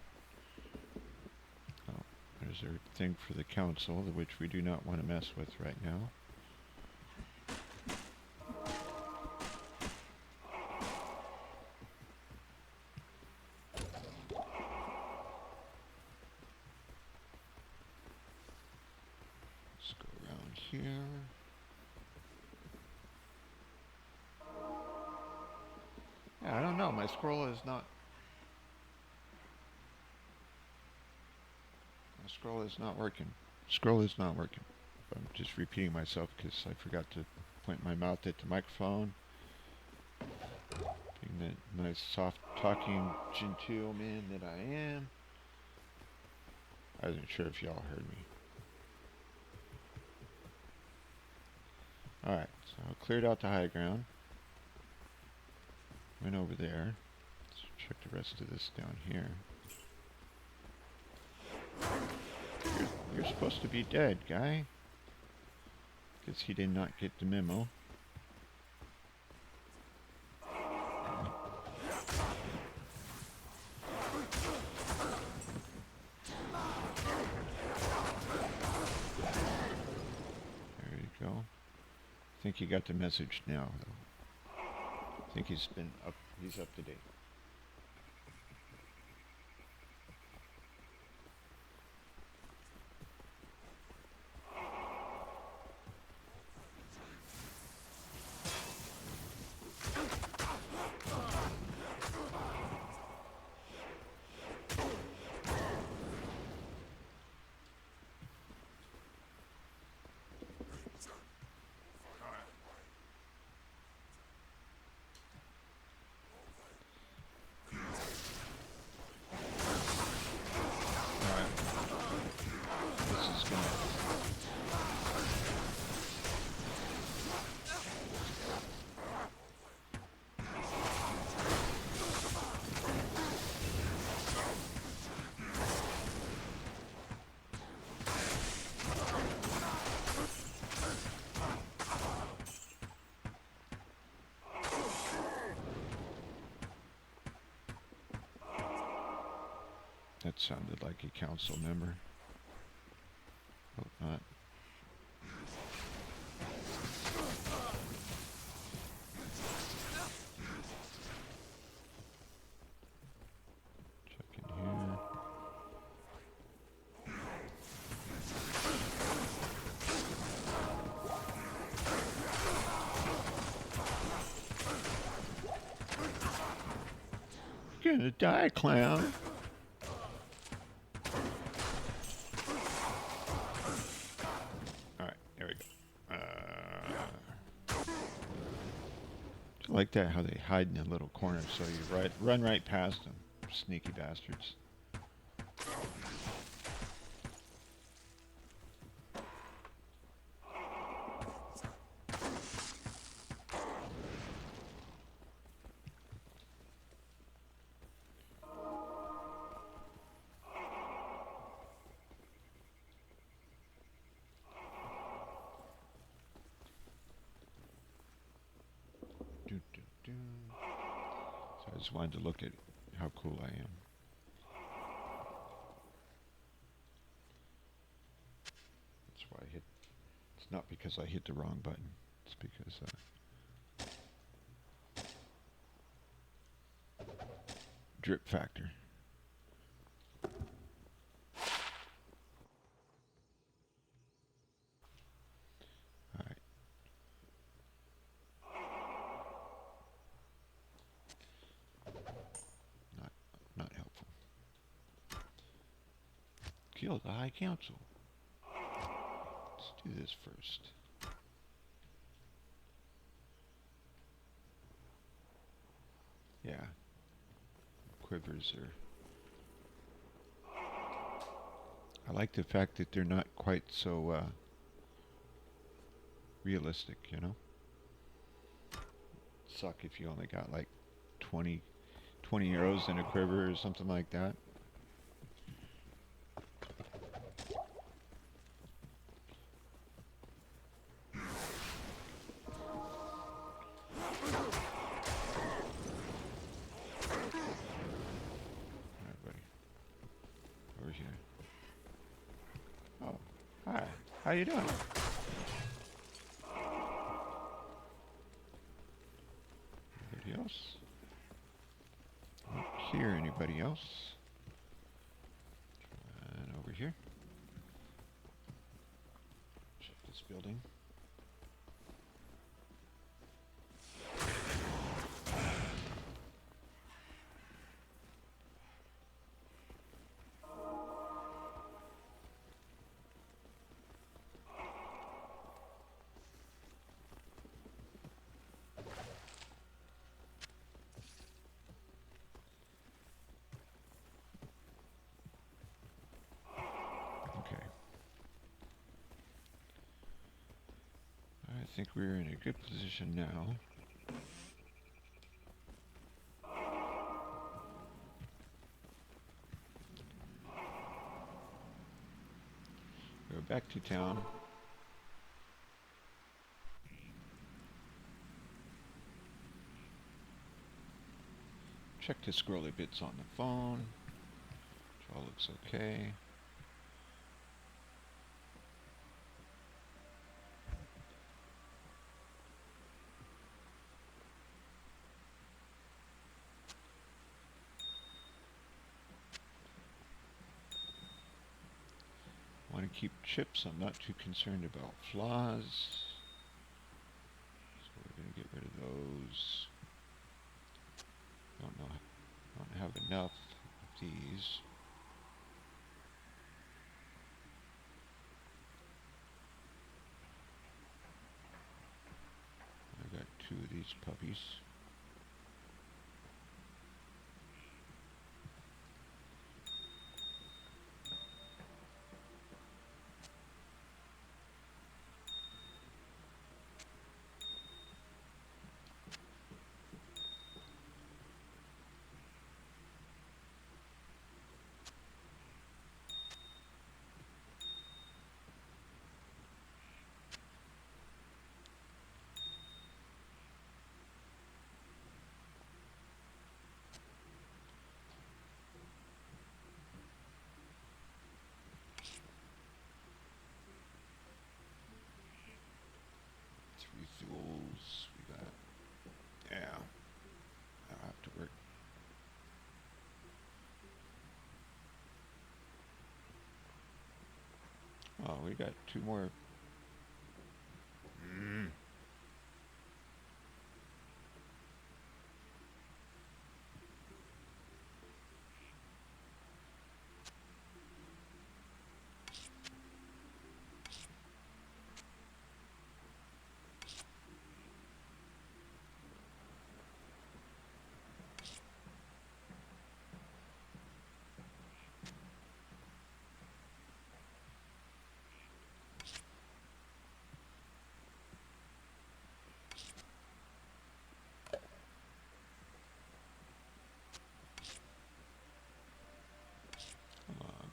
Oh, there's our thing for the council, which we do not want to mess with right now. Let's go around here. Yeah, I don't know. My scroll is not... My scroll is not working. Scroll is not working. I'm just repeating myself because I forgot to point my mouth at the microphone. Being that nice, soft-talking, genteel man that I am. I wasn't sure if y'all heard me. Alright, so I cleared out the high ground. Went over there. Let's check the rest of this down here. You're supposed to be dead, guy. Guess he did not get the memo. There you go. I think he got the message now, though. I think he's up to date. That sounded like a council member. Hope not. Check in here. You're gonna die, clown. I like that how they hide in a little corner so you run right past them. Sneaky bastards. So I just wanted to look at how cool I am. That's why I hit. It's not because I hit the wrong button. It's because drip factor. Alright. Not helpful. Kill the High Council. Let's do this first. Yeah. Quivers are... I like the fact that they're not quite so realistic, you know? Suck if you only got like 20 arrows in a quiver or something like that. How you doing? Anybody else? Don't hear anybody else. And over here. Check this building. Okay. I think we're in a good position now. Go back to town. Check the scrolly bits on the phone, which all looks okay. Want to keep chips. I'm not too concerned about flaws. So we're going to get rid of those. Don't have enough of these. I got 2 of these puppies. Fuels we got. Yeah, that'll have to work. Oh, we got 2 more.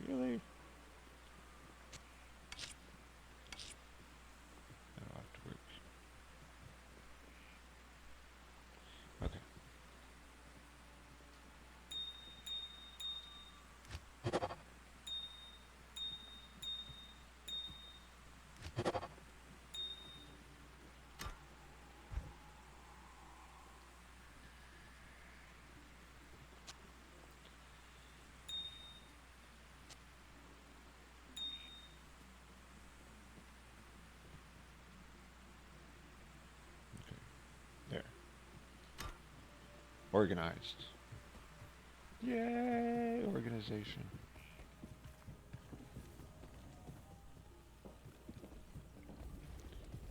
Really? That'll have to work. Okay. There. Organized. Yay! Organization.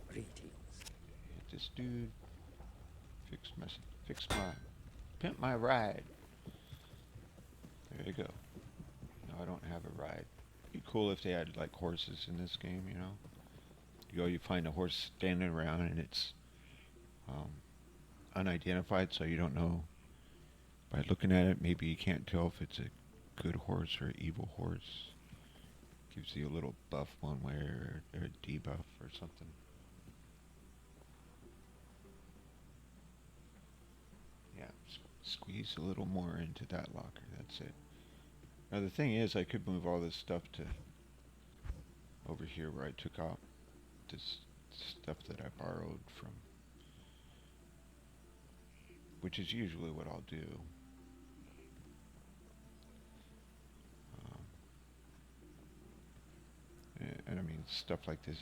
Greetings. Hit this dude. Fix my pimp my ride. There you go. No, I don't have a ride. It'd be cool if they had like horses in this game, you know. You find a horse standing around and it's unidentified, so you don't know. By looking at it, maybe you can't tell if it's a good horse or an evil horse. Gives you a little buff one way or a debuff or something. Yeah, squeeze a little more into that locker. That's it. Now the thing is, I could move all this stuff to over here where I took out this stuff that I borrowed from, which is usually what I'll do. And I mean, stuff like this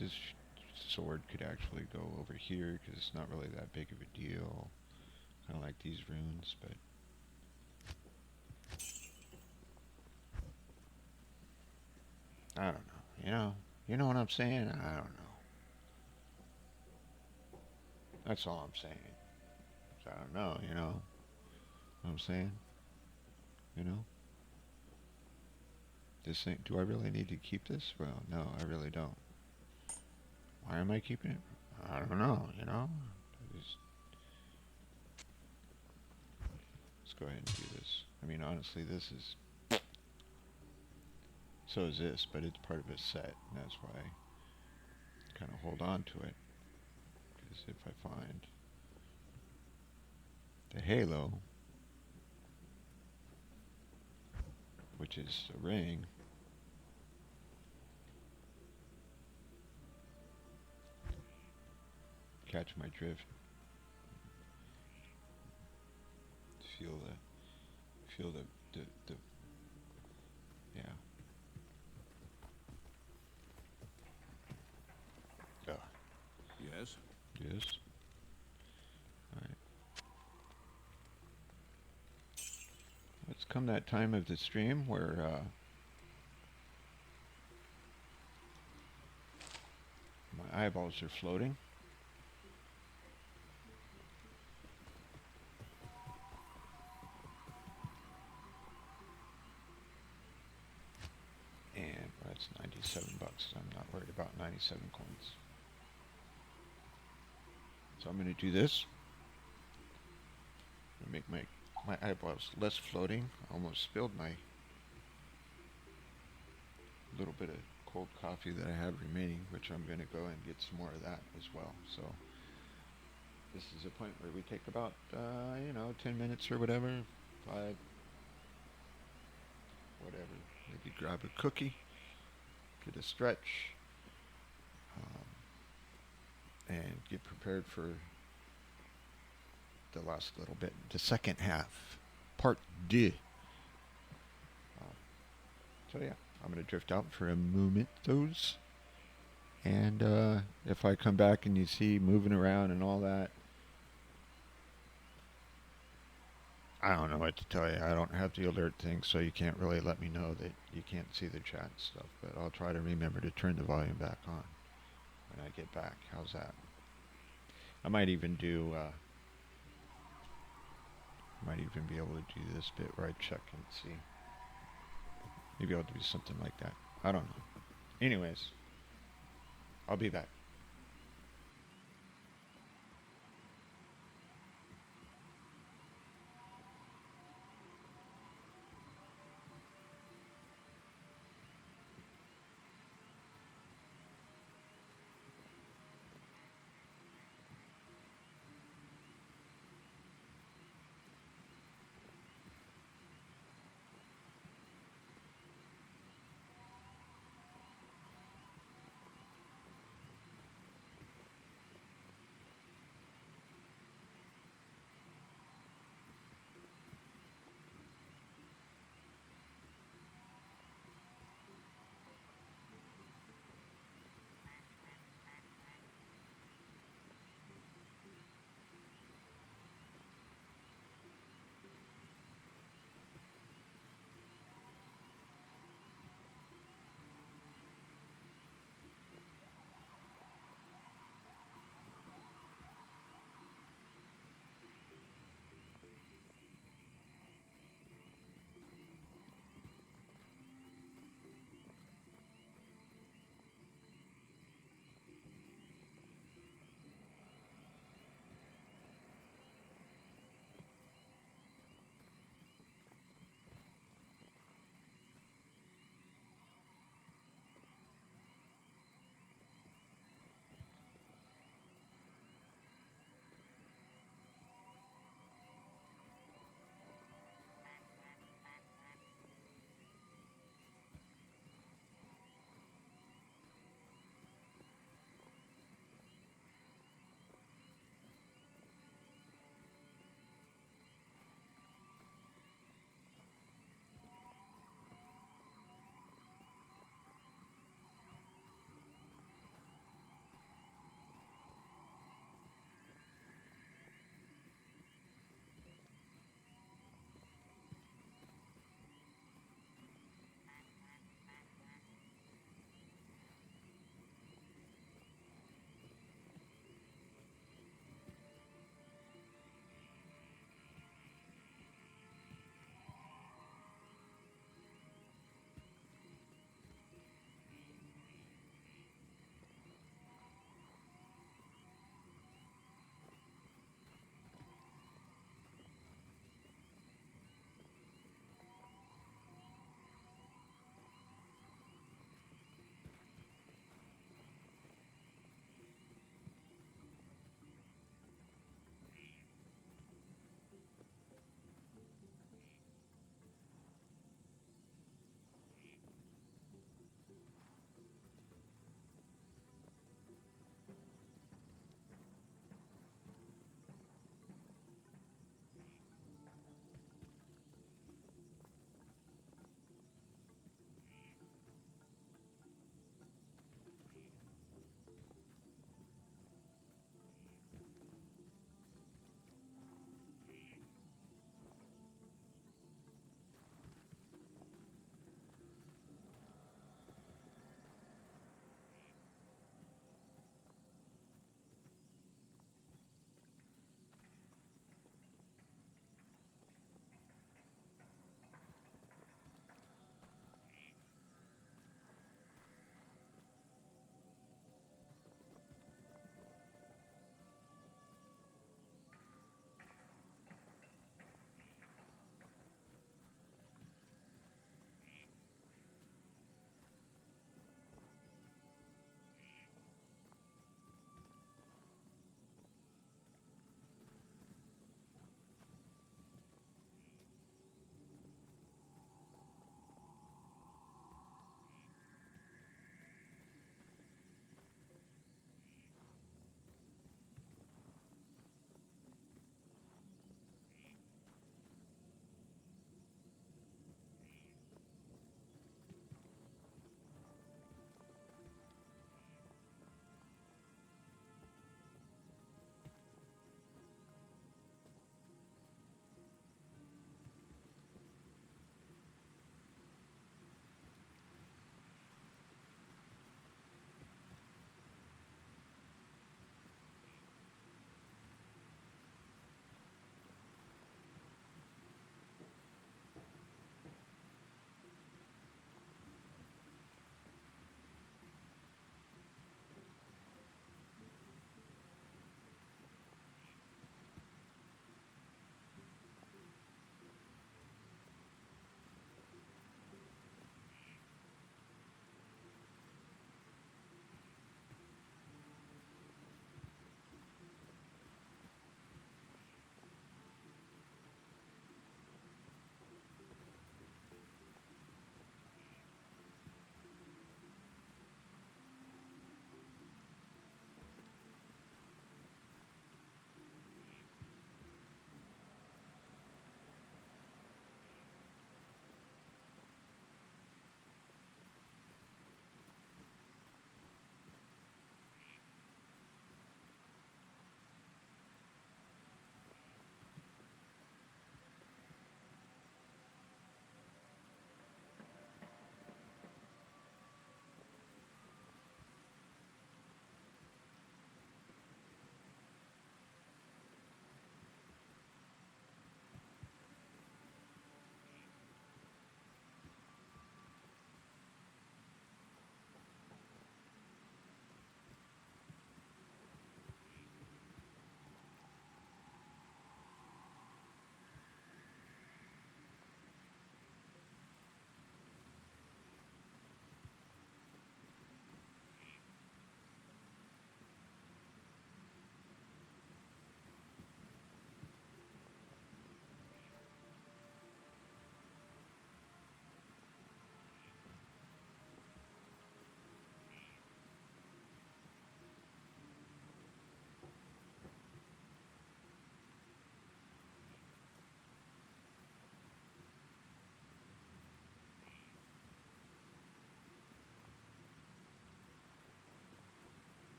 sword could actually go over here because it's not really that big of a deal. Kind of like these runes, but I don't know. You know what I'm saying? I don't know. That's all I'm saying. So I don't know. You know what I'm saying? You know. This thing. Do I really need to keep this? Well, no, I really don't. Why am I keeping it? I don't know. You know. Let's go ahead and do this. I mean, honestly, this is. So is this, but it's part of a set, and that's why I kind of hold on to it. Because if I find the halo, which is a ring, catch my drift. Feel the yeah. Yes? Yes. Alright. It's come that time of the stream where my eyeballs are floating. And that's $97. I'm not worried about 97 coins. So I'm going to do this. Make my eyeballs less floating. I almost spilled my little bit of cold coffee that I have remaining, which I'm going to go and get some more of that as well. So this is a point where we take about 10 minutes or whatever, 5, whatever. Maybe grab a cookie, get a stretch, and get prepared for the last little bit, the second half, part 2. So yeah, I'm going to drift out for a moment, and if I come back and you see moving around and all that, I don't know what to tell you. I don't have the alert thing, so you can't really let me know that you can't see the chat and stuff, but I'll try to remember to turn the volume back on when I get back. How's that? I might even do, might even be able to do this bit where I check and see. Maybe I'll do something like that. I don't know. Anyways, I'll be back.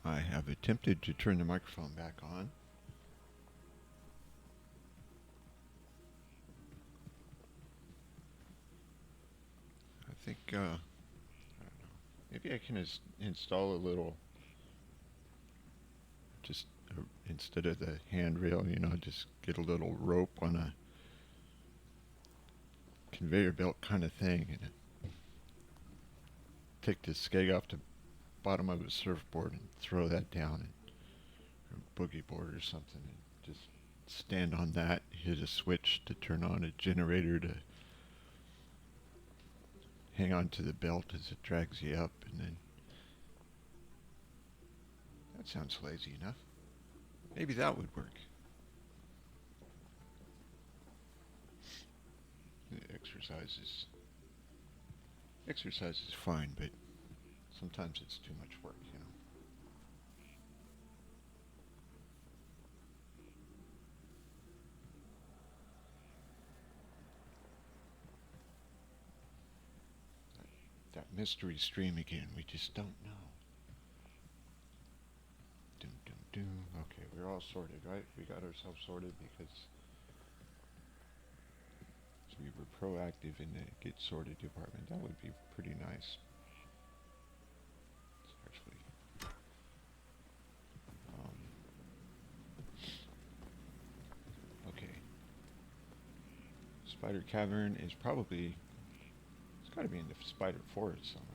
I have attempted to turn the microphone back on. I think, I don't know. Maybe I can install a little, just instead of the handrail, you know, just get a little rope on a conveyor belt kind of thing, and take the skeg off the bottom of a surfboard and throw that down, or a boogie board or something, and just stand on that, hit a switch to turn on a generator to hang on to the belt as it drags you up, and then that sounds lazy enough. Maybe that would work. Exercise is fine, but sometimes it's too much work, you know. That mystery stream again, we just don't know. Doom, doom, doom. Okay, we're all sorted, right? We got ourselves sorted because we were proactive in the get sorted department. That would be pretty nice. It's actually, okay. Spider Cavern is probably, it's got to be in the Spider Forest somewhere.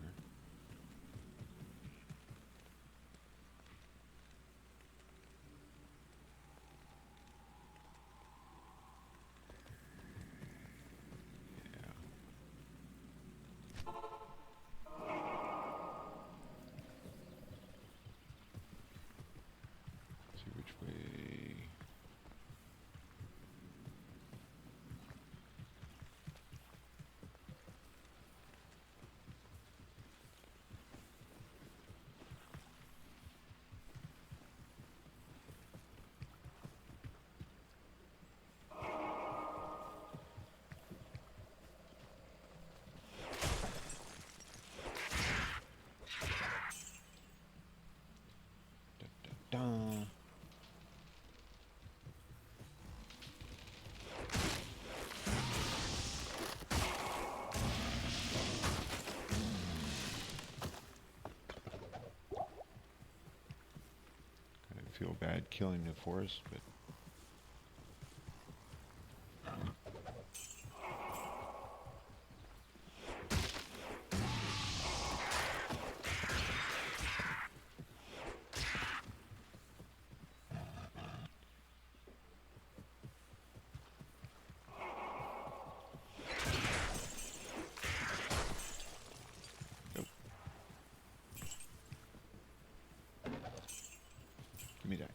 See which way. Da, da, da. I feel bad killing the forest, but give me that.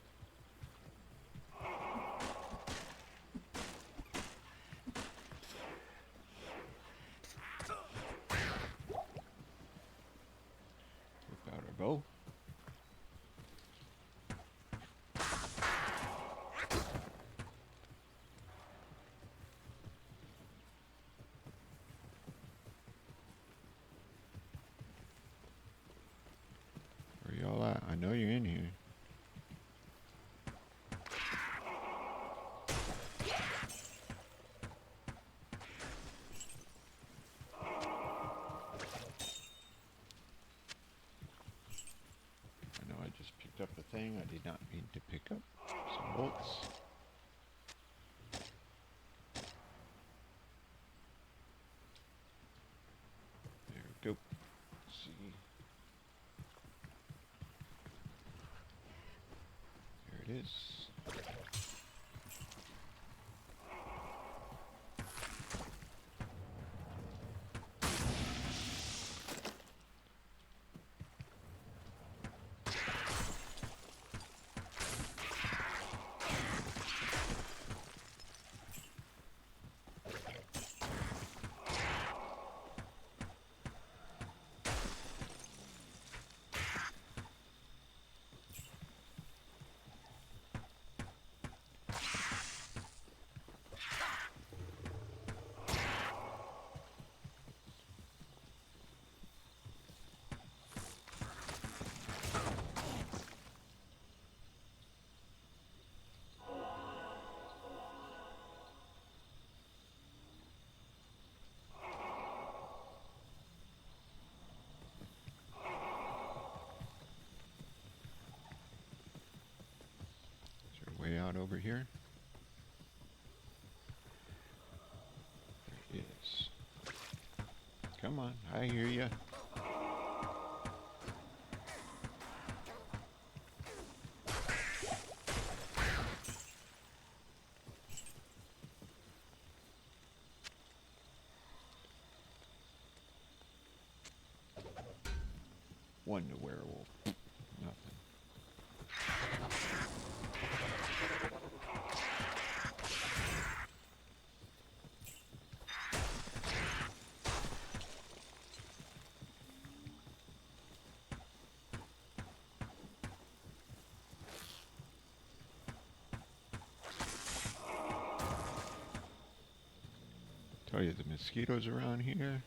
Whip out our bow. Where y'all at? I know you're in here. I know I just picked up a thing I did not mean to pick up. Some bolts. There we go. Let's see. There it is. not over here. There it is. Come on, I hear ya. One to werewolf. Nothing. Tell you the mosquitoes around here.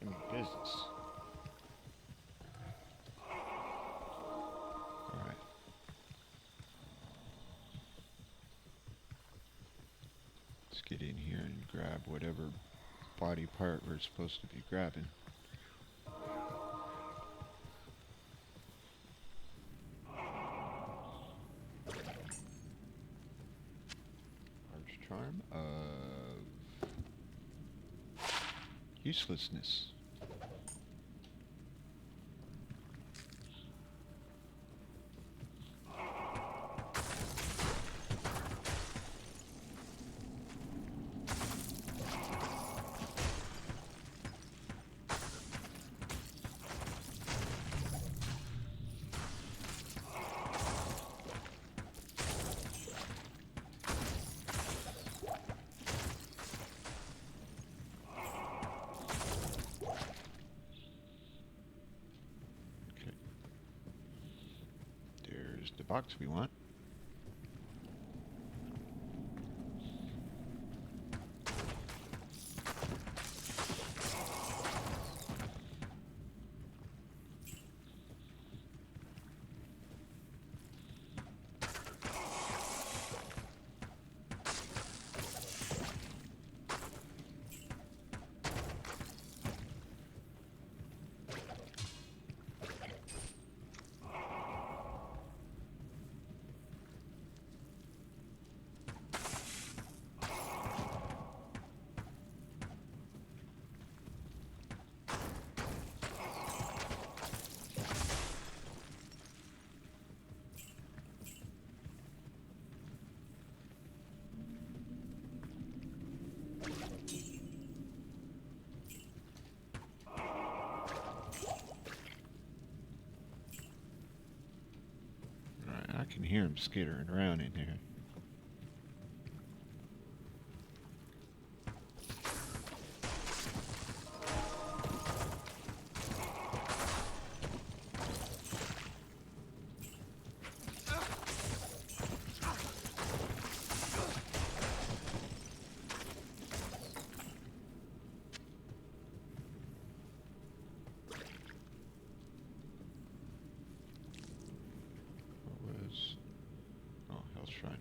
I mean, business. Alright. Let's get in here and grab whatever body part we're supposed to be grabbing. Large charm of uselessness. The box we want. I can hear him skittering around in here. Shrine.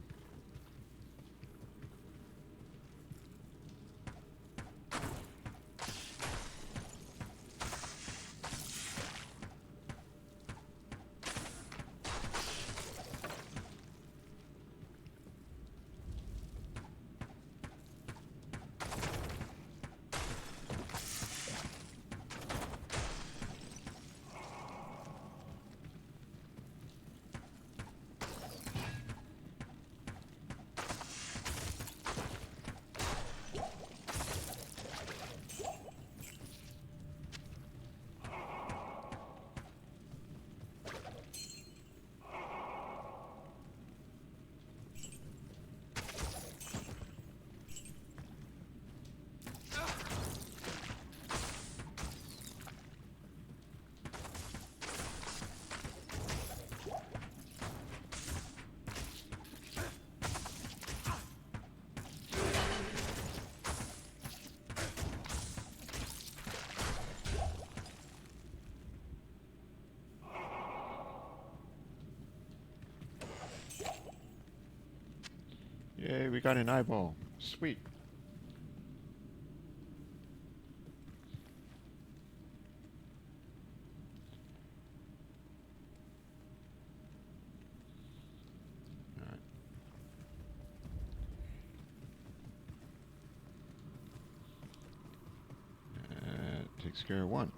Yay, we got an eyeball. Sweet. takes care of one.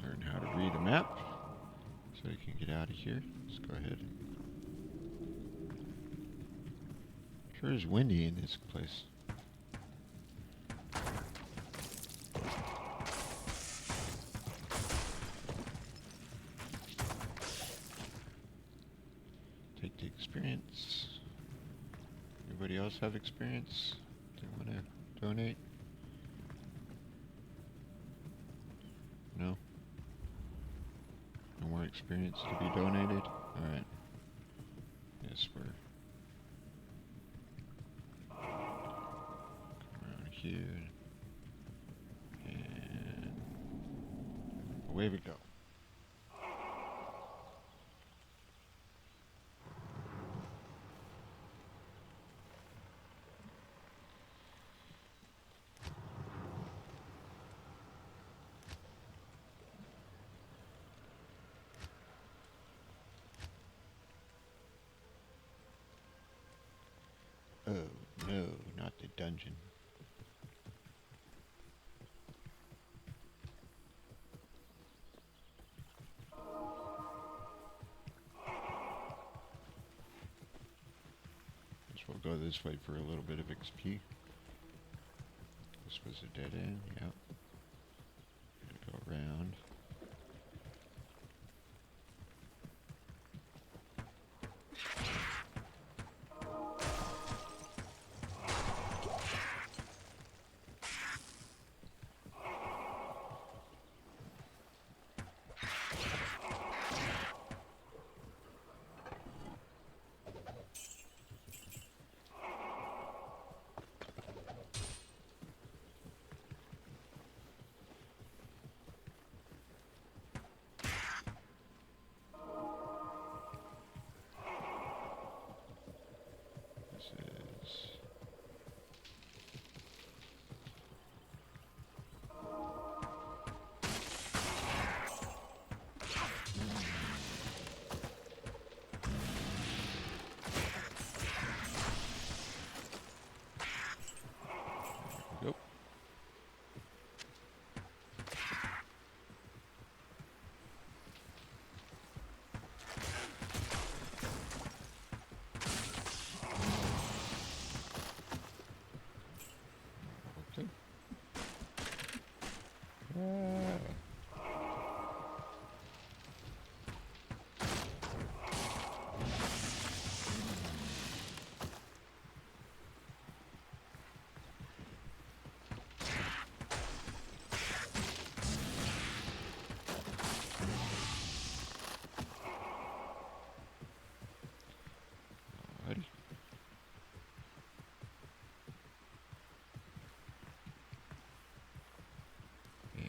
Learn how to read a map so you can get out of here. Let's go ahead. Sure is windy in this place. Take the experience. Anybody else have experience? Do you want to donate? No? No more experience to be donated? Alright. Yes, we're... Come around here. And... away we go. Oh, no, not the dungeon. Guess we'll go this way for a little bit of XP. This was a dead end, yep. Gonna go around. Yep. Okay. Alrighty. And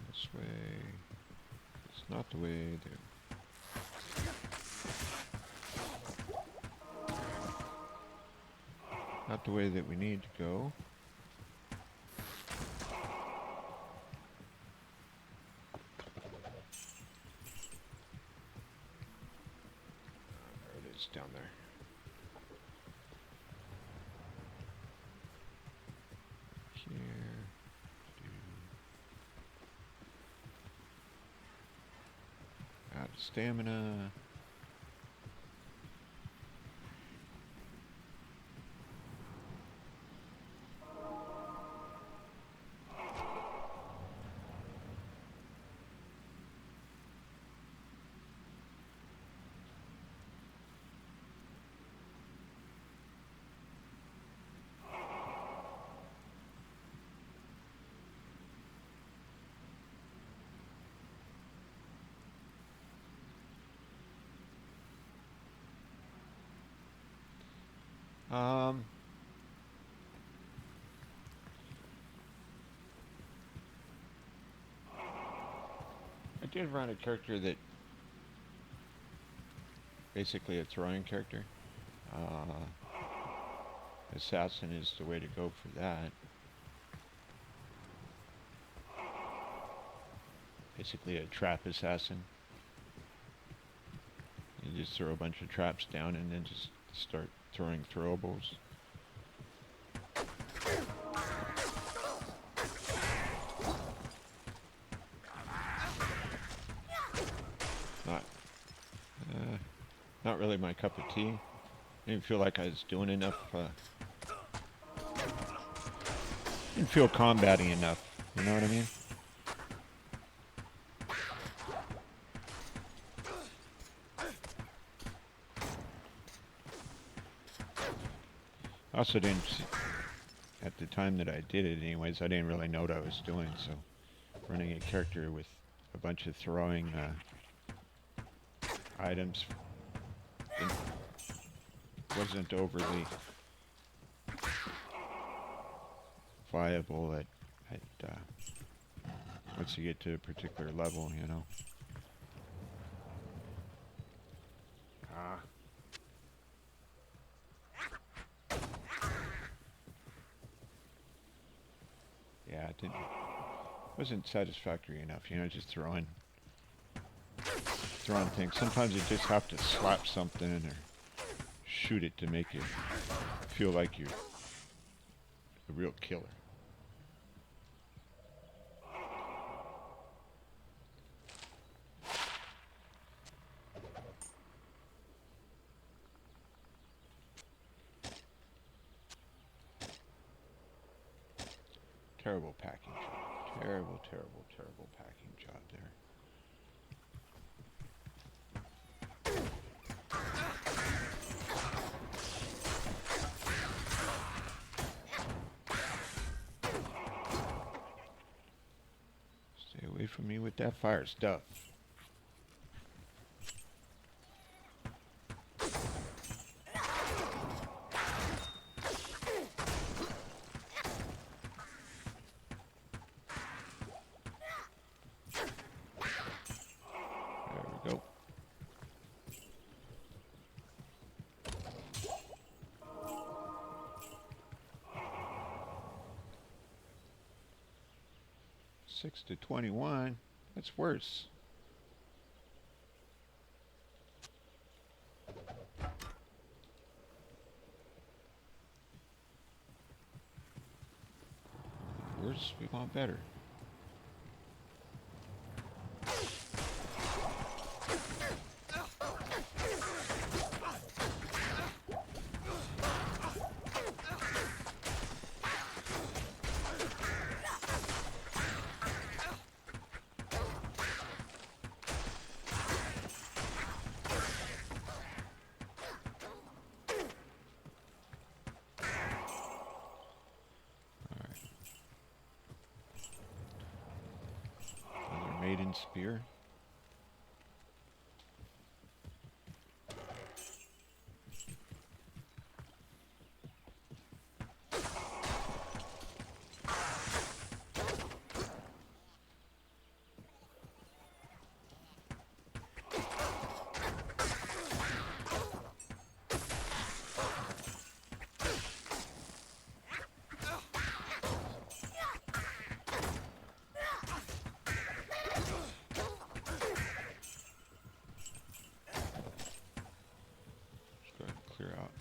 this way. It's not the way there. Not the way that we need to go. There it is, down there. Here. Out of stamina. I did run a character that basically a throwing character. Assassin is the way to go for that. basically a trap assassin. You just throw a bunch of traps down and then just start throwing throwables. Not, not really my cup of tea. Didn't feel like I was doing enough. Didn't feel combating enough. You know what I mean? I also didn't, at the time that I did it anyways, I didn't really know what I was doing, so running a character with a bunch of throwing items wasn't overly viable at once you get to a particular level, you know. Yeah, it wasn't satisfactory enough, you know, just throwing things. Sometimes you just have to slap something or shoot it to make you feel like you're a real killer. Terrible packing job. Terrible, terrible, terrible packing job there. Stay away from me with that fire stuff. There we go. Six to 21. That's worse. Worse, we want better. Maiden spear. Clear out.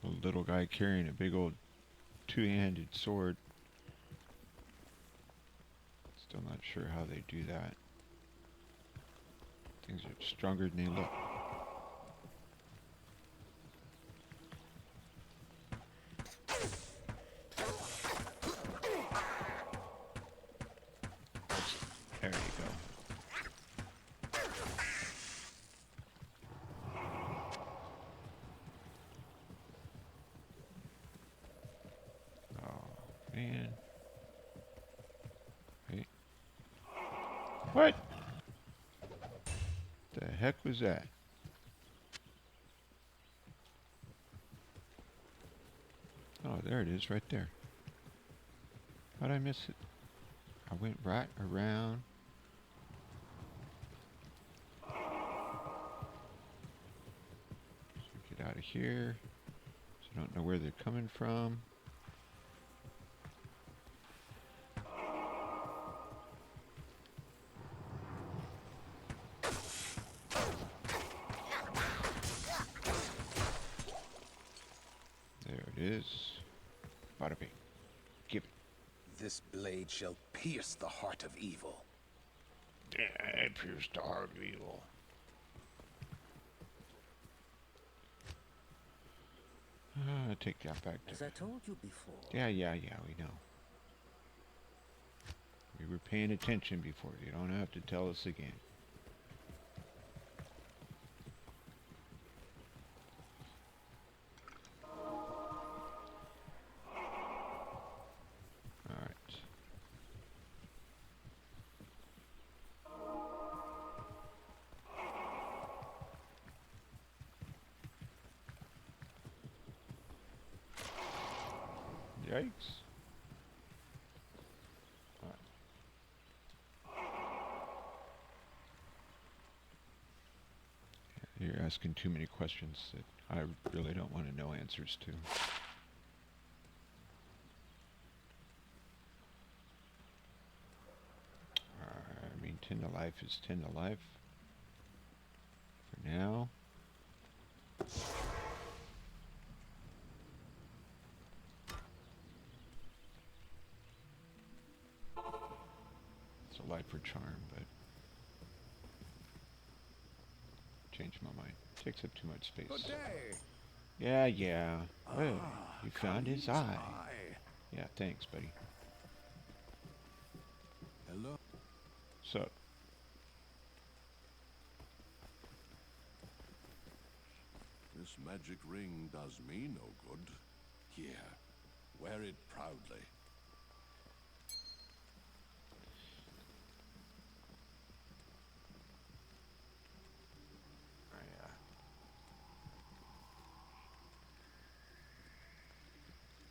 A little guy carrying a big old two-handed sword. Still not sure how they do that. Things are stronger than they look. There you go. Man. Wait. What? The heck was that? Oh, there it is, right there. How'd I miss it? I went right around. So get out of here. So I don't know where they're coming from. is. Bada bing. Give it. This blade shall pierce the heart of evil. It pierced the heart of evil. Take that back to... As I told you before, Yeah, we know. We were paying attention before. You don't have to tell us again. Alright. Yikes. You're asking too many questions that I really don't want to know answers to. I mean, 10 to life is 10 to life. For now. It's a life for charm, but change my mind. Takes up too much space. Good day. Yeah. Well, you found his eye. Yeah, thanks, buddy. Hello? So, This magic ring does me no good. Here, wear it proudly.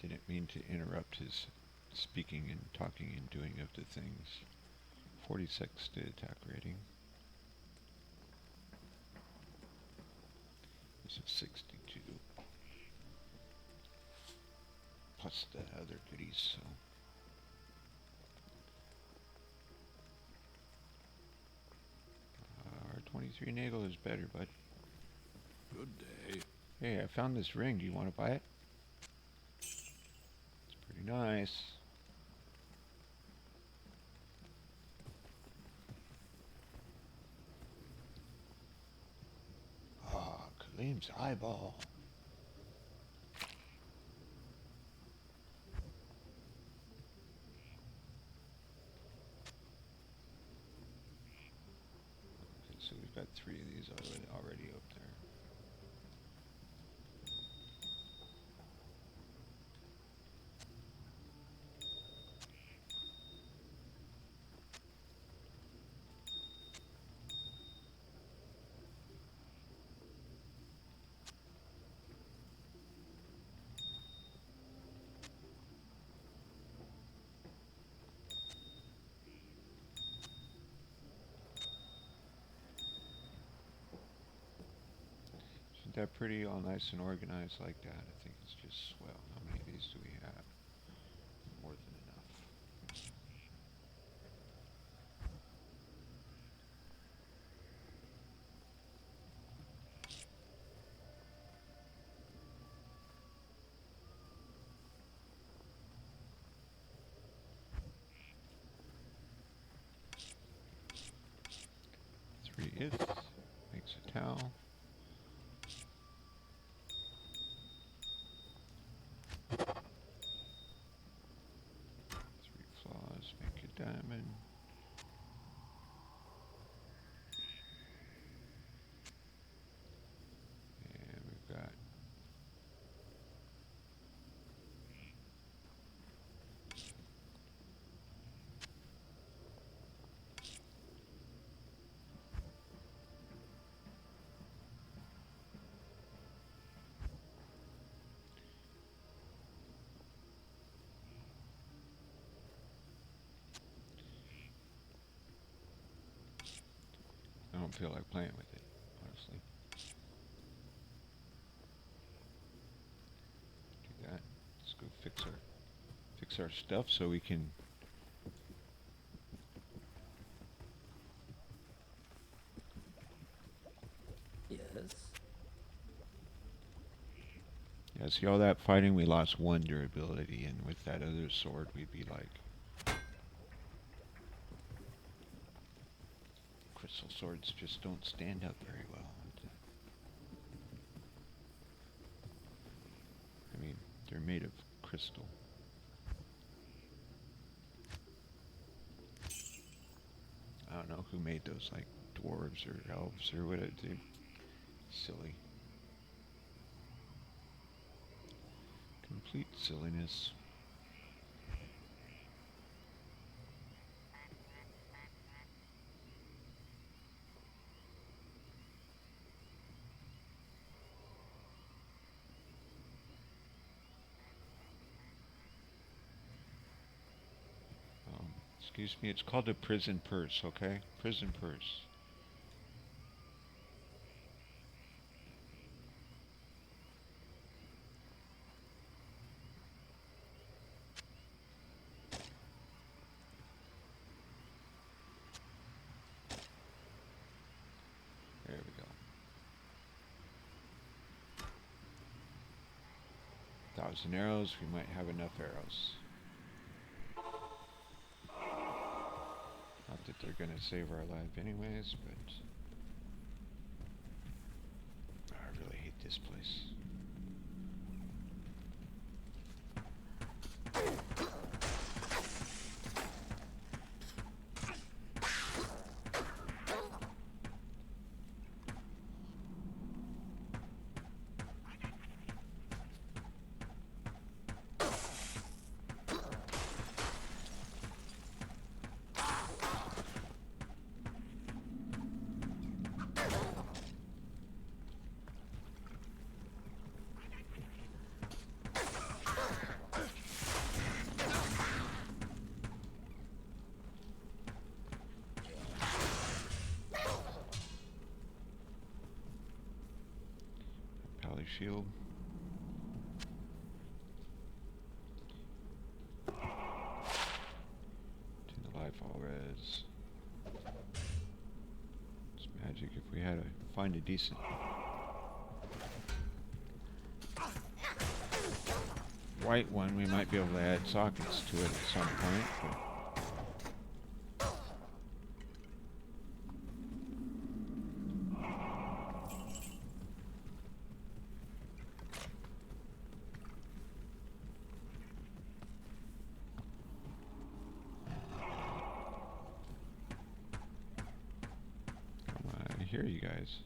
didn't mean to interrupt his speaking and talking and doing of the things. 46 to attack rating. This is 62. Plus the other goodies, so. R23 Nagel is better, bud. Good day. Hey, I found this ring. Do you want to buy it? It's pretty nice. Ah, Kalim's eyeball. Okay, so we've got 3 of these already up there. Isn't that pretty, all nice and organized like that? I think it's just swell. How many of these do we have? More than enough. Three ifs makes a towel. Three flaws make a diamond. And we've got I don't feel like playing with it, honestly. Do that. Let's go fix our stuff so we can. Yes. Yeah, see all that fighting, we lost 1 durability, and with that other sword, we'd be like... Crystal swords just don't stand up very well. I mean, they're made of crystal. I don't know who made those, like dwarves or elves or whatever. They're silly. Complete silliness. Excuse me, it's called a prison purse, okay? Prison purse. There we go. 1,000 arrows, we might have enough arrows. Not that they're gonna save our life anyways, but... I really hate this place. Shield. Turn the life all res. It's magic if we had to find a decent white one, we might be able to add sockets to it at some point. But I hear you guys.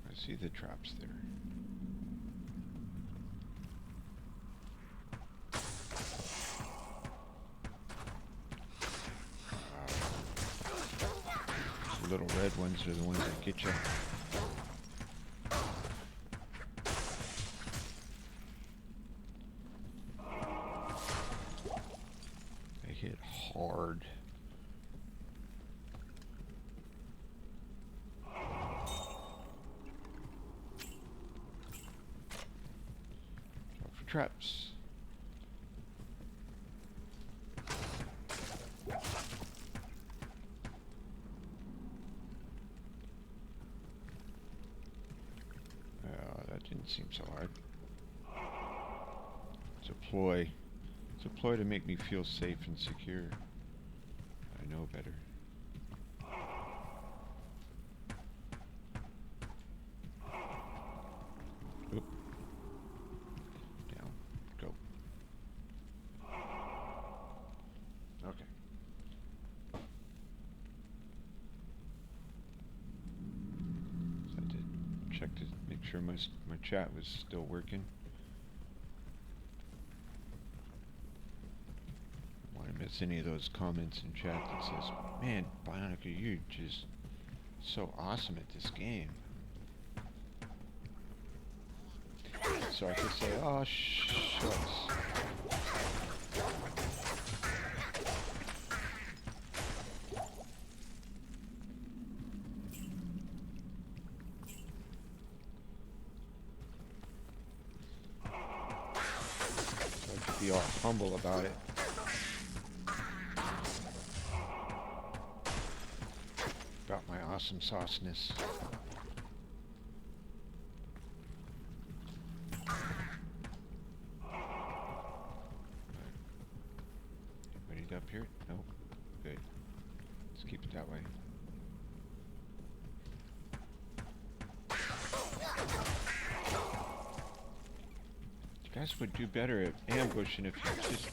I see the traps there. The little red ones are the ones that get you. They hit hard. Traps. That didn't seem so hard. It's a ploy. It's a ploy to make me feel safe and secure. I know better. Oop. Down. Go. Okay. So I did check to make sure my chat was still working. I don't want to miss any of those comments in chat that says, "Man, Bionica, you're just so awesome at this game." So I could say, "Oh, shucks." Don't be all humble about it. About my awesome sauceness. Anybody up here? No. Good. Let's keep it that way. You guys would do better at ambushing if you just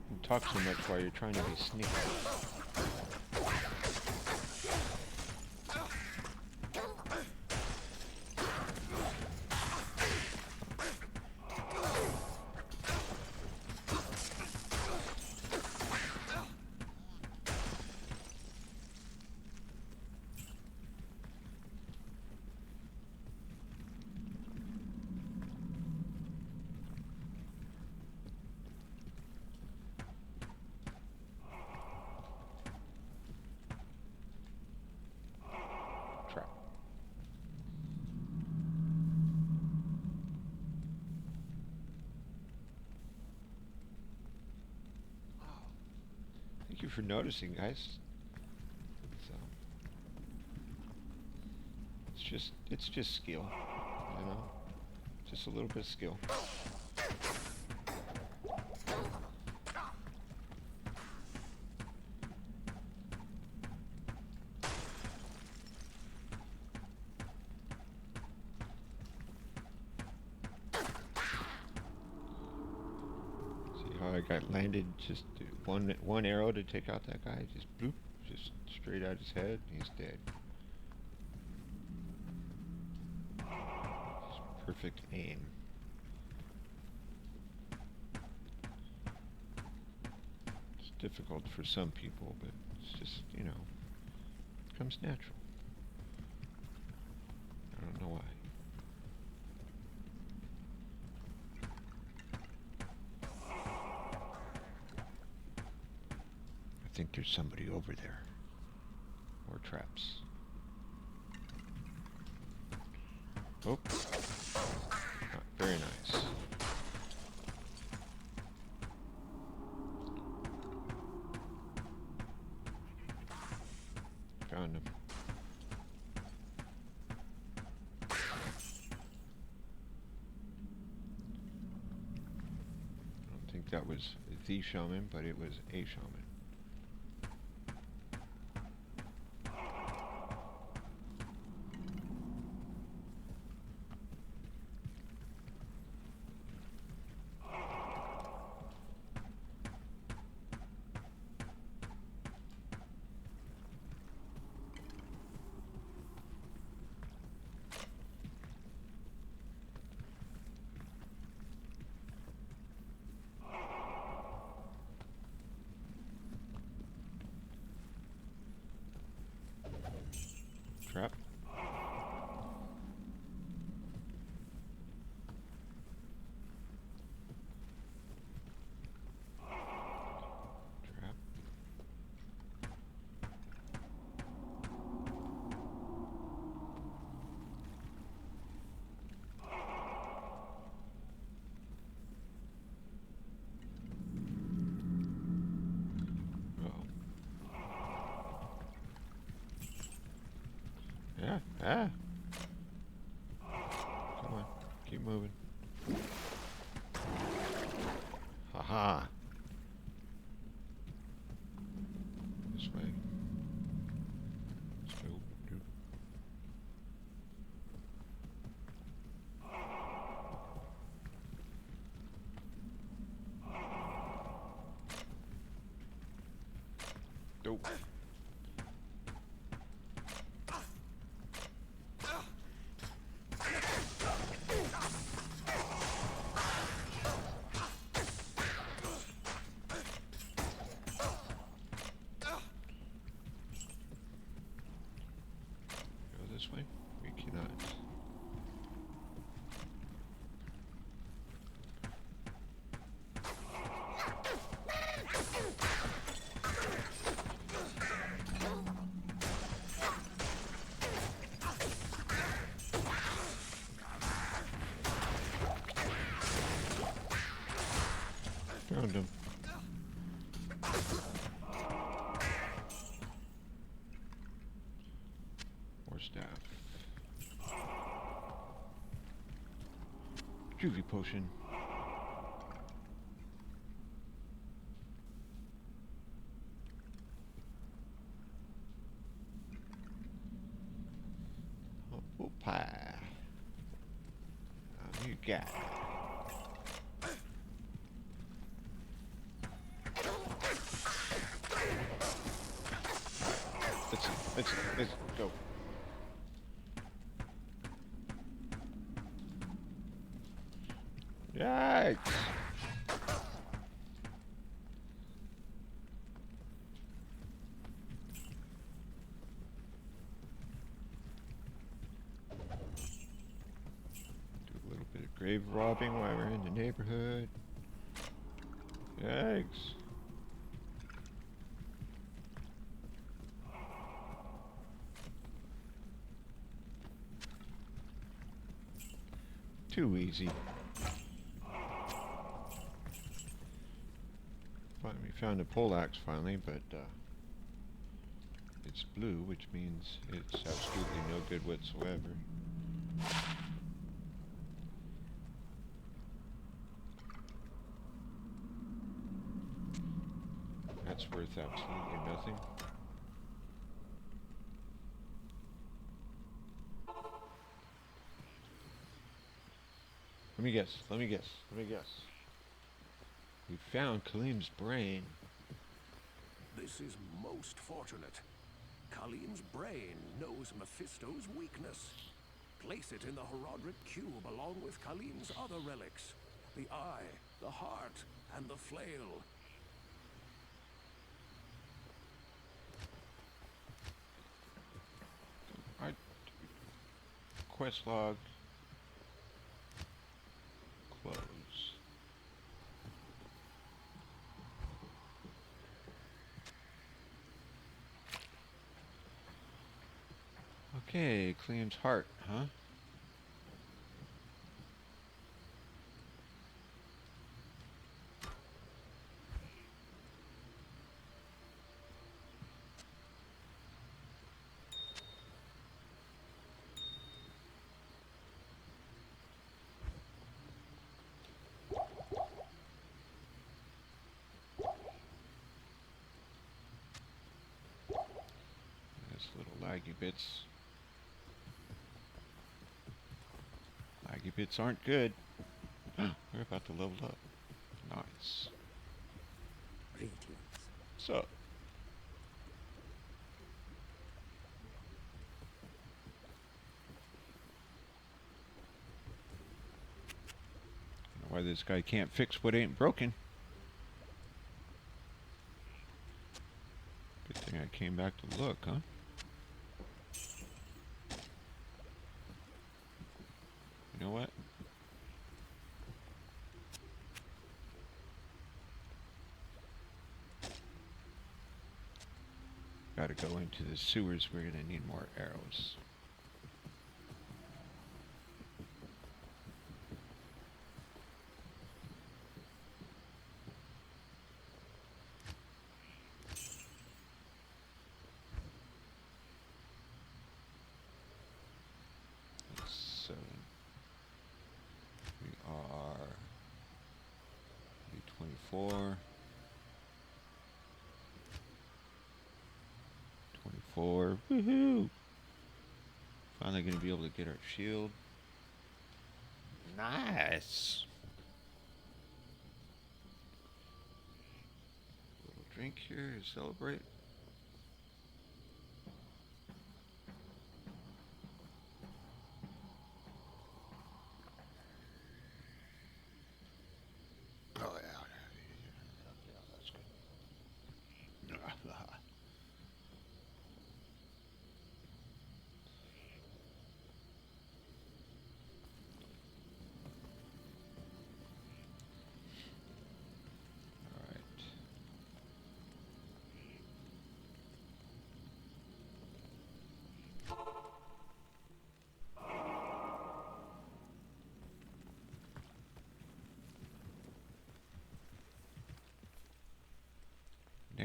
don't talk so much while you're trying to be sneaky. Trap. Thank you for noticing, guys. So it's just skill, you know, just a little bit of skill. I got landed just one arrow to take out that guy, just bloop, just straight at his head, he's dead. Just perfect aim. It's difficult for some people, but it's just, you know, it comes natural. I don't know why. I think there's somebody over there. More traps. Oh. Very nice. Found him. I don't think that was the shaman, but it was a shaman. Trap. Trap. Yeah, ah. Come on, keep moving. Haha. This way. Let's go. Dope. This way? We cannot. Found him. More staff. Juvie potion. Humble pie. You got it. Let's go. Yikes! Do a little bit of grave robbing while we're in the neighborhood. Yikes! Too easy. We found a poleaxe finally, but it's blue, which means it's absolutely no good whatsoever. That's worth absolutely nothing. Let me guess. We found Kalim's brain. This is most fortunate. Kalim's brain knows Mephisto's weakness. Place it in the Herodric cube along with Kalim's other relics. The eye, the heart, and the flail. Quest log. Close. Okay, Kalim's heart, huh? Laggy bits. Laggy bits aren't good. We're about to level up. Nice. Greetings. So. Why this guy can't fix what ain't broken. Good thing I came back to look, huh? You know what? Gotta go into the sewers. We're gonna need more arrows. So we are 24. 24. Woohoo! Finally gonna be able to get our shield. Nice. Little drink here to celebrate. Oh yeah, that's good.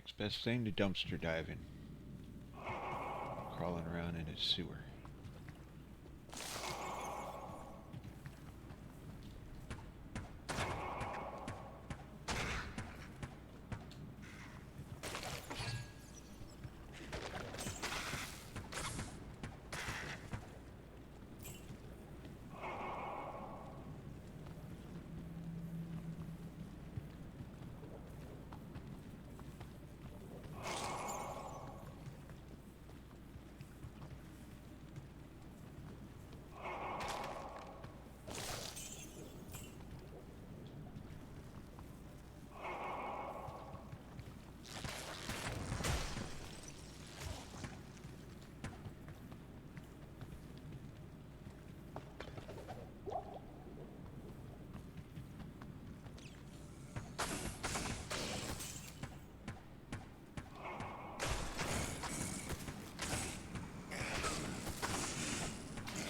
Next best thing to dumpster diving. Crawling around in a sewer.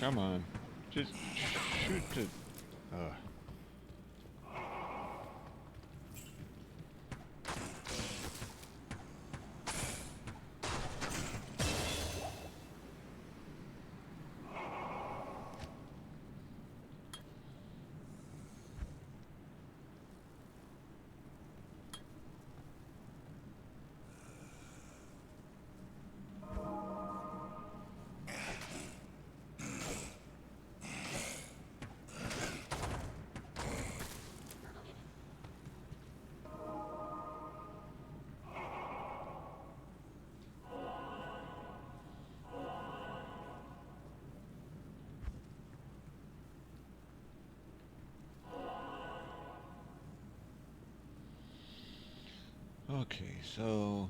Come on. Just shoot the... Okay, so...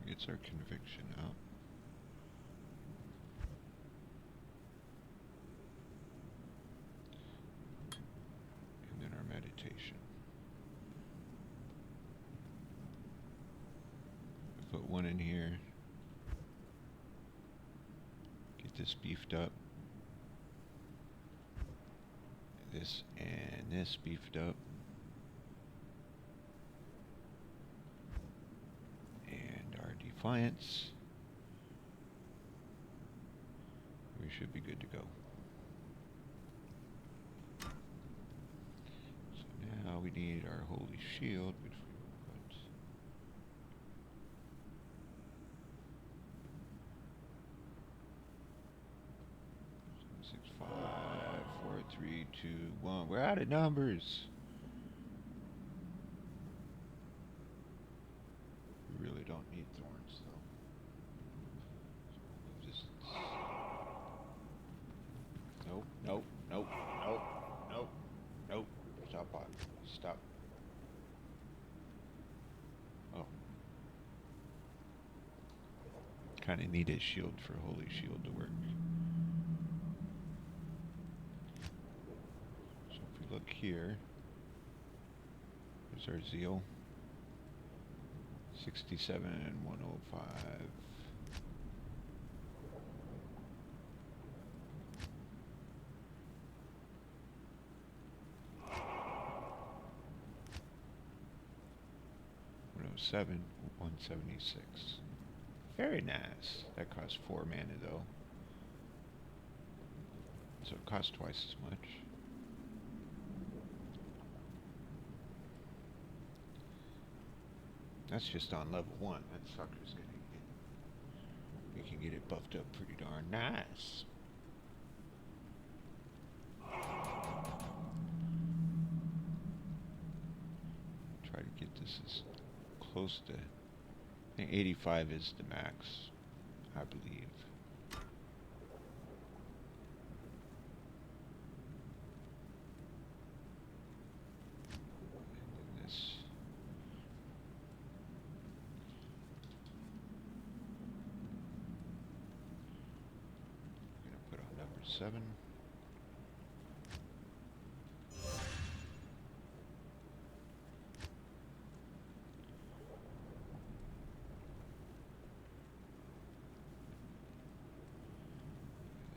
Gets our conviction out. And then our meditation. Put one in here. Get this beefed up. This and this beefed up. Defiance. We should be good to go. So now we need our holy shield, which we will put 6, 5, 4, 3, 2, 1. We're out of numbers. We really don't need thorns, though. So just... Nope, nope, nope, nope, nope, nope. Stop bot. Stop. Oh. Kind of need a shield for holy shield to work. So if we look here, there's our zeal. 67 and 105. Seven, 176. Very nice. That costs 4 mana though. So it costs twice as much. That's just on level 1. That sucker's gonna get... We can get it buffed up pretty darn nice. Try to get this as close to... I think 85 is the max, I believe. And then this... 7.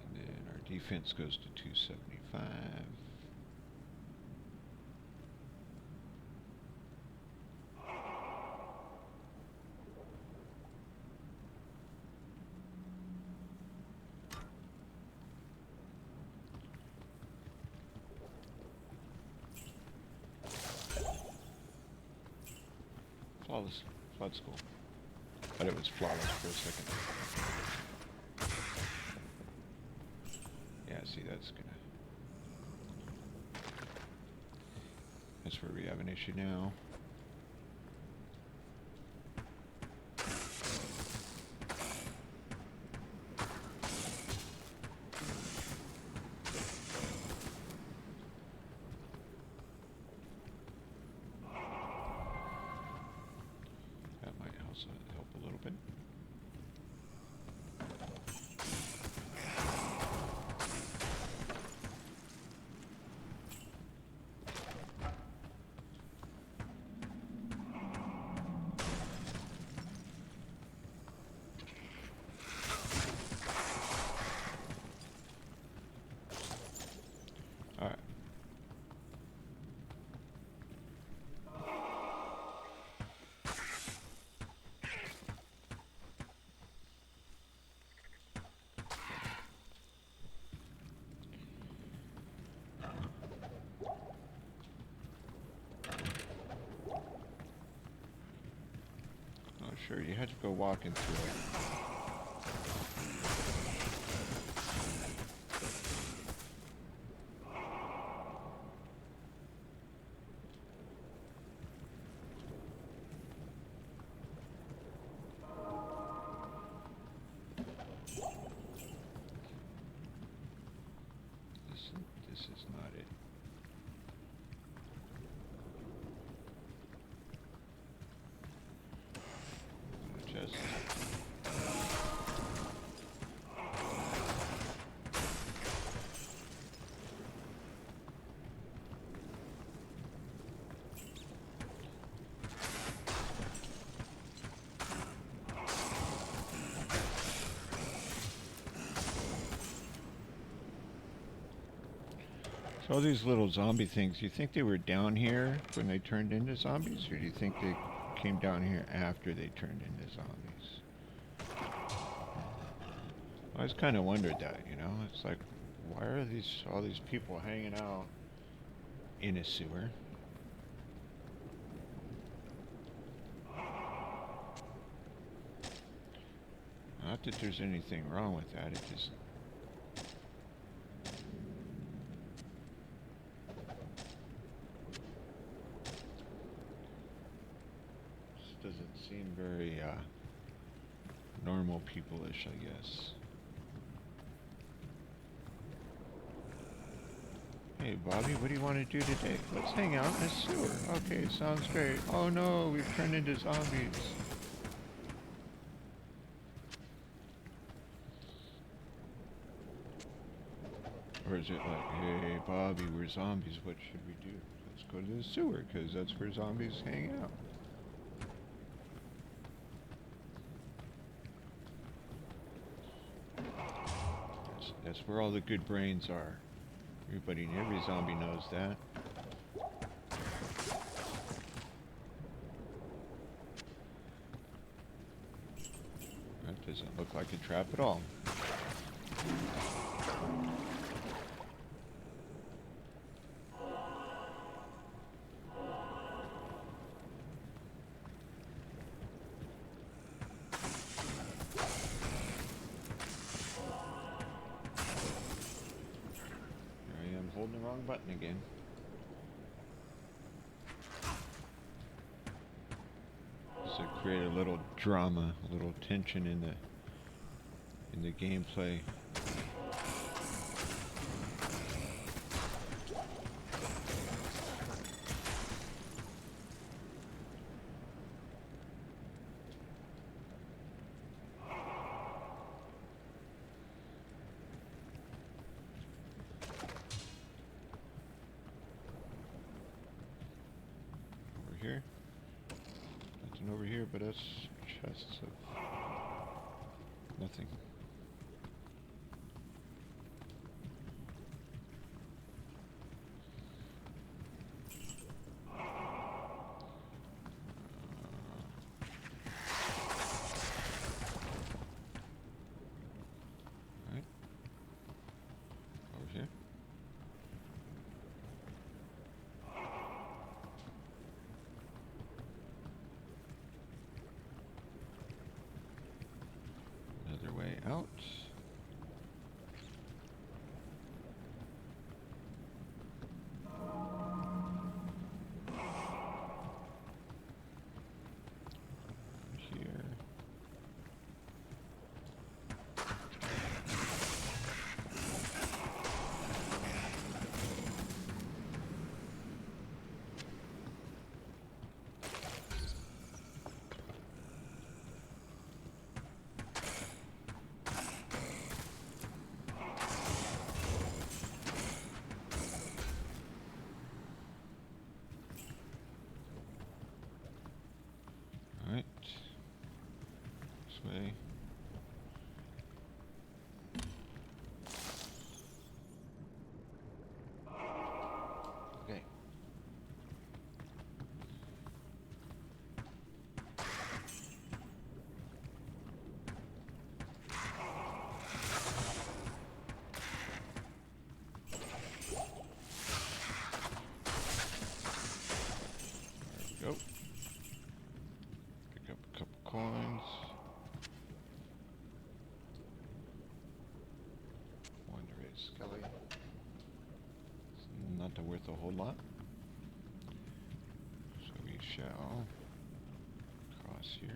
And then our defense goes to 275. Flawless. Flood school. Thought it was flawless for a second. Yeah, see, that's gonna... That's where we have an issue now. Help a little bit. All right. Sure, you had to go walking through it. This is not it. Just so all these little zombie things, you think they were down here when they turned into zombies, or do you think they came down here after they turned into zombies? I always kind of wondered that, you know? It's like, why are all these people hanging out in a sewer? Not that there's anything wrong with that, it just... doesn't seem very normal people-ish, I guess. Hey Bobby, what do you want to do today? Let's hang out in the sewer. Okay, sounds great. Oh no, we've turned into zombies. Or is it like, hey Bobby, we're zombies, what should we do? Let's go to the sewer, because that's where zombies hang out. That's where all the good brains are. Every zombie knows that. That doesn't look like a trap at all. Holding the wrong button again. So create a little drama, a little tension in the gameplay. here, but it's chests of nothing. Alright. Over here. Another way out. Here. Alright. This way. Okay. There we go. Pick up a couple coins. One red skelly. It's not worth a whole lot. So we shall cross here.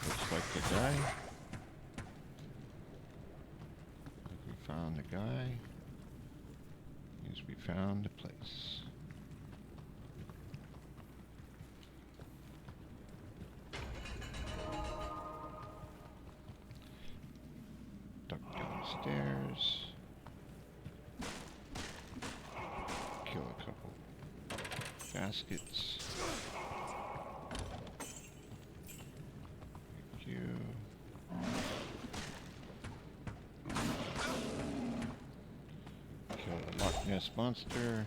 Looks like the guy. Like we found the guy. Means we found the place. Duck downstairs. Kill a couple baskets. Thank you. Kill a Loch Ness monster.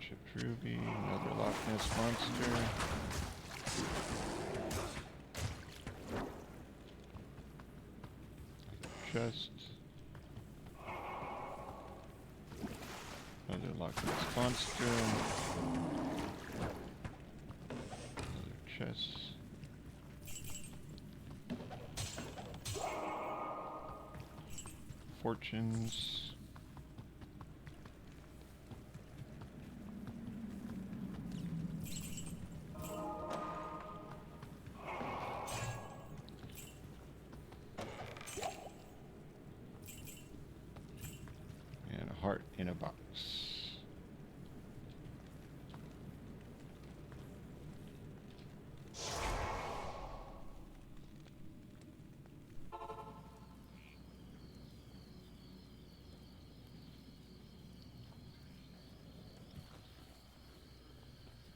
Chipped ruby, another Loch Ness monster. Chest. Another Loch Ness monster. Another chest. Fortunes. And a heart in a box.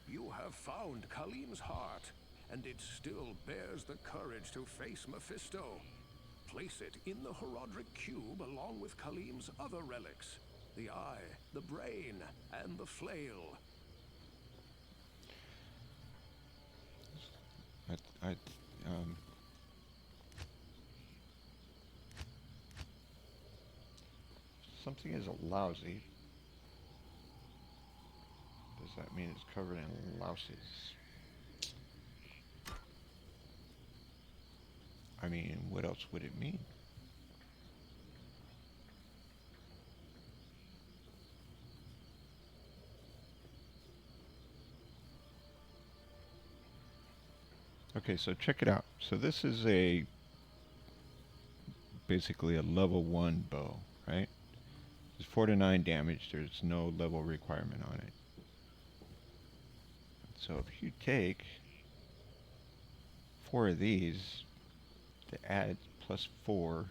You have found Khalim's heart, and it still bears the courage to face Mephisto. Place it in the Horodric cube along with Khalim's other relics. The eye, the brain, and the flail. Something is lousy. Does that mean it's covered in louses? what else would it mean? Okay, so check it out. So this is basically a level 1 bow, right? It's 4 to 9 damage. There's no level requirement on it. So if you take 4 of these to add plus 4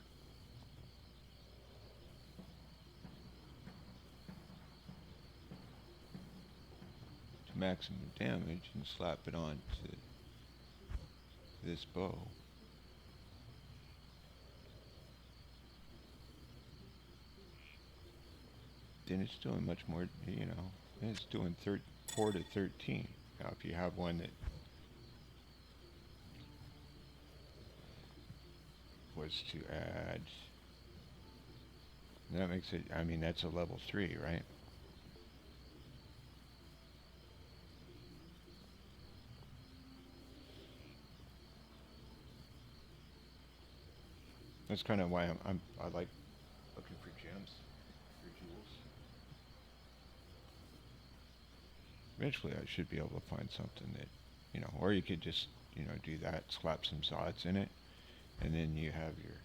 to maximum damage and slap it on to this bow, then it's doing much more, you know, it's doing 4 to 13. Now if you have one that was to add, that makes it, I mean, that's a level 3, right? That's kind of why I like looking for gems, for jewels. Eventually I should be able to find something that, you know, or you could just, you know, do that, slap some zods in it, and then you have your,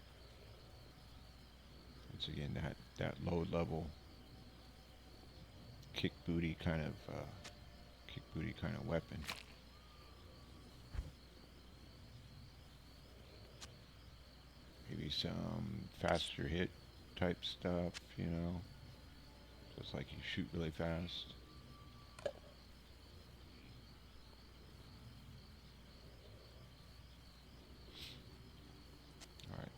once again, that low level kick booty kind of weapon. Maybe some faster hit type stuff, you know, just like you shoot really fast. All right,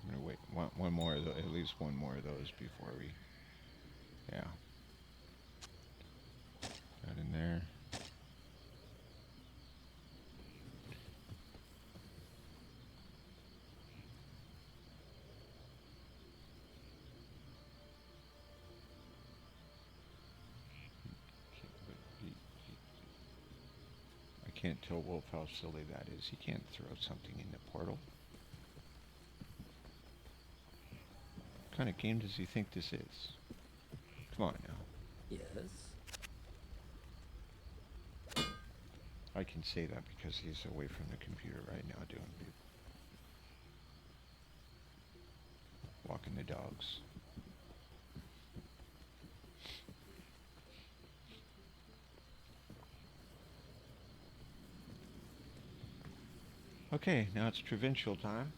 I'm gonna wait one more of at least one more of those before we, yeah, that in there. I can't tell Wolf how silly that is. He can't throw something in the portal. What kind of game does he think this is? Come on now. Yes? I can say that because he's away from the computer right now doing walking the dogs. Okay, now it's provincial time.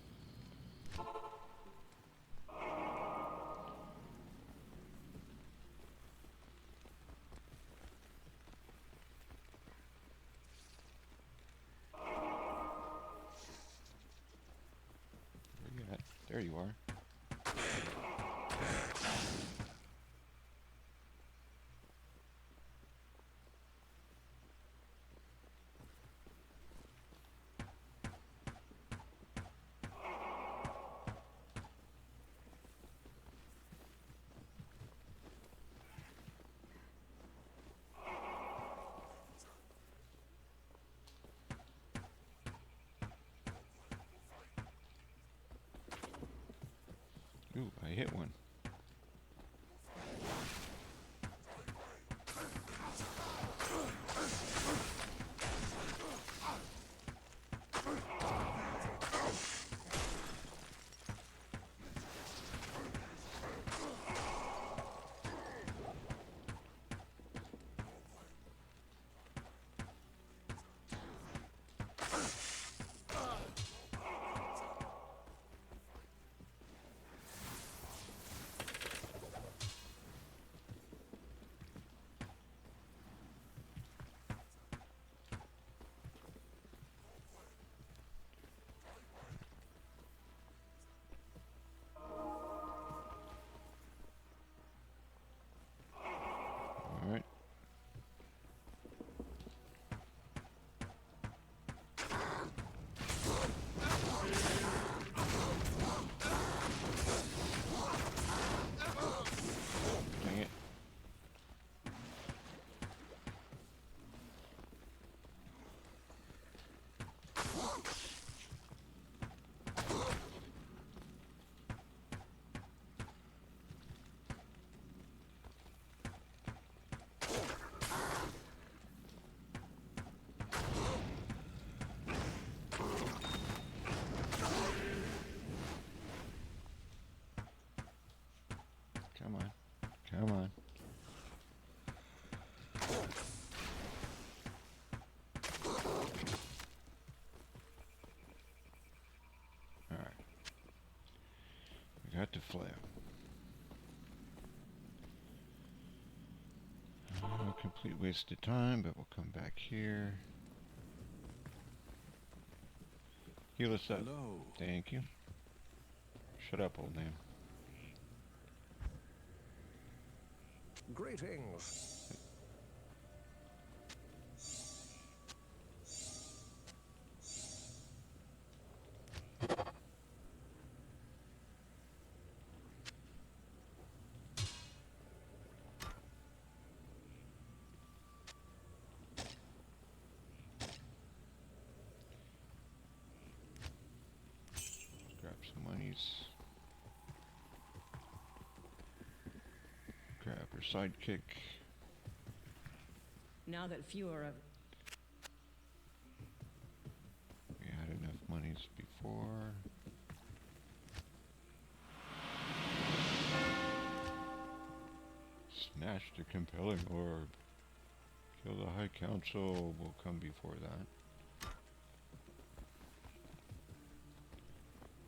Where you at? There you are. Ooh, I hit one. Come on. Come on. Alright. We got the flail. Complete waste of time, but we'll come back here. Heal us up. Hello. Thank you. Shut up, old man. Greetings. Grab some monies. Grab her sidekick. Now that fewer of... We had enough monies before. Smash the compelling orb. Kill the High Council will come before that.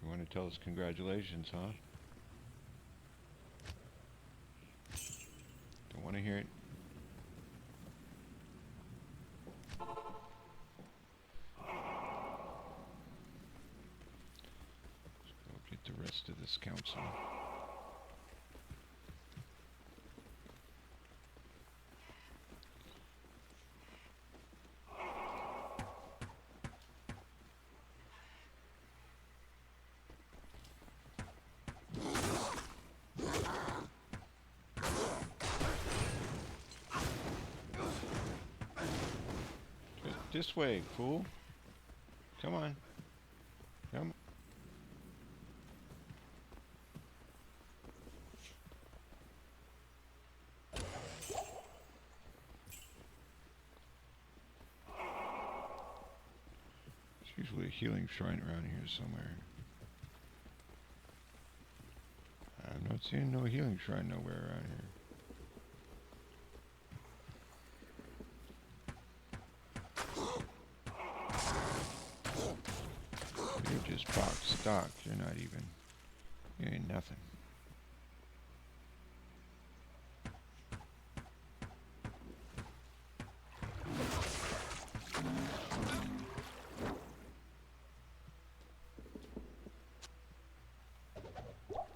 You want to tell us congratulations, huh? Don't want to hear it. Let's go get the rest of this council. This way, fool. Come on. Come. There's usually a healing shrine around here somewhere. I'm not seeing no healing shrine nowhere around here. You're just box stock. You're not even. You ain't nothing.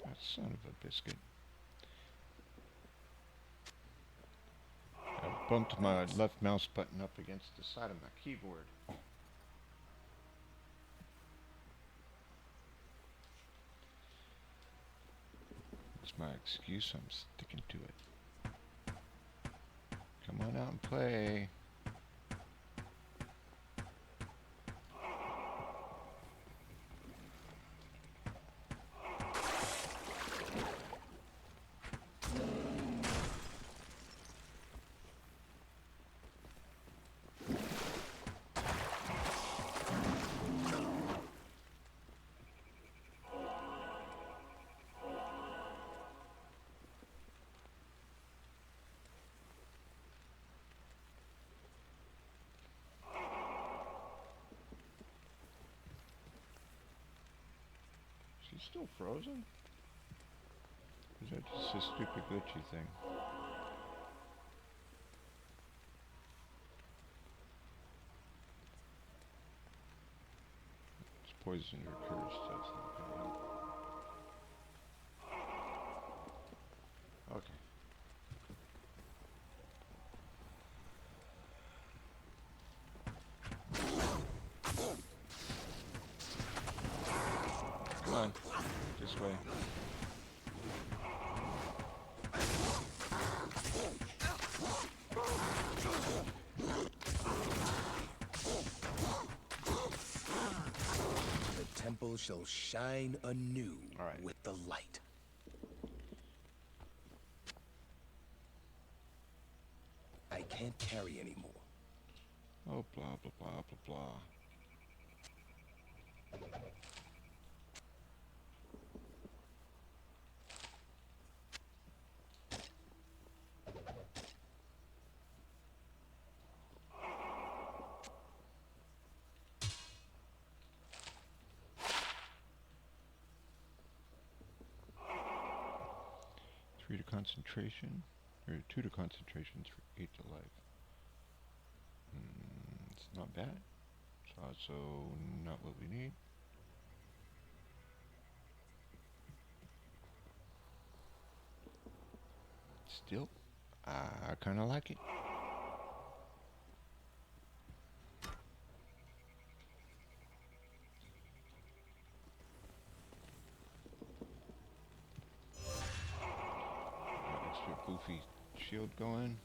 That son of a biscuit. I bumped my left mouse button up against the side of my keyboard. That's my excuse. I'm sticking to it. Come on out and play. She's still frozen? Is that just a stupid glitchy thing? It's poison or cursed, that's not gonna help. Okay. Come on, this way. The temple shall shine anew with the light. I can't carry anymore. Oh, blah, blah, blah, blah, blah. 3 to concentration, or 2 to concentration, 8 to life. It's not bad. It's also not what we need. Still, I kind of like it. Got extra goofy shield going.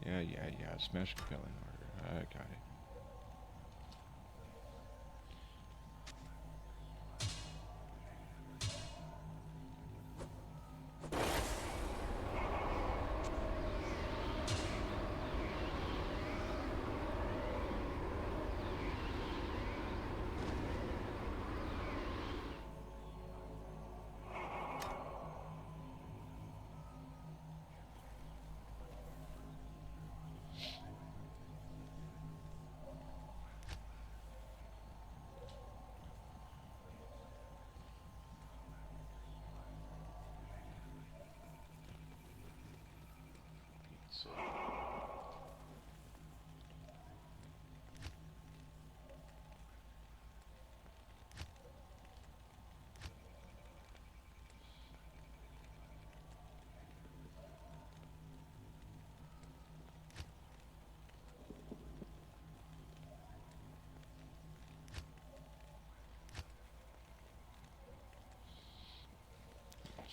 Yeah. Smash compelling order. I got it. So.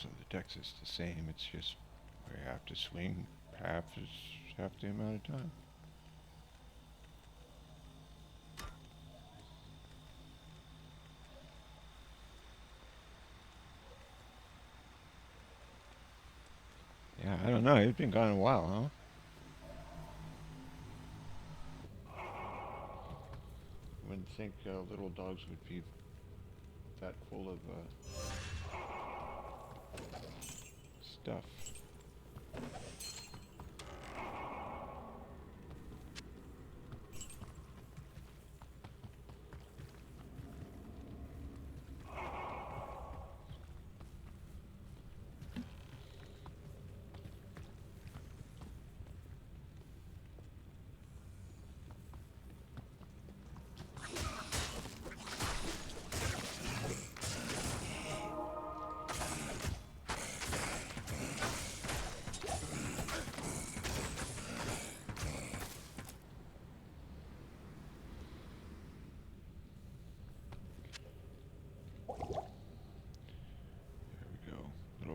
So the dex is the same, it's just we have to swing half the amount of time. Yeah, I don't know, it's been gone a while, huh? Wouldn't think little dogs would be that full of stuff.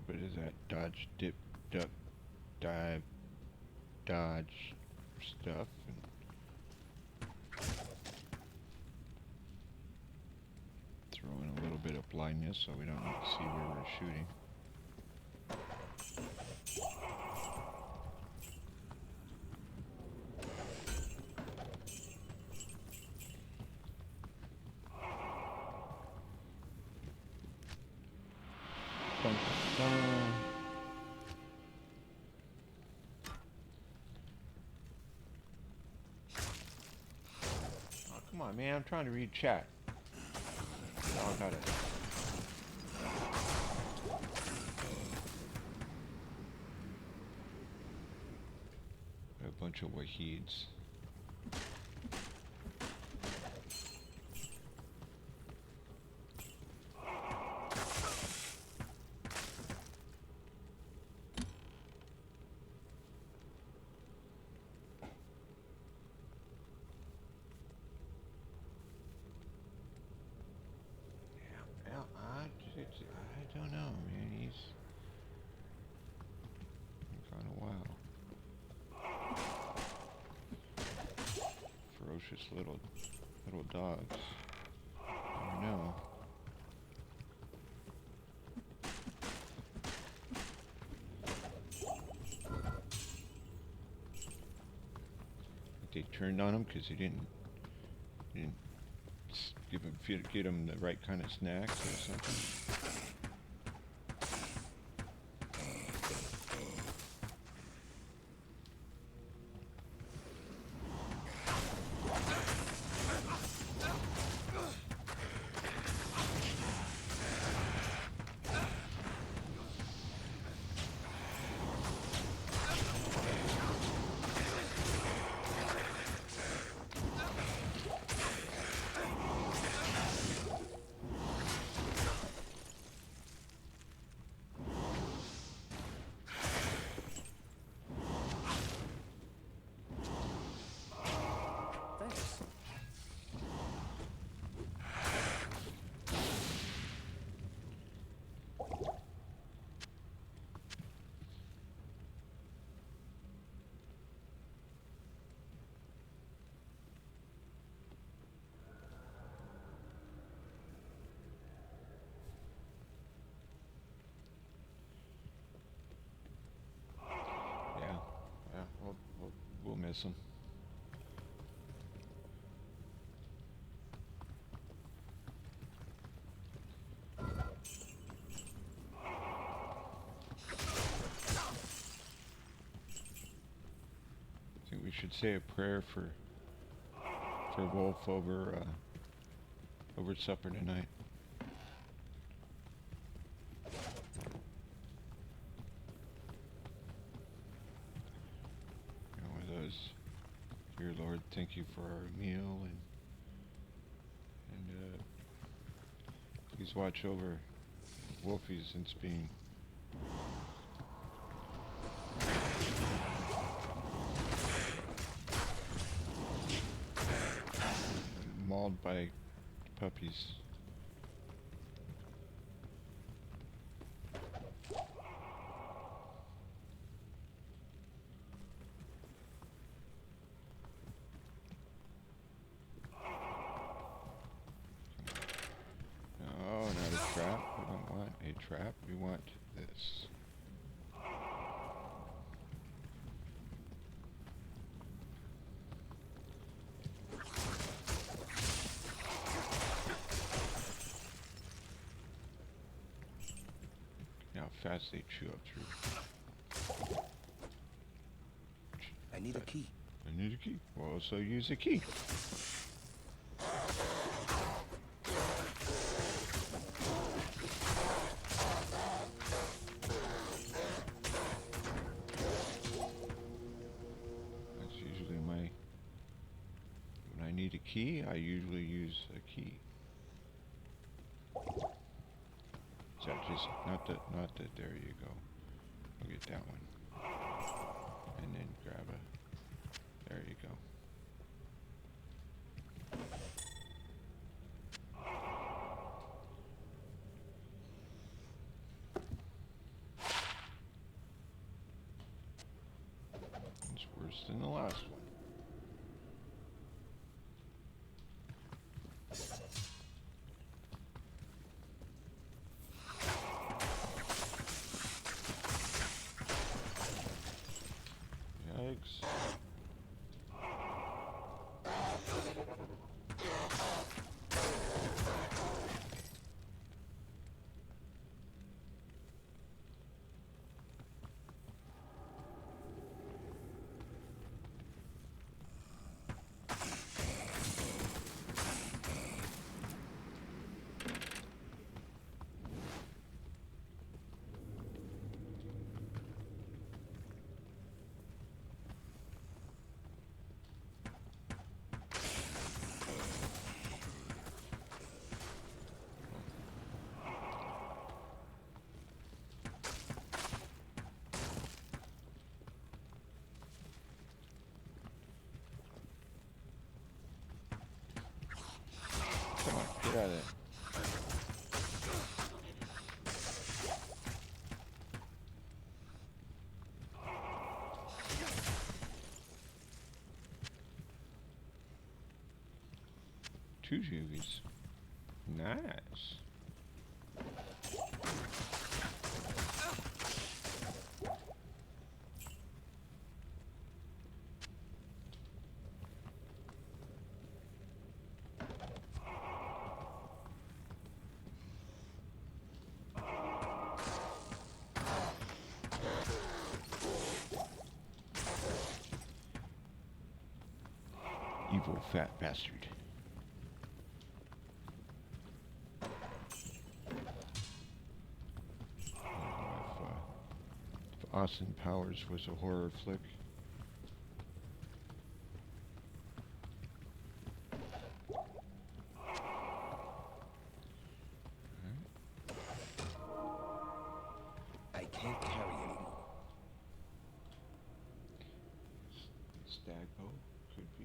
Bit of that dodge, dip, duck, dive, dodge stuff, and throw in a little bit of blindness so we don't see where we're shooting. Come on, man, I'm trying to read chat. Oh, I got it. A bunch of wahids. I don't know, man. He's kind of wild. Ferocious little dogs. I don't know. turned on him because he didn't get him the right kind of snacks or something. Thanks. Yeah, we'll miss him. I think we should say a prayer for Wolf over supper tonight. You know, with those, dear Lord, thank you for our meal, and please watch over Wolfie since being mauled by puppies. No, not a trap. We don't want a trap. We want this. How fast they chew up through. I need a key. I need a key. We'll also use a key. That's usually when I need a key, I usually use a key. So just, not that, there you go. I'll get that one. And then grab there you go. It's worse than the last one. Yikes. Come on, get out of there. Two juvies. Nice. evil fat bastard. If Austin Powers was a horror flick. I can't carry anymore. Stag bow could be,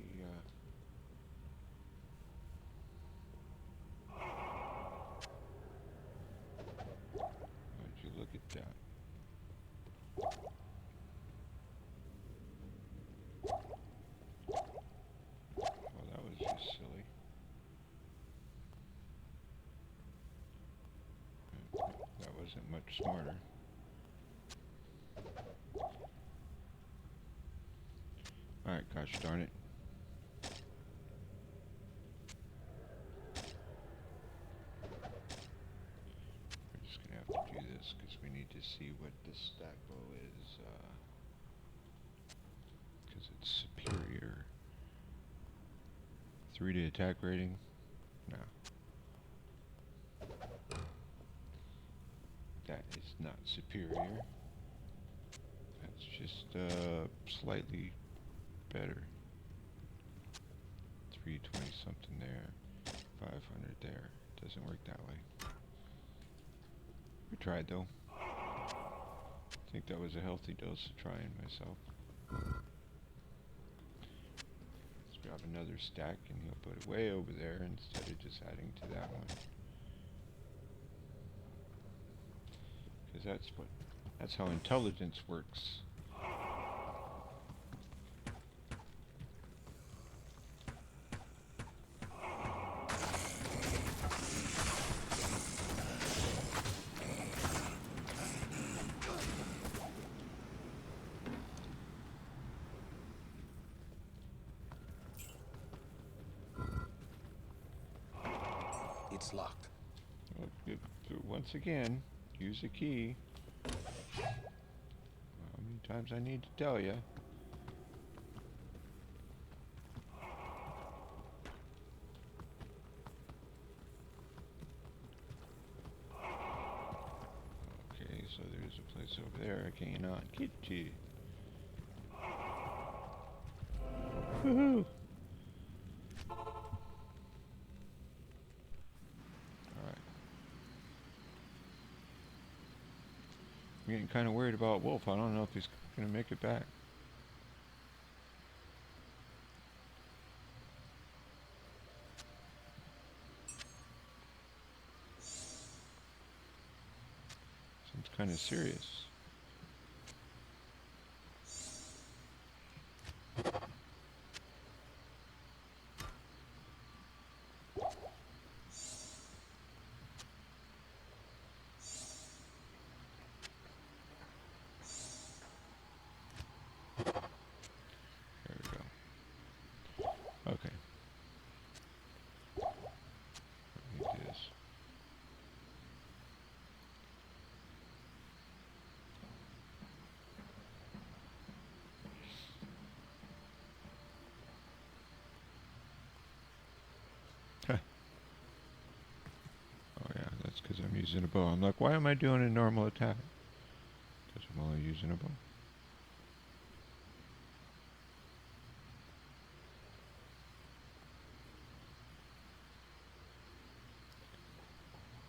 would you look at that? Well, that was just silly. That wasn't much smarter. Alright, gosh darn it. We're just gonna have to do this because we need to see what this stack bow is, because it's superior. 3 to attack rating? No. That is not superior. That's just slightly better. 320 something there. 500 there. Doesn't work that way. We tried though. I think that was a healthy dose of trying myself. Let's grab another stack and he'll put it way over there instead of just adding to that one. Because that's how intelligence works. It's locked. Well, once again, use a key. How many times I need to tell you? Okay, so there's a place over there I cannot get to. Woohoo! I'm getting kind of worried about Wolf. I don't know if he's going to make it back. Seems kind of serious. Okay. Let me do this. Huh. Oh yeah, that's because I'm using a bow. I'm like, why am I doing a normal attack? Because I'm only using a bow.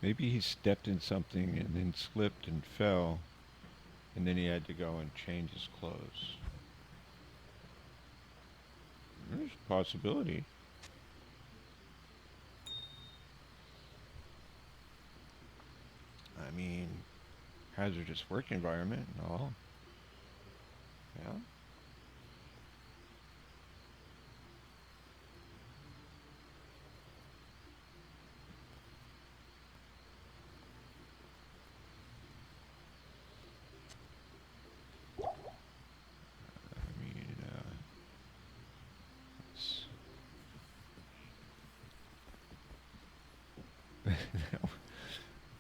Maybe he stepped in something and then slipped and fell, and then he had to go and change his clothes. There's a possibility. I mean, hazardous work environment and all. Yeah.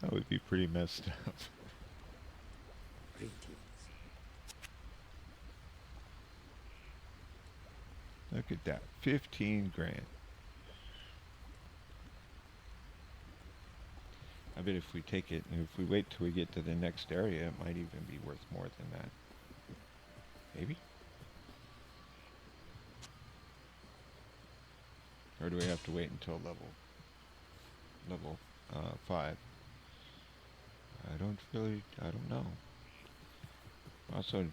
That would be pretty messed up. Greetings. Look at that. 15 grand. I bet if we take it, and if we wait till we get to the next area, it might even be worth more than that. Maybe? Or do we have to wait until level 5? I don't know. Also,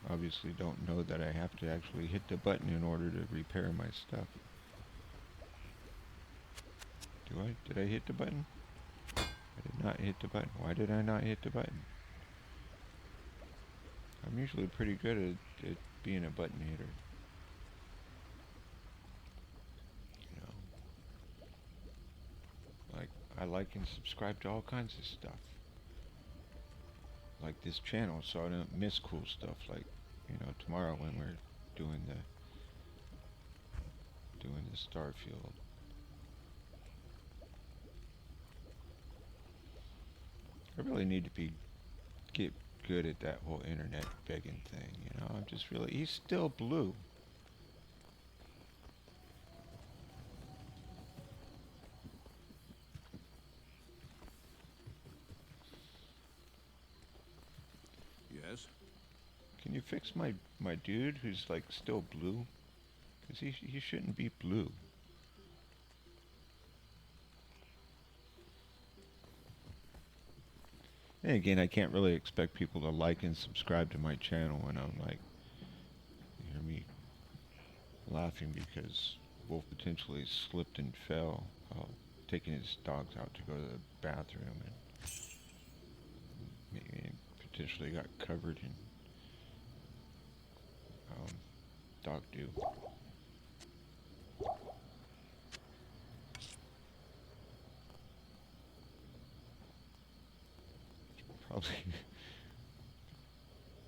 obviously don't know that I have to actually hit the button in order to repair my stuff. Did I hit the button? I did not hit the button. Why did I not hit the button? I'm usually pretty good at being a button hitter. You know, like, I like and subscribe to all kinds of stuff. Like this channel, so I don't miss cool stuff. Like, you know, tomorrow when we're doing the Starfield. I really need to get good at that whole internet begging thing, you know. He's still blue. Yes? Can you fix my dude who's like still blue? Because he shouldn't be blue. And again, I can't really expect people to like and subscribe to my channel when I'm like, you hear me laughing because Wolf potentially slipped and fell while taking his dogs out to go to the bathroom and maybe potentially got covered in dog dew.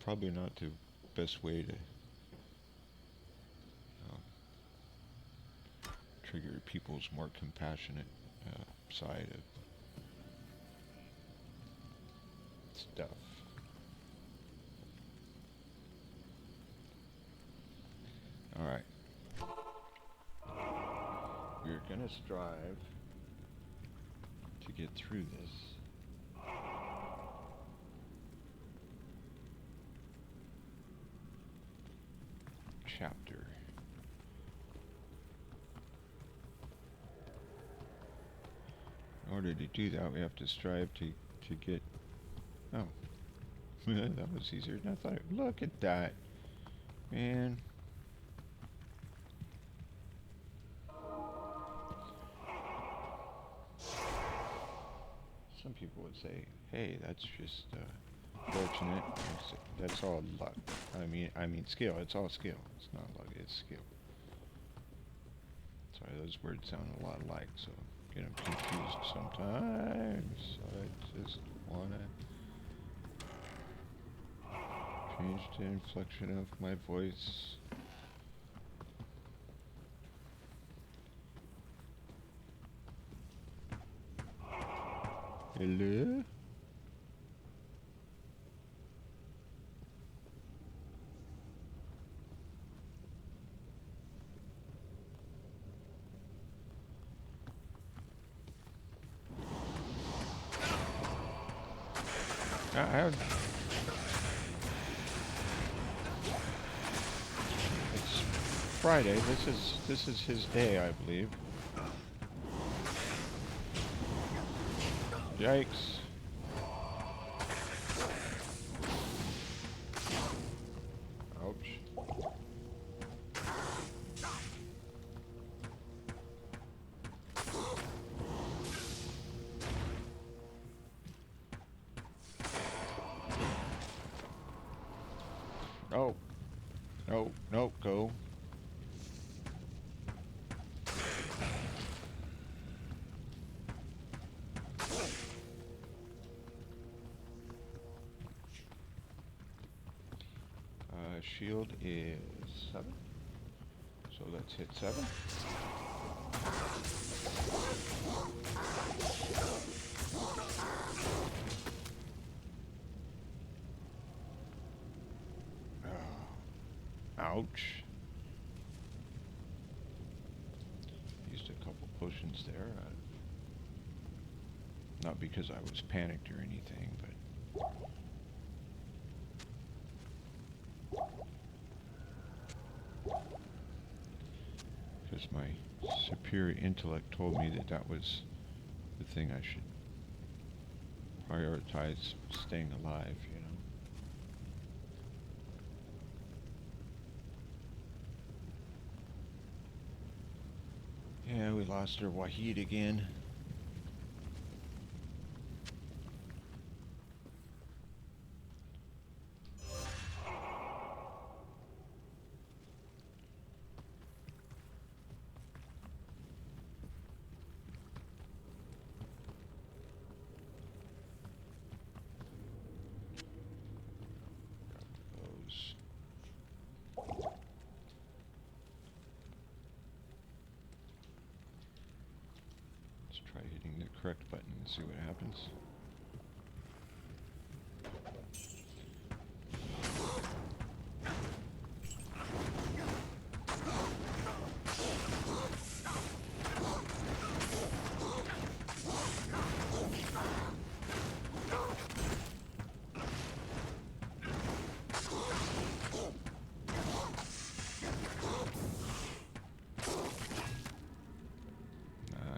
Probably not the best way to trigger people's more compassionate side of stuff. Alright. We're gonna strive to get through this. Chapter. In order to do that, we have to strive to get... Oh. That was easier than I thought. Look at that. Man. Some people would say, hey, that's just fortunate. That's all luck. I mean skill. It's all skill. It's not luck. It's skill. Sorry, those words sound a lot alike, so I get them confused sometimes. So I just wanna change the inflection of my voice. Hello? It's Friday. This is his day, I believe. Yikes. Ouch. Oh. No, no, go. Shield is 7. So let's hit 7. Ouch. was there. Not because I was panicked or anything, but because my superior intellect told me that that was the thing I should prioritize, staying alive, you know. Yeah, we lost our Wahid again. Try hitting the correct button and see what happens.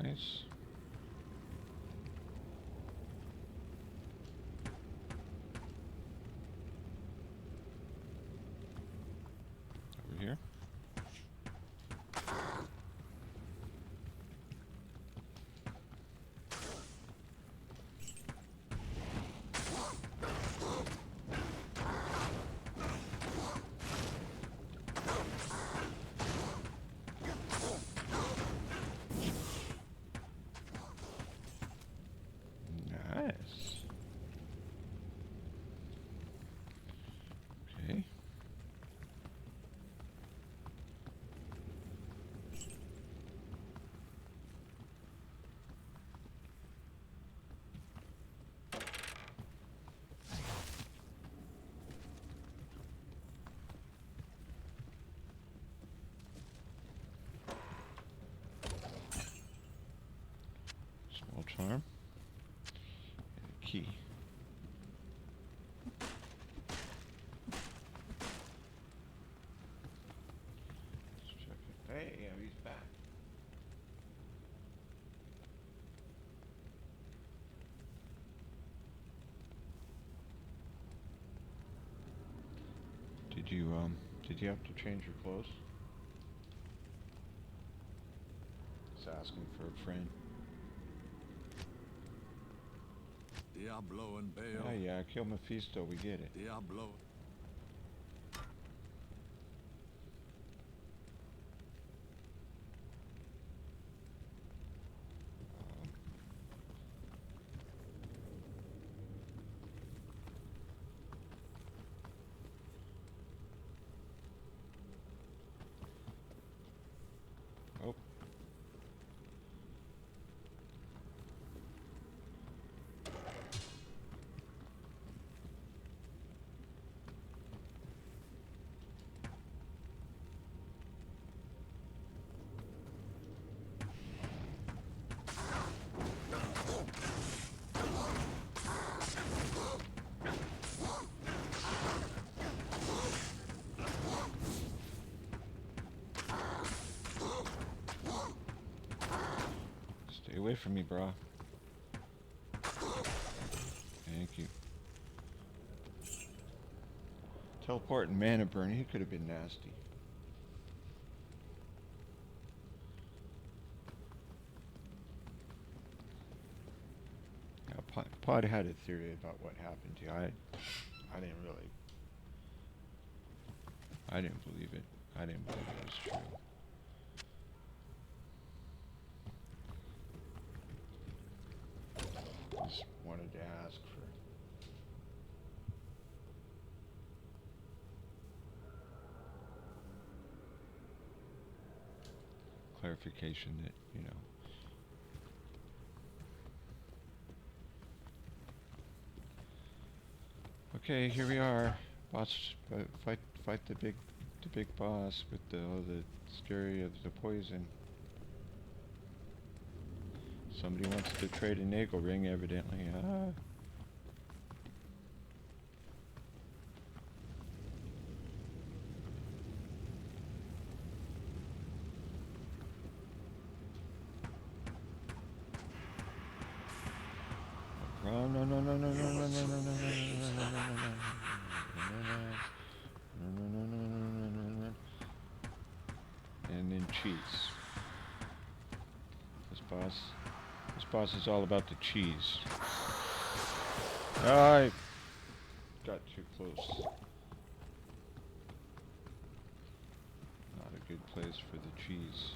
Nice. Over here. Nice. Okay. Small charm. And a key. Let's check it. Hey, yeah, he's back. Did you have to change your clothes? He's asking for a friend. Diablo and Baal. Oh yeah, kill Mephisto, we get it. Diablo. Oh. Stay away from me, brah. Thank you. Teleport and mana burn, he could have been nasty. Yeah, Pod had a theory about what happened to you. I didn't really. I didn't believe it. I didn't believe it was true. Just wanted to ask for clarification that, you know. Okay, here we are. Fight the big boss with all the scary of the poison. Somebody wants to trade a Nagel ring, evidently. Ah. No, no, no, no, no, no, no, no, no, no, no, no, no, no, and then cheese. This boss is all about the cheese. I got too close. Not a good place for the cheese.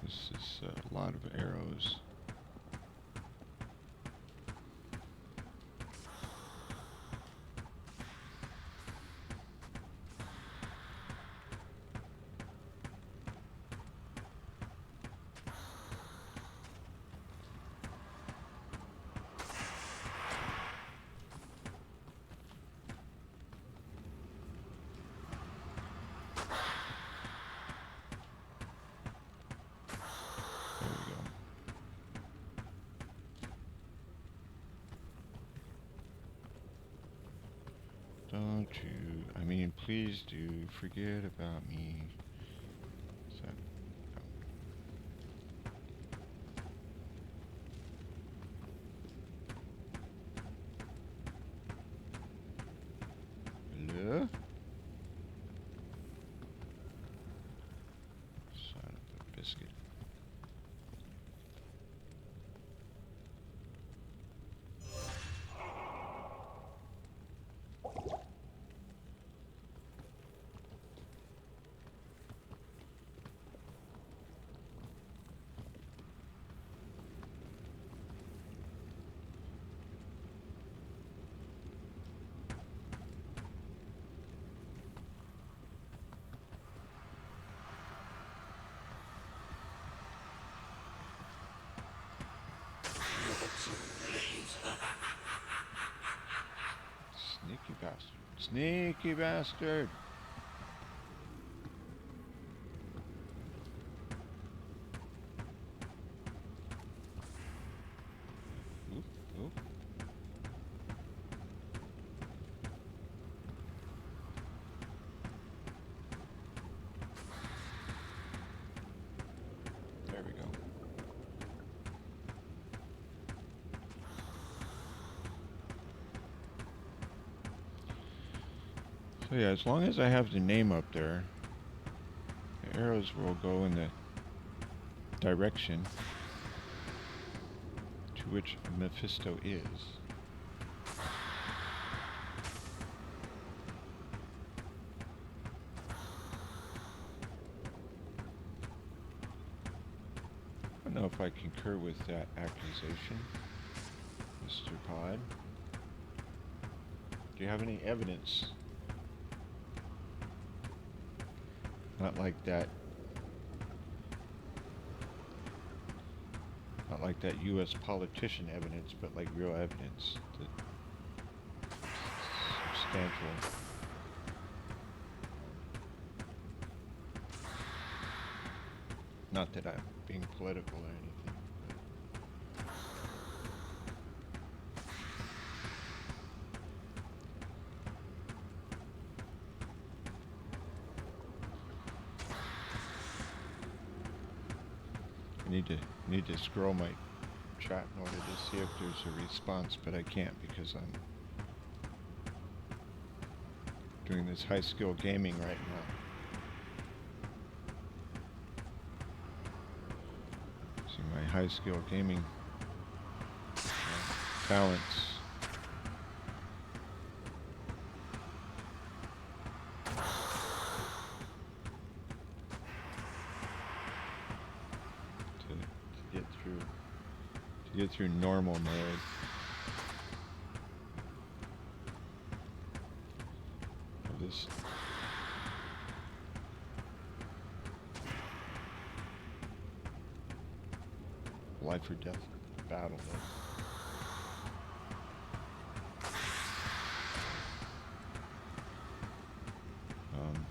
This is a lot of arrows. There we go. Don't you, I mean, please do forget about me. Is that, hello? Son of a biscuit. Sneaky bastard. Sneaky bastard! Oop, oop. There we go. So yeah, as long as I have the name up there, the arrows will go in the direction to which Mephisto is. I don't know if I concur with that accusation, Mr. Pod. Do you have any evidence? Not like that. Not like that U.S. politician evidence, but like real evidence. Substantial. Not that I'm being political or anything. I need to scroll my chat in order to see if there's a response, but I can't because I'm doing this high skill gaming right now. See my high skill gaming talents. To get through normal mode. This life or death battle. Um,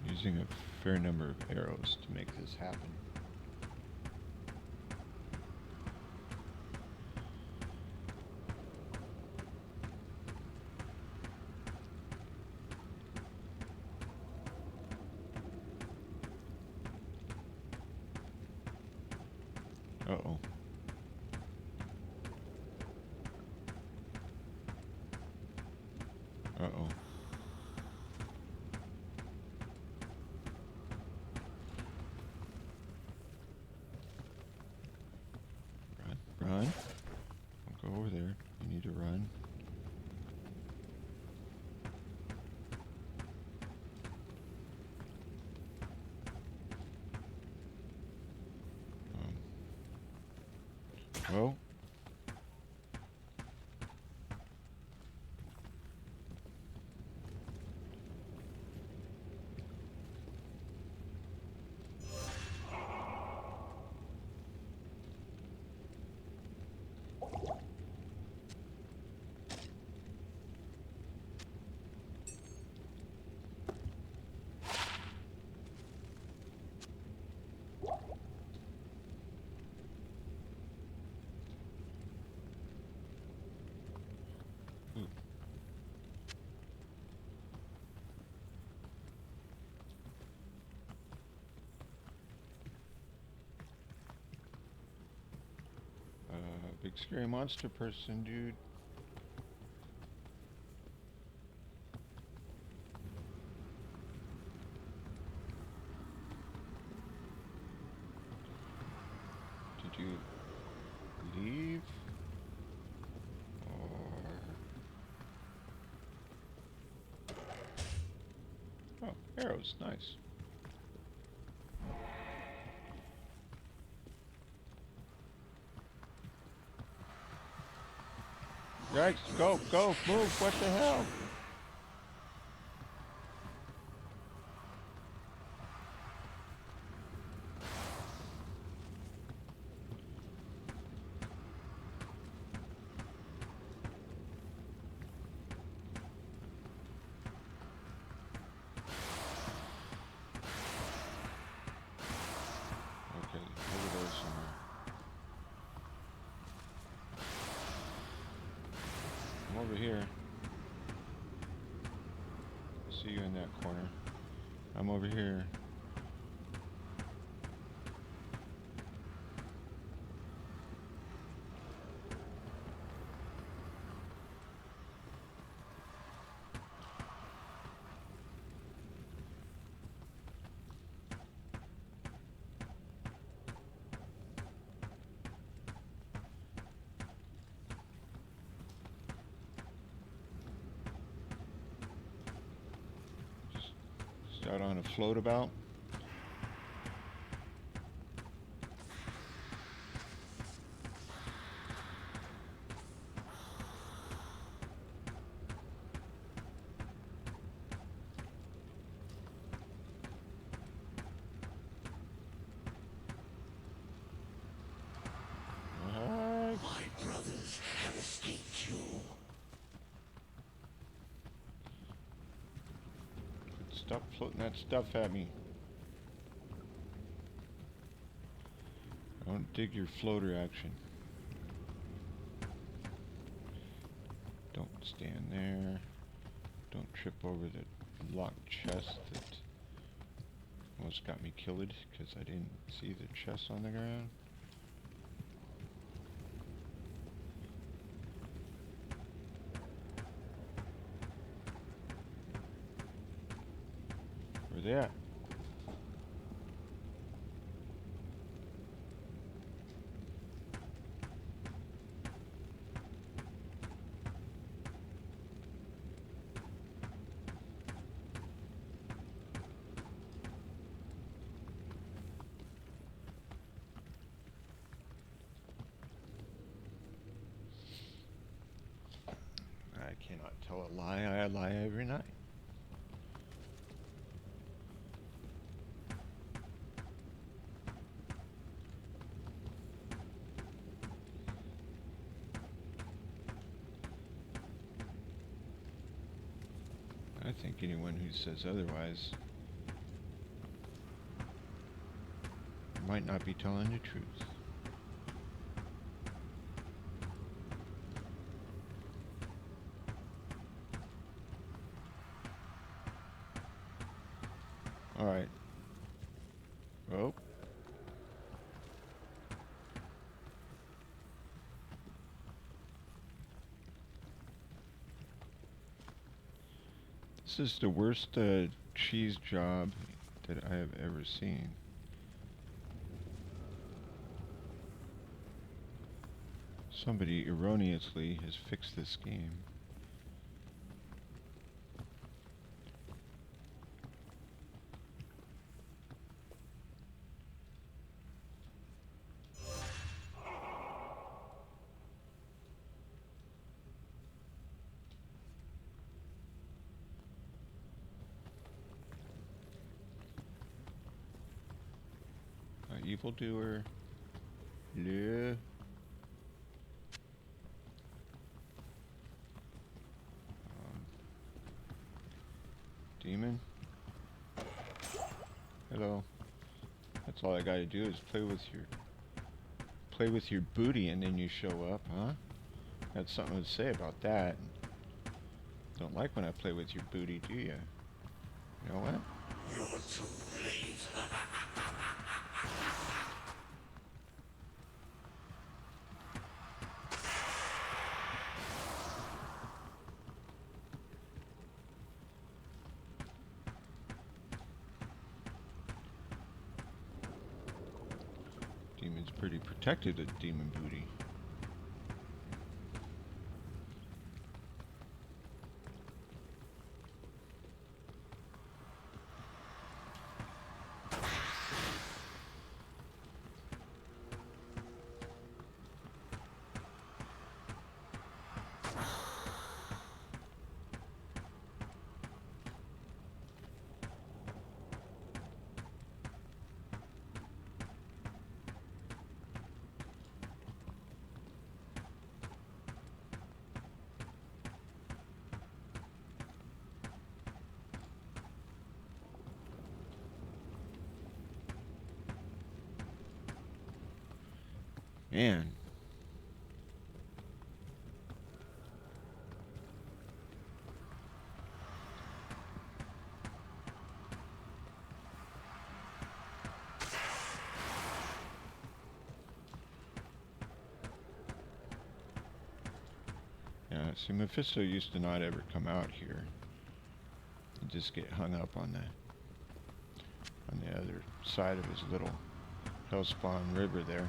using a fair number of arrows to make this happen. Uh-oh. Uh-oh. Run. Don't go over there. You need to run. Oh. Big scary monster person, dude. Did you leave? Or... Oh, arrows, nice. Yikes, go, move, what the hell? Okay, over there somewhere. I'm over here. See you in that corner. I'm over here. Just out on a float about. My brothers have escaped you. Stop floating that stuff at me. Don't dig your floater action. Don't stand there. Don't trip over the locked chest that almost got me killed because I didn't see the chest on the ground. Where they at? I lie every night. I think anyone who says otherwise might not be telling the truth. All right. Oh. This is the worst cheese job that I have ever seen. Somebody erroneously has fixed this game. Evildoer. Yeah. Demon. Hello. That's all I gotta do is play with your booty and then you show up, huh? Got something to say about that. Don't like when I play with your booty, do you? You know what? You're too late. Demon's pretty protected at demon booty. Man. Yeah, see, Mephisto used to not ever come out here. He'd just get hung up on the other side of his little hellspawn river there.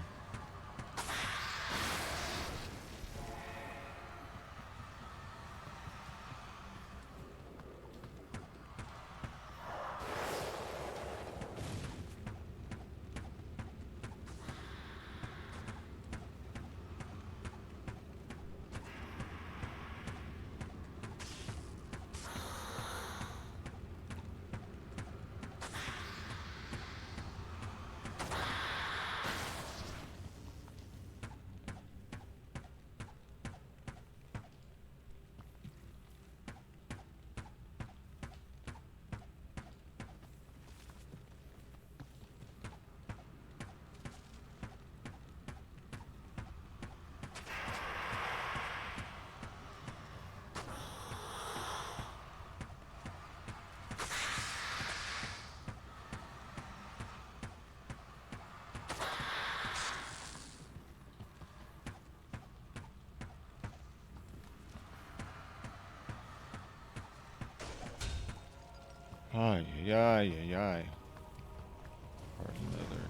Ay, ay, ay, ay, ay. Pardon another.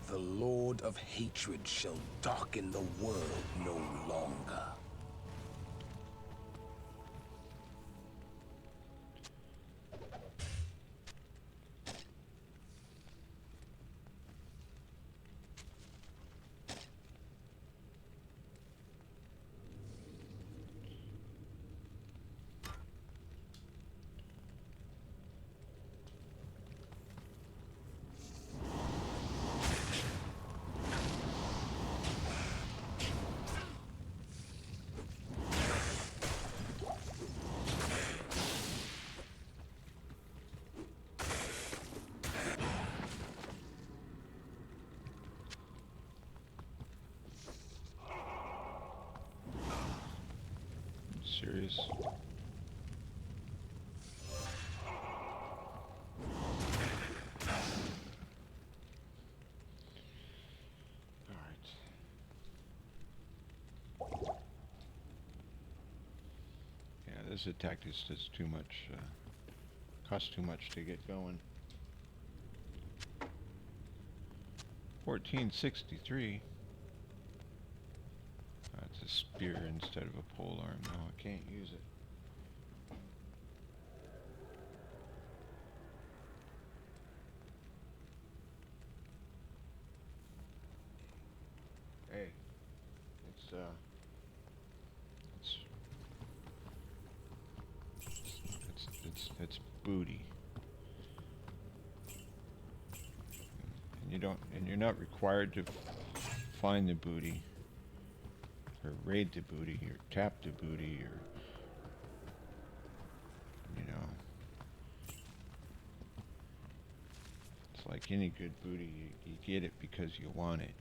The Lord of Hatred shall darken the world no longer. serious? This attack just does too much, costs too much to get going. 1463. That's a spear instead of a pole arm. No, I can't use it. Hey, it's booty. And you're not required to find the booty or raid the booty or tap the booty or, you know, it's like any good booty, you get it because you want it.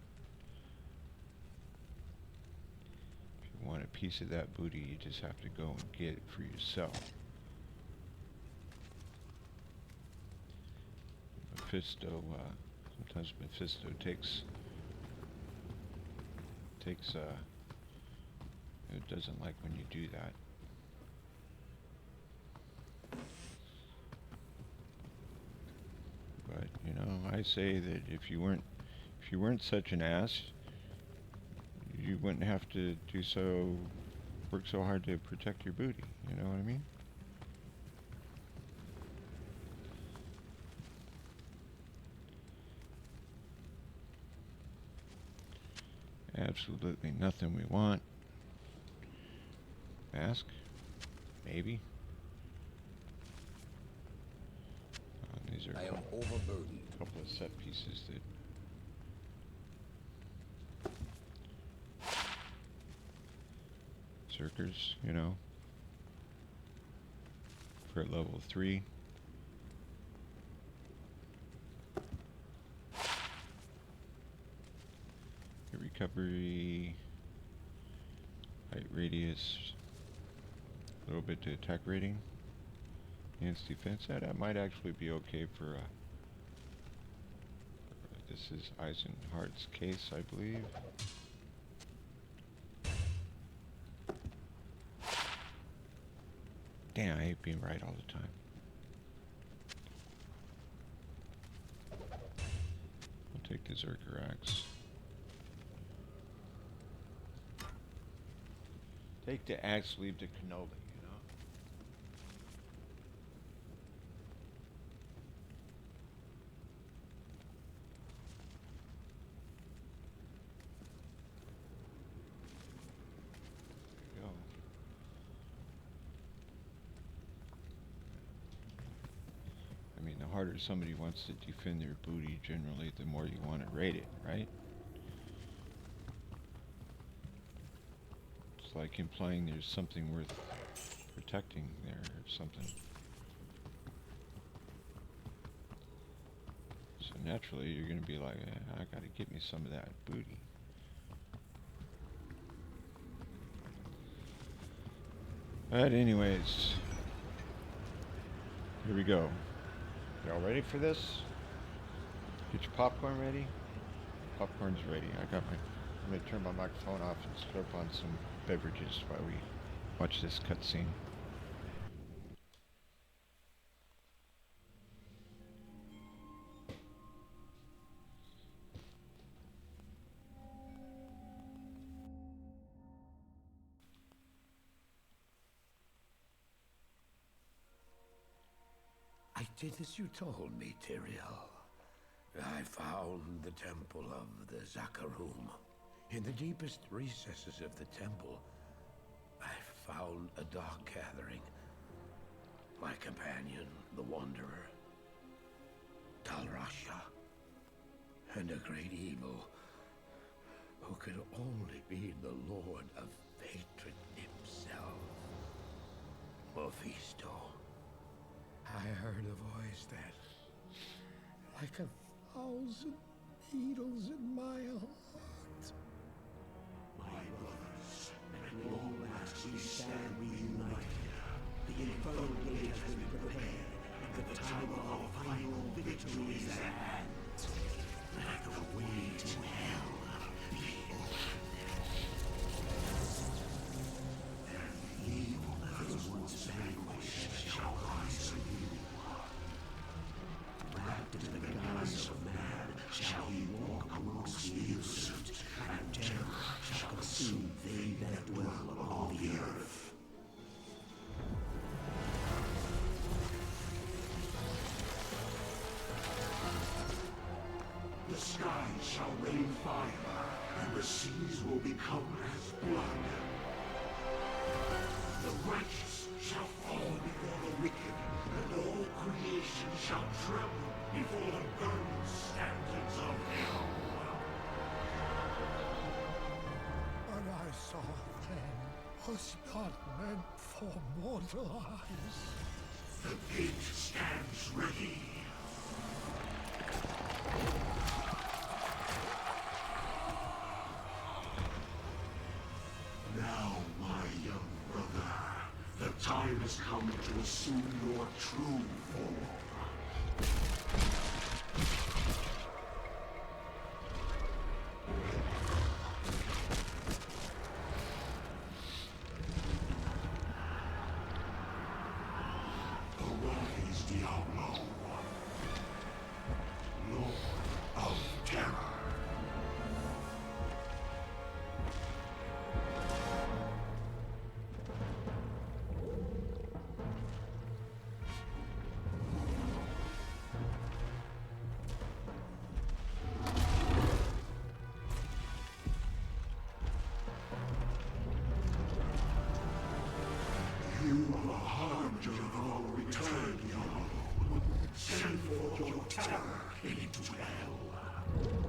If you want a piece of that booty, you just have to go and get it for yourself. Mephisto, sometimes Mephisto takes it doesn't like when you do that. But you know, I say that if you weren't such an ass, you wouldn't have to work so hard to protect your booty. You know what I mean? Absolutely nothing we want. Mask? Maybe. These are I am overburdened. A couple of set pieces that Zerkers, you know, for level 3. Recovery, height radius, a little bit to attack rating, enhanced defense. That might actually be okay for this is Eisenhardt's case, I believe. Damn, I hate being right all the time. I'll take the Zerker axe. Take the axe, leave the cannoli, you know? There you go. I mean, the harder somebody wants to defend their booty, generally, the more you want to raid it, right? Like implying there's something worth protecting there or something. So naturally you're going to be like, I got to get me some of that booty. But anyways, here we go. Y'all ready for this? Get your popcorn ready? Popcorn's ready. I'm going to turn my microphone off and slurp on some beverages while we watch this cutscene. I did as you told me, Tyrael. I found the temple of the Zakarum. In the deepest recesses of the temple, I found a dark gathering. My companion, the Wanderer, Talrasha, and a great evil who could only be the Lord of Hatred himself, Mephisto. I heard a voice that, like 1,000 needles in my heart. My brothers, at long last we stand, we The infernal blade has been prepared, and the time of our final victory is at hand. Let the way to hell be open. And evil that was once vanquished shall rise anew. Wrapped in the guise of man, shall he walk amongst the innocent, and terror shall consume they that dwell upon the earth. The skies shall rain fire, and the seas will become as blood. The righteous shall fall before the wicked, and all creation shall tremble before the burning standards of hell. What I saw then was not meant for mortal eyes. The gate stands ready. Now, my young brother, the time has come to assume your true form. Arise, Diablo, Lord of Terror. You are the harbinger of our return, Diablo. Send forth your terror into hell.